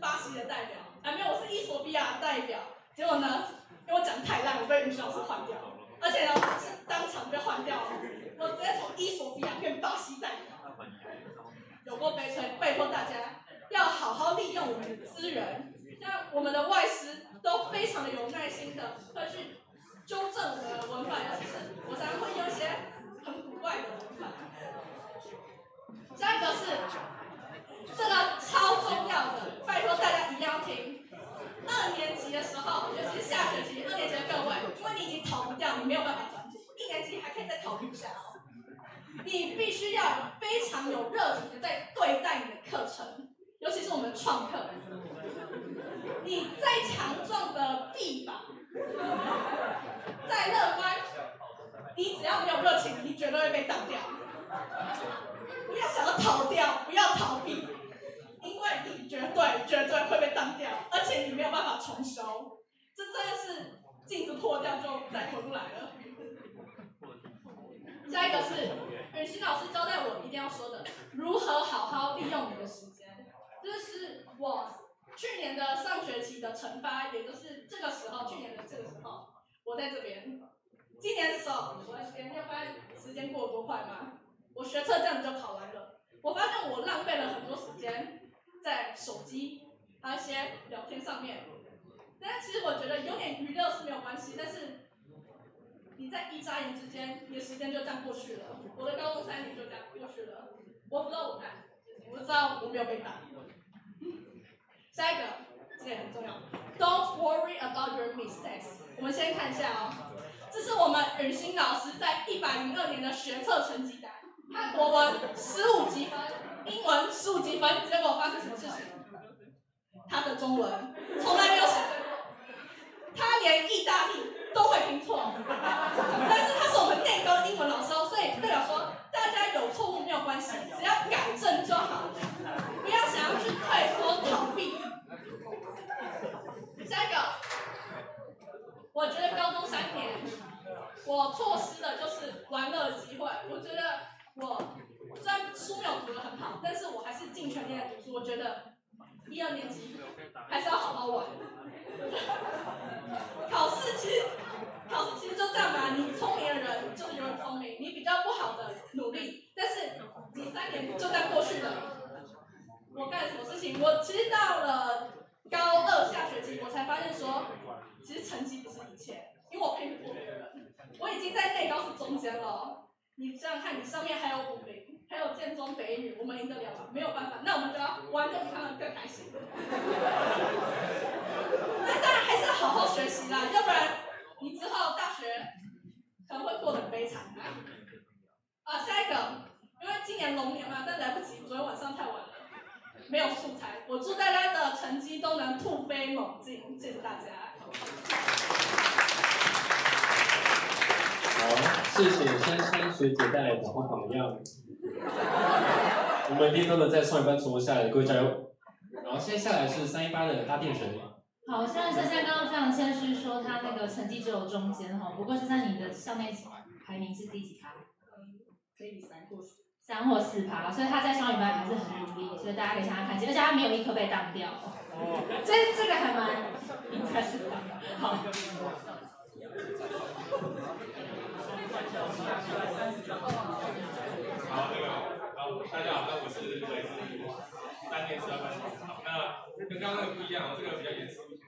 巴西的代表，没有，我是伊索比亚的代表。结果呢，因为我讲太烂，我被语训老师换掉了，而且呢是当场被换掉了，我直接从伊索比亚变巴西代表，有够悲催。拜托大家要好好利用我们的资源，像我们的外师都非常的有耐心的会去纠正我们的文法，尤其是我常常会用一些很古怪的文法。下一个是这个超重要的，拜托大家一定要听。2年级的时候，尤其是下学期，2年级的各位，因为你已经逃不掉，你没有办法专注，1年级还可以再逃避一下哦。你必须要非常有热情的在对待你的课程，尤其是我们创客。你再强壮的臂膀，再乐观，你只要没有热情，你绝对会被当掉。不要想要逃掉，不要逃避，因为你绝对会被当掉，而且你没有办法重修。这真的是镜子破掉就再回不来了。下一个是允欣老师交代我一定要说的，如何好好利用你的时间。这是我去年的上学期的惩罚，也就是这个时候，去年的这个时候，我在这边。今年的时候，我在这边，要发现时间过得多快吗？我学测这样子就考完了。我发现我浪费了很多时间在手机还有一些聊天上面。但其实我觉得有点娱乐是没有关系，但是你在一眨眼之间，你的时间就这样过去了。我的高中3年就这样过去了。我不知道我干，我知道我没有被打。下一个，这个也很重要。Don't worry about your mistakes。我们先看一下哦，这是我们允欣老师在102年的学测成绩单。他国文15积分，英文15积分，结果发生什么事情？他的中文从来没有写对过，他连意大利都会拼错。但是他是我们内高英文老师哦，所以代表说大家有错误没有关系，只要改正就好，不要想要去退缩逃避。下一个，我觉得高中3年我错失的就是玩乐的机会。我觉得我虽然书没有读得很好，但是我还是尽全力的读书。我觉得1、2年级还是要好好玩。考试其实就这样吧，你聪明的人就是永远聪明，你比较不好的努力，但是你3年就这样过去了。我干了什么事情？我其实到了高2下学期，我才发现说，其实成绩不是一切，因为我拼不过别人，我已经在内高是中间了。你想想看，你上面还有武林，还有建中、北女，我们赢得了吗？没有办法，那我们就要玩得比他们更开心。那当然还是要好好学习啦，要不然你之后大学可能会过得很悲惨啊。下一个，因为今年龙年嘛，但来不及，昨天晚上太晚了，没有素材。我祝大家的成绩都能突飞猛进，谢谢大家。好，谢谢珊珊学姐带来的好榜样。我们一定都能在上一班存活下来的，各位加油！然后接下来是318的大电神。好，虽然珊珊刚刚非常谦虚说她那个成绩只有中间哈，不过珊珊你的校内排名是第几趴？maybe 3或4趴，所以她在双语班还是很努力，所以大家可以向她看齐，而且她没有一科被当掉，这个还蛮 impressive 的。好。大家好，那我是来自3年12班。好，那跟刚刚那个不一样，这个比较严肃一些。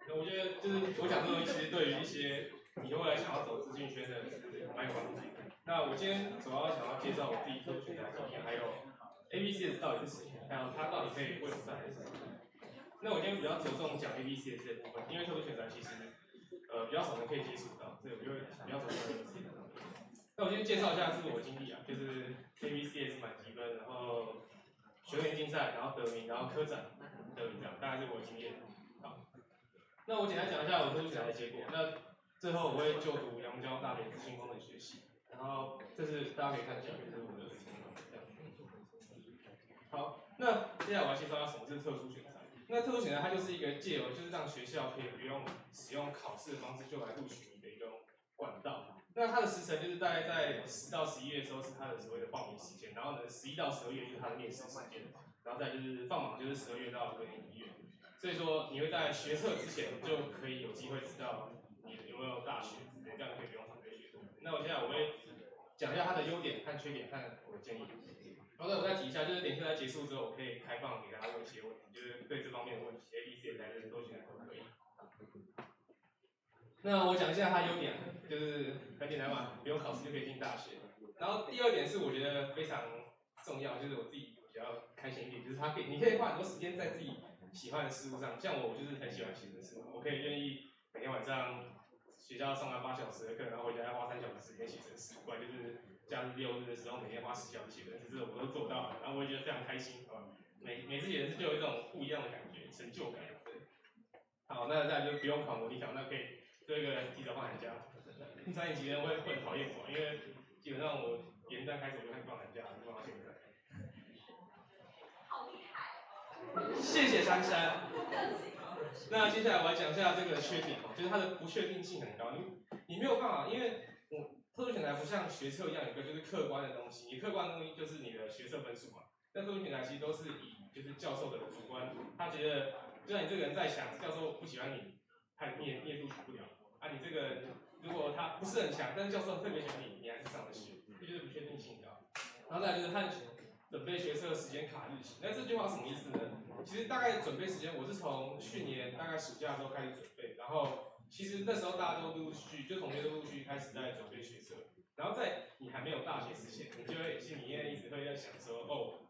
那我觉得就是我讲这个东西，其实对于一些以后来想要走资讯圈的蛮有帮助。那我今天主要想要介绍我自己特殊选择经验，还有 ABCS 到底是什么，还有它到底可以为我们带来什么。那我今天比较着重讲 ABCS 的部分，因为特殊选择其实比较少人可以接触到，所以我就比较着重 ABCS。那我先介绍一下自我经历啊，就是 ABCS 满积分，然后学员竞赛，然后得名，然后科展得名，这样大概是我的经验。好，那我简单讲一下我特殊选材的结果。那最后我会就读阳交大学资讯工程学系，然后这是大家可以看一下，这是我的情况。好，那接下来我要介绍一下什么是特殊选材。那特殊选材它就是一个借由就是让学校可以不用使用考试的方式就来录取你的一个管道。那它的时程就是大概在10到11月的时候是它的所谓的报名时间，然后呢11到12月就是它的面试时间，然后再就是放榜就是12月到隔年1月。所以说你会在学测之前就可以有机会知道你有没有大学，这样可以不用准备学测。那我现在我会讲一下它的优点和缺点和我的建议。然后我再提一下，就是点测在结束之后，我可以开放给大家问一些问题，就是对这方面的问题 ，ABC 还是都选都可以。那我讲一下它优点，就是很简单嘛，不用考试就可以进大学。然后第二点是我觉得非常重要，就是我自己比较开心一点，就是你可以花很多时间在自己喜欢的事物上。像我就是很喜欢写程式，我可以愿意每天晚上学校上完8小时的课，然后回家要花3小时时间写程式，不然就是假日6日的时候每天花10小时写程式，这我都做到了，然后我也觉得非常开心，好吧？每次写程式就有一种不一样的感觉，成就感。对。好，那再来就不用考模拟考，那可以做一个提早放寒假。3年级的人会很讨厌我，因为基本上我元旦开始我就开始放寒假，就放到现在。好厉害！谢谢珊珊。那接下来我来讲一下这个缺点，就是它的不确定性很高。你没有办法，因为特殊选材不像学测一样有一个就是客观的东西，你客观的东西就是你的学测分数嘛。那特殊选材其实都是以就是教授的主观，他觉得就算你这个人再强，教授不喜欢你，你也录取不了。啊，你这个人如果他不是很强，但是教授特别喜欢你，你还是上得去，这就是不确定性高。然后再来就是看准备学测的时间卡日期。那这句话什么意思呢？其实大概准备时间，我是从去年大概暑假的时候开始准备，然后其实那时候大家都陆续，就同学都陆续开始在准备学测，然后在你还没有大学之前，你就会心里面一直会在想说，哦，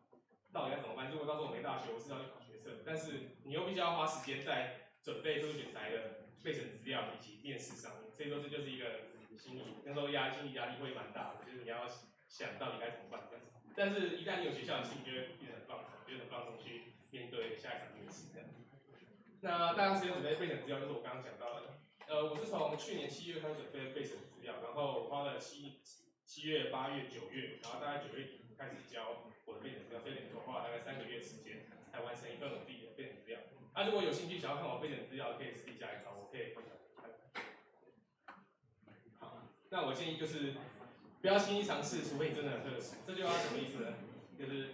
到底要怎么办？如果到时候我没大学，我是要去考学测，但是你又必须要花时间在准备特殊选材的备审资料以及面试上面，所以说这就是一个心理那时候心理压力会蛮大的，就是你要想到底该怎么办这样子。但是，一旦你有学校的心，你就会变得很放松，就很放松去面对下一场面试这样。那大家时间准备备审资料，就是我刚刚讲到的。我是从去年7月开始准备备审资料，然后我花了7月、8月、9月，然后大概9月底开始交我的备审资料，所以等于我花了大概3个月时间才完成一份我自己的备审资料。如果有兴趣想要看我备审资料，可以私底下来找我，可以分享看。好，那我建议就是不要轻易尝试，除非你真的很特殊。这句话什么意思呢？就是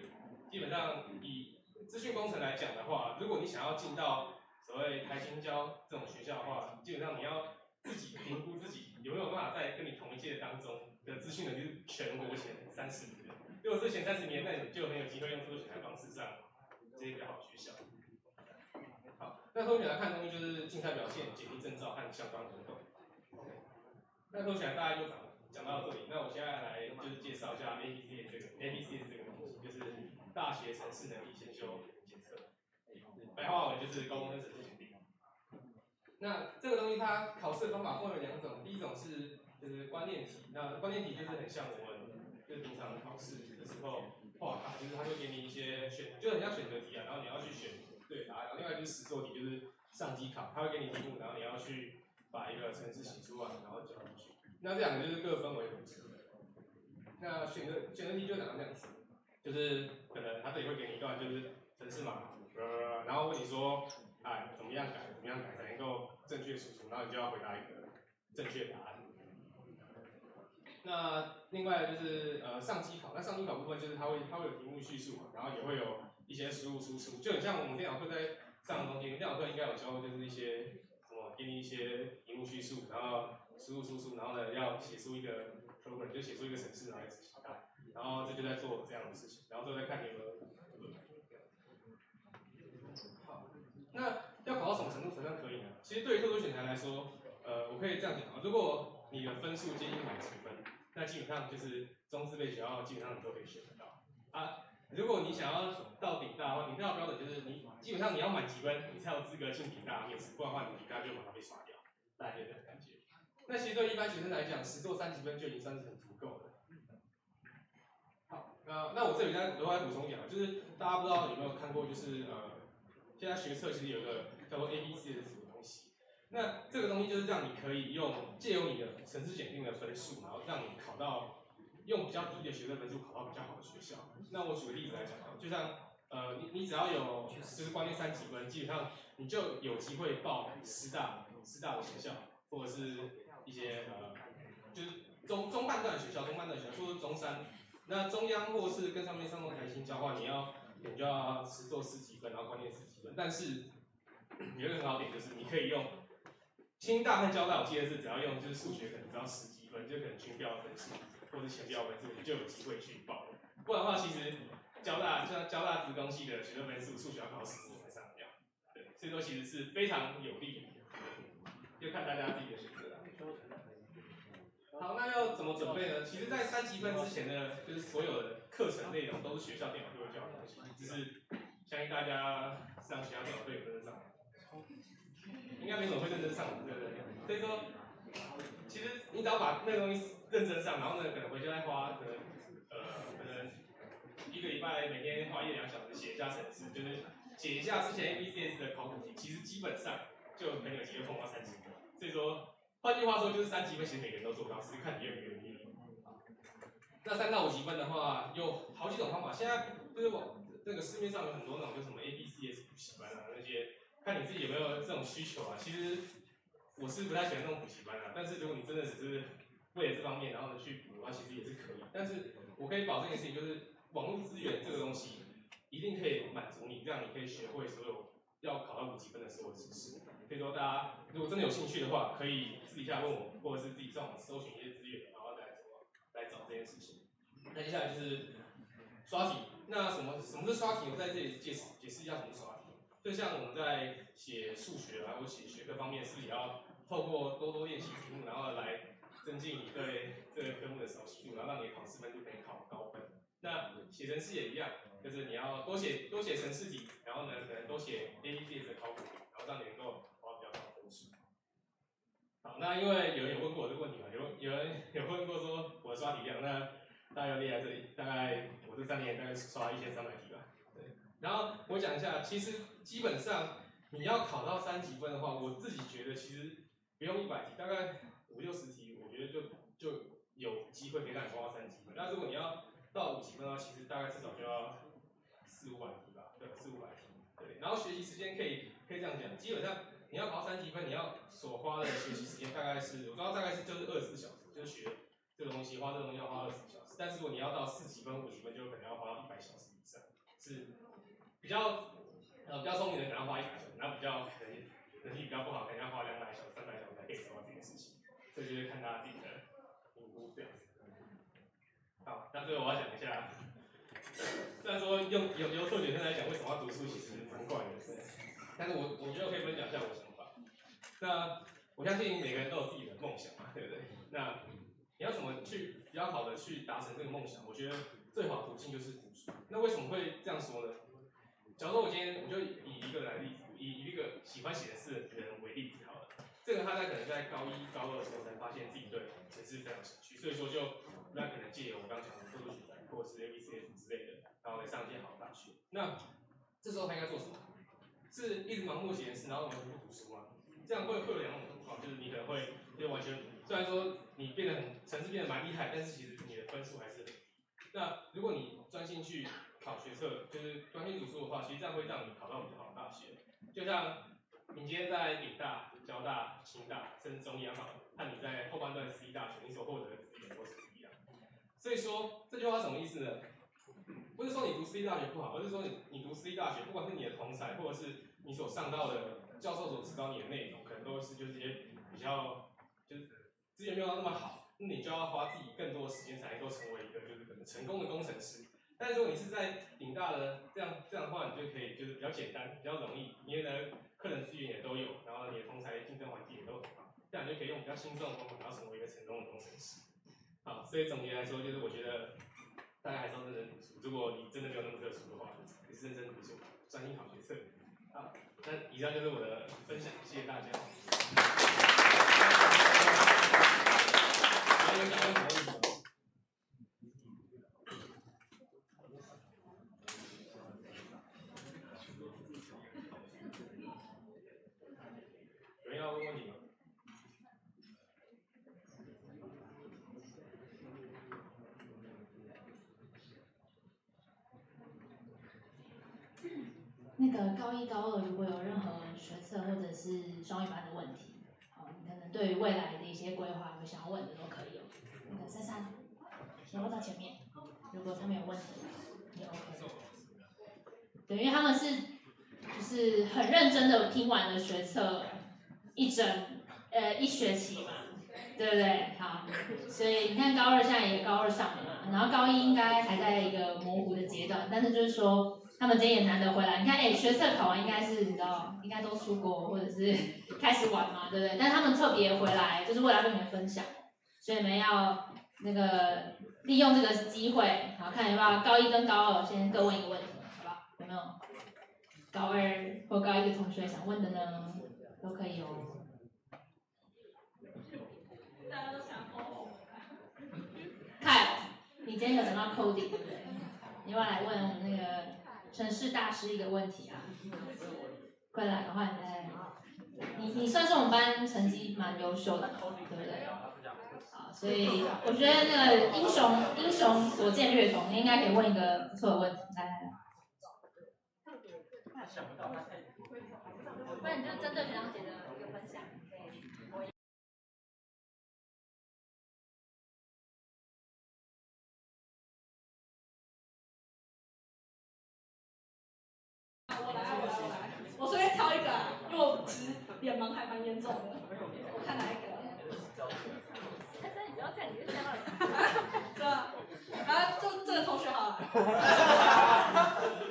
基本上以资讯工程来讲的话，如果你想要进到所谓台清交这种学校的话，基本上你要自己评估自己有没有办法在跟你同一届当中的资讯能力是全国前30名的。如果是前30名，那你就很有机会用特殊选材方式上这些比较好的学校。好，那特殊选材看的东西就是竞赛表现、简历证照和相关活动。那特殊选材大概就讲到这里，那我现在来就是介绍一下 ABC 这个东西，就是大学程式能力先修检测，白话文就是高中生程式检定。那这个东西它考试的方法分为2种，第一种是就是观念题，那观念题就是很像我们就是平常考试的时候画卡，就是它会给你一些就很像选择题啊，然后你要去选对答案。另外就是实作题，就是上机考，它会给你题目，然后你要去把一个程式写出来，然后交上去。那这2个就是各分为5级。那选择题就长这样子，就是可能他这里会给你一段就是程式码，然后问你说，怎么样改才能够正确输出，然后你就要回答一个正确答案。那另外就是上机考，那上机考部分就是它会有题目叙述嘛，然后也会有一些输入输出，就很像我们电脑课在上的东西，电脑课应该有教就是一些什么给你一些题目叙述，然后输入输出，然后呢要写出一个 program， 就写出一个程式来执行它，然后这就在做这样的事情，然后最后再看你有没有。好，那要考到什么程度才算可以呢？其实对于特殊选材来说，我可以这样讲啊，如果你的分数接近满积分，那基本上就是中字辈学校基本上你都可以选得到啊。如果你想要到顶大的话，顶大的标准就是你基本上你要满积分，你才有资格进顶大面试，不然的话你顶大就马上被刷掉，大家就这种感觉。那其实对一般学生来讲，实作3级分就已经算是很足够了。好，那我这里再额外补充一点，就是大家不知道有没有看过，就是现在学测其实有一个叫做 ABC 的东西。那这个东西就是让你可以借由你的程式检定的分数，然后让你考到用比较低的学测分数考到比较好的学校。那我举个例子来讲，就像你只要有就是关键3级分，基本上你就有机会报师大的学校，或者是一些就是中半段的学校，或者中山。那中央或是跟上面上东台新交换，你就要实作4级分，然后关键4级分。但是有一个很好点就是你可以用清大和交大，我记得是只要用就是数学可能只要10级分，就可能均标的分数或者前标分数，你就有机会去报。不然的话，其实交大资工系的学测分数，数学要考14才上得了。对，所以说其实是非常有利的，就看大家自己的选择啦。好，那要怎么准备呢？其实，在3级分之前呢，就是所有的课程内容都是学校电脑就会教的东西，只是相信大家上学校电脑都有认真上，应该没有人会认真上，对不对？所以说，其实你只要把那个东西认真上，然后呢，可能回家再花可能1个礼拜每天花1-2小时写一下程式，就是写一下之前 ABCS 的考古题，其实基本上就很有机会碰到3级分。所以说。换句话说，就是3级分其实每个人都做到，只是看你愿不愿意。那3到5级分的话，有好几种方法。现在就是这个市面上有很多那种，就什么 ABCS 补习班啊那些，看你自己有没有这种需求啊。其实我是不太喜欢那种补习班啊，但是如果你真的只是为了这方面，然后呢去补的话，其实也是可以。但是我可以保证一件事情，就是网络资源这个东西一定可以满足你，让你可以学会所有要考到5级分的所有知识。所以说，大家如果真的有兴趣的话，可以私底下问我，或者是自己上网搜寻一些资源，然后来找这件事情。那接下来就是刷题。那什么是刷题？我在这里解释一下什么是刷题。就像我们在写数学啊，或写学科方面，是也要透过多练习题目，然后来增进你对这个科目的熟悉度，然后让你的考试分就可以考高分。那写程式也一样，就是你要多写程式题，然后呢，可能多写 ABCS 的考古题，然后让你能够考比较高的分数。好，那因为有人有问过我这个问题嘛，有人有问过说我的刷题量，那大概要列在这里，大概我这3年大概刷1300题吧。对，然后我讲一下，其实基本上你要考到3级分的话，我自己觉得其实不用100题，大概50-60题，我觉得就有机会可以让你考到3级分。那如果你要到5级分的话，其实大概至少就要400-500题吧，对，400-500题。对，然后学习时间可以这样讲，基本上你要考3级分，你要所花的学习时间大概是，我知道大概是就是24小时，就是学这个东西，花这个东西要花24小时。但是如果你要到4级分、5级分，就可能要花到100小时以上，是比较聪明的人可能要花100小时，然后比较能力比较不好，可能要花200小时、300小时才可以做到这件事情。这就是看大家自己的评估这样子。好，那最后我要讲一下，虽然说用优秀学生来讲，为什么要读书，其实蛮怪的，但是我觉得我可以分享一下我的想法。那我相信每个人都有自己的梦想嘛，对不对？那你要怎么去比较好的去达成这个梦想？我觉得最好的途径就是读书。那为什么会这样说呢？假如说我今天就以一个人例子，以一个喜欢写程式的人为例子好了。这个他可能在高1、高2的时候才发现自己对程式非常有兴趣，所以说就可能借由我刚刚讲的特殊学分或者是 ABCS 之类的，然后来上一些好的大学。那这时候他应该做什么？是一直盲目写程式，然后完全不读书吗？这样会有2种情况，就是你可能会就完全，虽然说你程式变得蛮厉害，但是其实你的分数还是很低。那如果你专心去考学测，就是专心读书的话，其实这样会让你考到比较好的大学。就像你今天在岭大、交大、清大，甚至中央好了，和你在后半段私立大学，你所获得的资源都是不一样。所以说这句话什么意思呢？不是说你读私立大学不好，而是说你读私立大学，不管是你的同侪，或者是你所上到的教授所指导你的内容，可能都是就是一些比较就是资源没有那么好，那你就要花自己更多的时间才能够成为一个就是可能成功的工程师。但是如果你是在岭大的这样的话，你就可以就是比较简单，比较容易，因为呢课程资源也都有，然后你的同侪竞争环境也都很好，这样你就可以用比较轻松的方法，然后成为一个成功的工程师。好，所以总结来说，就是我觉得大家还是要认真读书。如果你真的没有那么特殊的话，也是认真读书，专心考学测。好，那以上就是我的分享，谢谢大家。那个高一、高二如果有任何学测或者是双语班的问题，你可能对于未来的一些规划有想要问的都可以哦。那个珊珊，先问到前面，如果他们有问题，也 OK。对，因为他们是就是很认真的听完了学测一学期嘛，对不对？好，所以你看高二现在也高二上了嘛，然后高一应该还在一个模糊的阶段，但是就是说他们今天也难得回来。你看，学测考完应该是你知道，应该都出国或者是开始玩嘛，对不对？但是他们特别回来，就是为了跟你们分享，所以你们要那个利用这个机会，好，看有没有高一跟高二先各问一个问题，好不好？有没有高二或高一的同学想问的呢？都可以哦。大家都想coding。Kyle， 你今天有讲到 coding 对不对？你要来问我们那个程式大师一个问题啊！快来，赶快来！你算是我们班成绩蛮优秀的，对不对？啊，所以我觉得那个英雄所见略同，应该可以问一个不错的问题。来，不然你就针对学长姐的一个分享。我随便挑一个啊，因为我其实脸盲还蛮严重的，我看哪一个。珊珊，你不要这样，你就这样。对啊，就这个同学好了。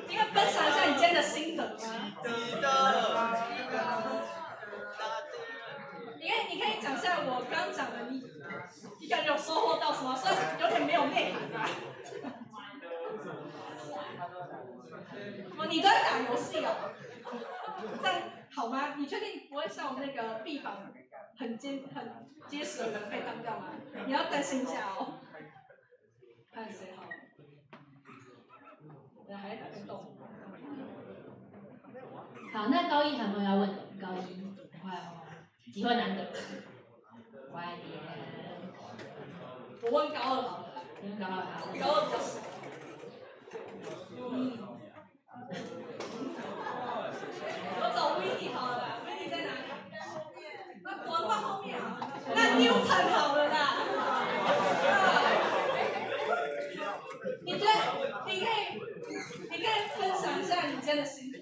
你可以分享一下你今天的心得吗？你可以讲一下我刚讲的，你感觉有收获到什么？虽然有点没有内涵吧。你都在打游戏哦？这样好吗？你确定不会像我们那个臂膀很结实的人被当掉吗？你要担心一下哦。看谁好了。还在打电动。好，那高一还有没有要问的？高一，快哦，机会难得，快点。我问高二好了。你问高二好。高二比较少。我找 Winnie 好了啦 ，Winnie 在哪里？那我放后面啊。那 Newton 好了啦。你可以分享一下你今天的心情。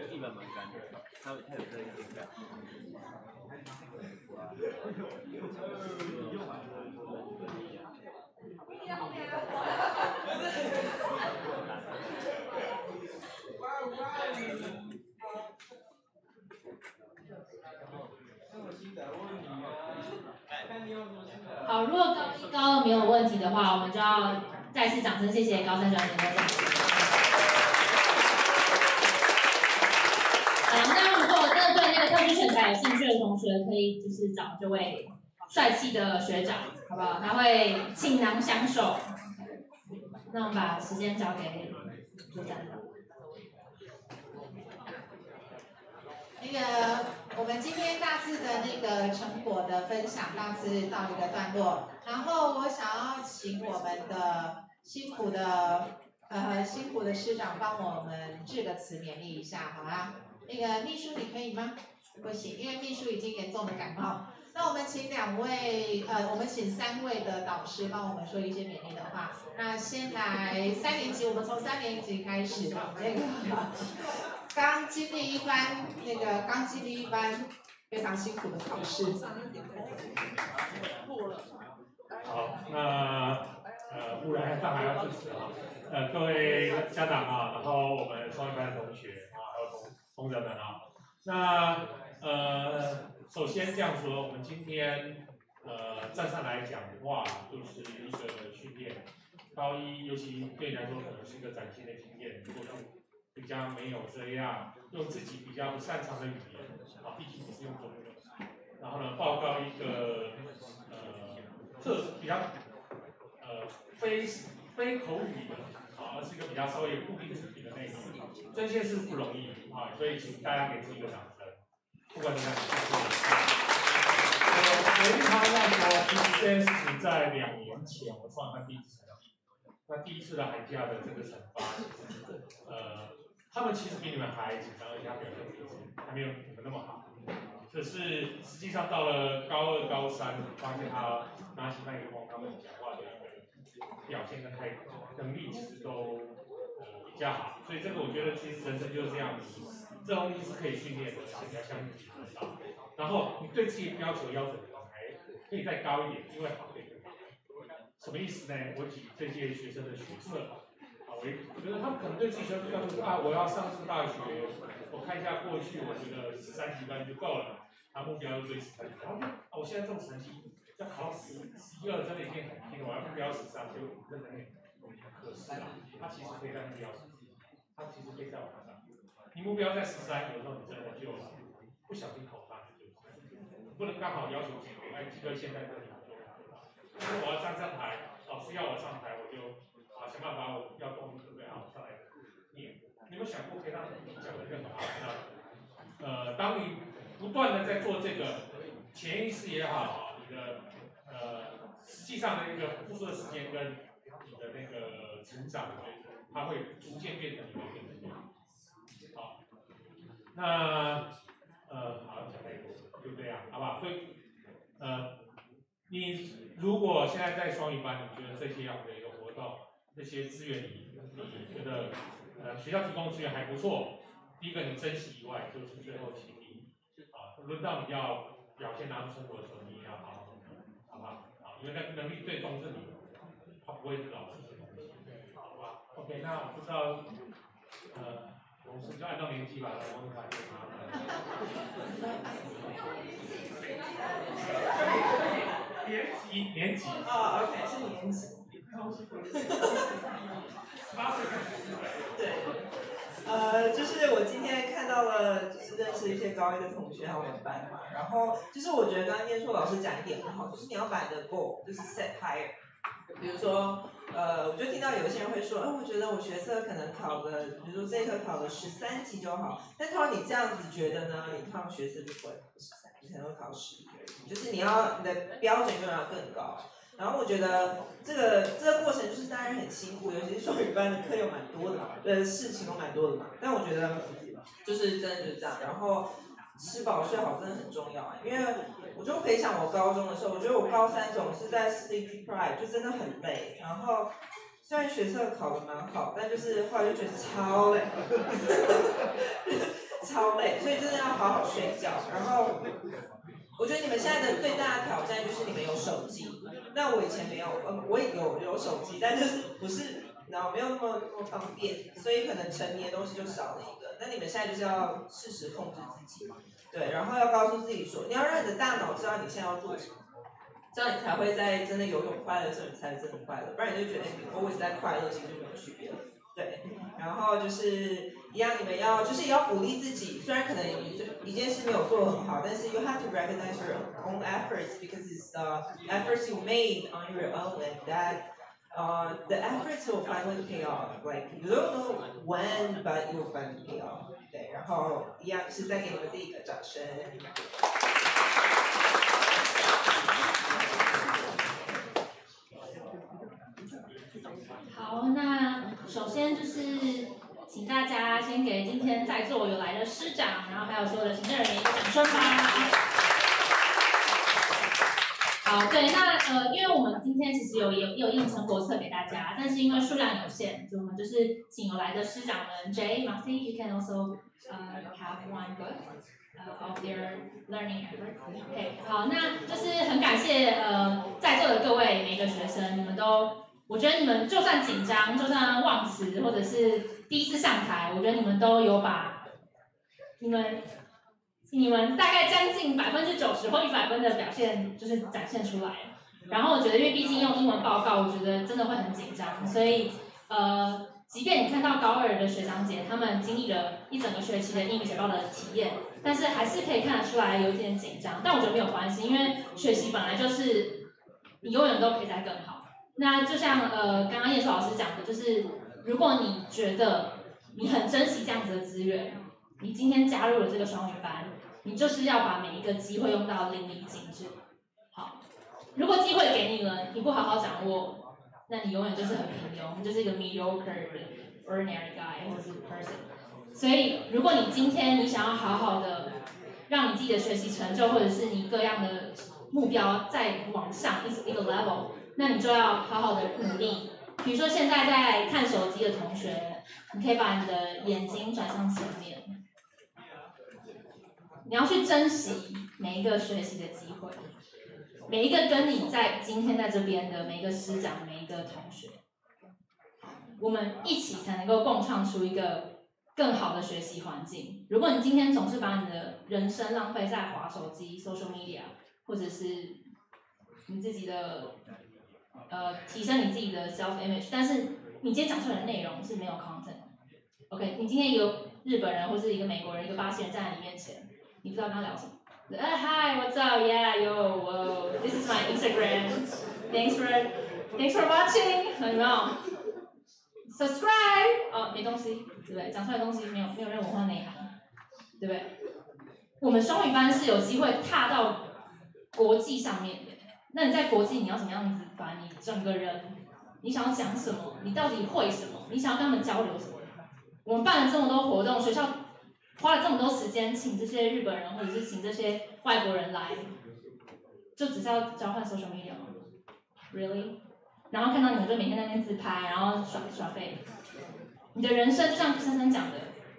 地板蛮干的，它有这个地板。你在后面啊。好，如果高一、高二没有问题的话，我们就要再次掌声谢谢高三学长姐的分享。那如果真的对那个特殊选材有兴趣的同学，可以就是找这位帅气的学长，好不好？他会倾囊相授。那我们把时间交给组长。那个，我们今天大致的那个成果的分享大致到一个段落，然后我想要请我们的辛苦的师长帮我们致个词勉励一下，好吗？那个秘书你可以吗？不行，因为秘书已经严重的感冒。那我们请我们请3位的导师帮我们说一些勉励的话。那先来3年级，我们从3年级开始，那个刚经历一番非常辛苦的考试。好，那不然上海要支持啊，各位家长啊，然后我们双语班的同学啊，还有同仁们啊，那首先这样说，我们今天站上来讲的话，就是一个训练，高一尤其对你来说可能是一个崭新的经验，过去比较没有这样用自己比较不擅长的语言啊，毕竟不是用中文，然后呢报告一个比较非口语的啊，而是一个比较稍微有固定主题的内容，这些是不容易啊，所以请大家给自己一个掌声，不管怎么样，我一直常常说，其实这件事情在2年前我创办第一次成立，那第一次的寒假的这个惩罚，他们其实比你们还紧张，而且他表现还没有你们那么好。可是实际上到了高2、高3，发现他拿起麦克风，他们讲话的一个表现跟态度、能力其实都比较好。所以这个我觉得其实人生就是这样子，这东西是可以训练的，而且要相信自己得到。然后你对自己要求还可以再高一点，因为好可以更好。什么意思呢？我举这届学生的学测。我觉得他们可能对自己要求说我要上这个大学，我看一下过去，我觉得13几分就够了，他目标就追13几分。然后我现在这种成绩要考到11、12，真的已经很拼了，我要目标13，就认真点。可是啊，他其实可以在目标11，他其实可以在往上。你目标在13，有时候你真的就不小心考上就不能刚好要求及格，及格现在这里就如果我要上台，老师要我上台，我就想办法我要动力准备好上来念。你有没有想过可以让自己讲得更好？当你不断的在做这个潜意识也好，你的实际上的一个付出的时间跟你的那个成长，它会逐渐变成你的一个能力。好，那好，讲太多就这样，好不好？所以你如果现在在双语班，你觉得这些样的一个活动，这些资源你觉得学校提供的资源还不错，第一个你珍惜以外，就是最后请你轮到你要表现拿出成果的时候，你也要好好的，好不好？因为那个能力最终是你，他不会是老师的东西，好吧 ？OK， 那我不知道同事就按照年纪吧，来问看就麻烦。年级哦 ，OK， 是年级。对，就是我今天看到了，就是认识一些高一的同学，还有我们班嘛。然后就是我觉得刚刚燕硕老师讲一点很好，就是你要把你的 goal 就是 set higher。比如说，我就听到有些人会说，我觉得我学测可能考个，比如说这一科考个13级就好。但通常你这样子觉得呢，你通常学测就不会考13，你可能会考11而已。就是你的标准就要更高。然后我觉得这个过程就是当然很辛苦，尤其是双语班的课又蛮多的嘛，事情又蛮多的嘛。但我觉得就是真的就是这样。然后吃饱睡好真的很重要啊，因为我就回想我高中的时候，我觉得我高3总是在 sleep deprived， 就真的很累。然后虽然学测考得蛮好，但就是后来就觉得超累，超累，所以真的要好好睡觉。然后我觉得你们现在的最大的挑战就是你们有手机。那我以前没有，我也有手机，但就是不是，然后没有那么方便，所以可能沉迷的东西就少了一个。那你们现在就是要适时控制自己，对，然后要告诉自己说，你要让你的大脑知道你现在要做什么，这样你才会在真的游泳快乐的时候，你才真的快乐，不然你就觉得你 always 在快乐，其实就没有区别了。对，然后就是一样，你们要就是也要鼓励自己，虽然可能一件事没有做得很好，但是 you have to recognize your own efforts because it's the efforts you made on your own and that the efforts will finally pay off. Like you don't know when, but you will finally pay off. 对，然后一样是再给你们自己一个掌声。好，那首先就是请大家先给今天在座有来的师长，然后还有所有的行政人员一个掌声吧。好，对，那因为我们今天其实也有印成果册给大家，但是因为数量有限，所以我们就是请有来的师长们 Jay, Marcy, you can also have one book of their learning effort. OK， 好，那就是很感谢在座的各位每个学生，你们都。我觉得你们就算紧张，就算忘词，或者是第一次上台，我觉得你们都有把你们大概将近90%或100分的表现，就是展现出来。然后我觉得，因为毕竟用英文报告，我觉得真的会很紧张，所以即便你看到高2的学长姐他们经历了一整个学期的英语简报的体验，但是还是可以看得出来有一点紧张。但我觉得没有关系，因为学习本来就是你永远都可以再更好。那就像刚刚叶舒老师讲的，就是如果你觉得你很珍惜这样子的资源，你今天加入了这个双语班，你就是要把每一个机会用到淋漓尽致。好，如果机会给你了，你不好好掌握，那你永远就是很平庸，你就是一个 mediocre ordinary guy 或是 person。所以，如果你今天你想要好好的让你自己的学习成就，或者是你各样的目标再往上一个 level， 那你就要好好的努力。比如说现在在看手机的同学，你可以把你的眼睛转向前面，你要去珍惜每一个学习的机会，每一个跟你在今天在这边的每一个师长、每一个同学，我们一起才能够共创出一个更好的学习环境。如果你今天总是把你的人生浪费在滑手机、social media， 或者是你自己的提升你自己的 self image， 但是你今天讲出来的内容是没有 content。OK， 你今天一个日本人或是一个美国人、一个巴西人站在你面前，你不知道跟他聊什么。Hi, what's up? Yeah, yo, whoa, this is my Instagram. Thanks for watching. 有没有 ？Subscribe 哦，没东西，对不对？讲出来的东西没有任何文化内涵，对不对？我们双语班是有机会踏到国际上面的。那你在国际你要怎么样子把你整个人，你想要讲什么，你到底会什么，你想要跟他们交流什么？我们办了这么多活动，学校花了这么多时间请这些日本人或者是请这些外国人来，就只是要交换 social media 吗 ？Really？ 然后看到你们就每天在那边自拍，然后耍废。你的人生就像珊珊讲的，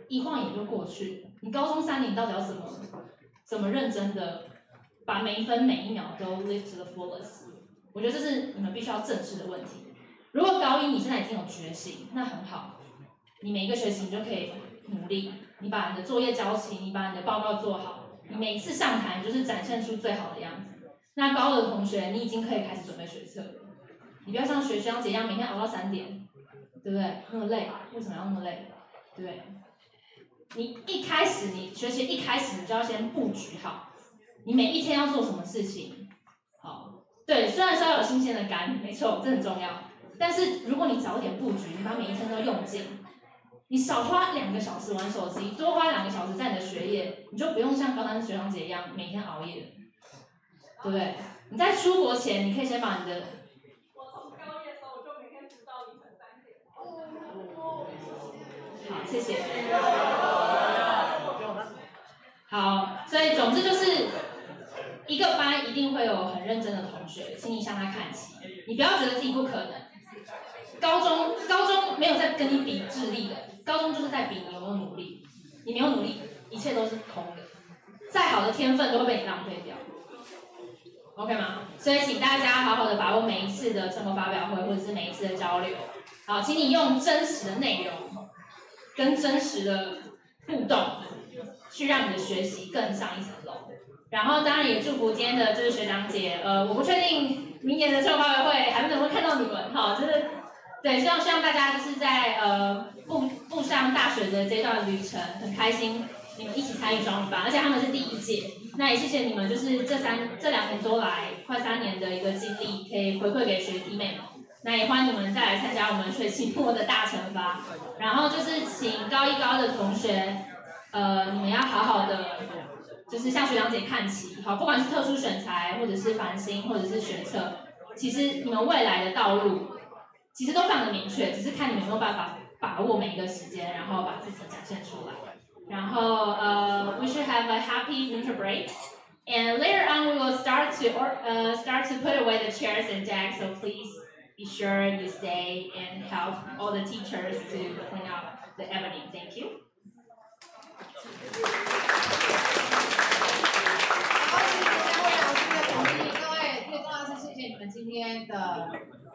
一晃眼就过去。你高中3年到底要怎么认真的把每一分每一秒都 live to the fullest？ 我觉得这是你们必须要正视的问题。如果高一你现在已经有觉醒，那很好，你每一个学期你就可以努力，你把你的作业交齐，你把你的报告做好，你每一次上台就是展现出最好的样子。那高二的同学，你已经可以开始准备学测了，你不要像学长姐一样每天熬到3点，对不对？那么累，为什么要那么累？对不对？你学习一开始你就要先布局好，你每一天要做什么事情。好，对，虽然说要有新鲜的肝，没错，这很重要。但是如果你早点布局，你把每一天都用尽，你少花2个小时玩手机，多花2个小时在你的学业，你就不用像高三学长姐一样每天熬夜了，对不对？你在出国前，你可以先把你的。我从高一的时候我就每天读到凌晨3点。好，谢谢。好，所以总之就是一个班一定会有很认真的同学，请你向他看齐。你不要觉得自己不可能。高中没有在跟你比智力的，高中就是在比你有没有努力。你没有努力，一切都是空的。再好的天分都会被你浪费掉。OK 吗？所以请大家好好的把握每一次的成果发表会，或者是每一次的交流。好，请你用真实的内容跟真实的互动，去让你的学习更上一层楼。然后当然也祝福今天的就是学长姐，我不确定明年的成果发表会还能不能看到你们，好，就是对，希望大家就是在步上大学的这段旅程很开心，你们一起参与双语班，而且他们是第1届，那也谢谢你们，就是这2年多来快3年的一个经历，可以回馈给学弟妹们。那也欢迎你们再来参加我们学期末的大惩罚。然后就是请高1、高2的同学，你们要好好的，就是向学长姐看齐，好，不管是特殊选才，或者是繁星，或者是学测，其实你们未来的道路其实都非常的明确，只是看你们有没有办法把握每一个时间，然后把自己展现出来。然后we should have a happy winter break, and later on we will start to put away the chairs and desks. So please be sure you stay and help all the teachers to clean up the evening. Thank you. 好，谢谢3位老师的鼓励，各位，最重要是谢谢你们今天的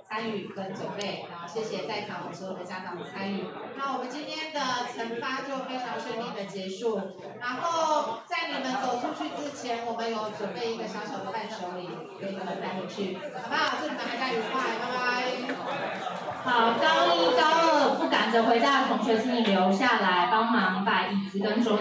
参与跟准备，然后谢谢在场的所有的家长的参与。那我们今天的惩罚就非常顺利的结束。然后在你们走出去之前，我们有准备一个小小的伴手礼，给你们带回去，好不好？祝你们寒假愉快，拜拜。好，高1、高2不赶着回家的同学，请你留下来帮忙把椅子跟桌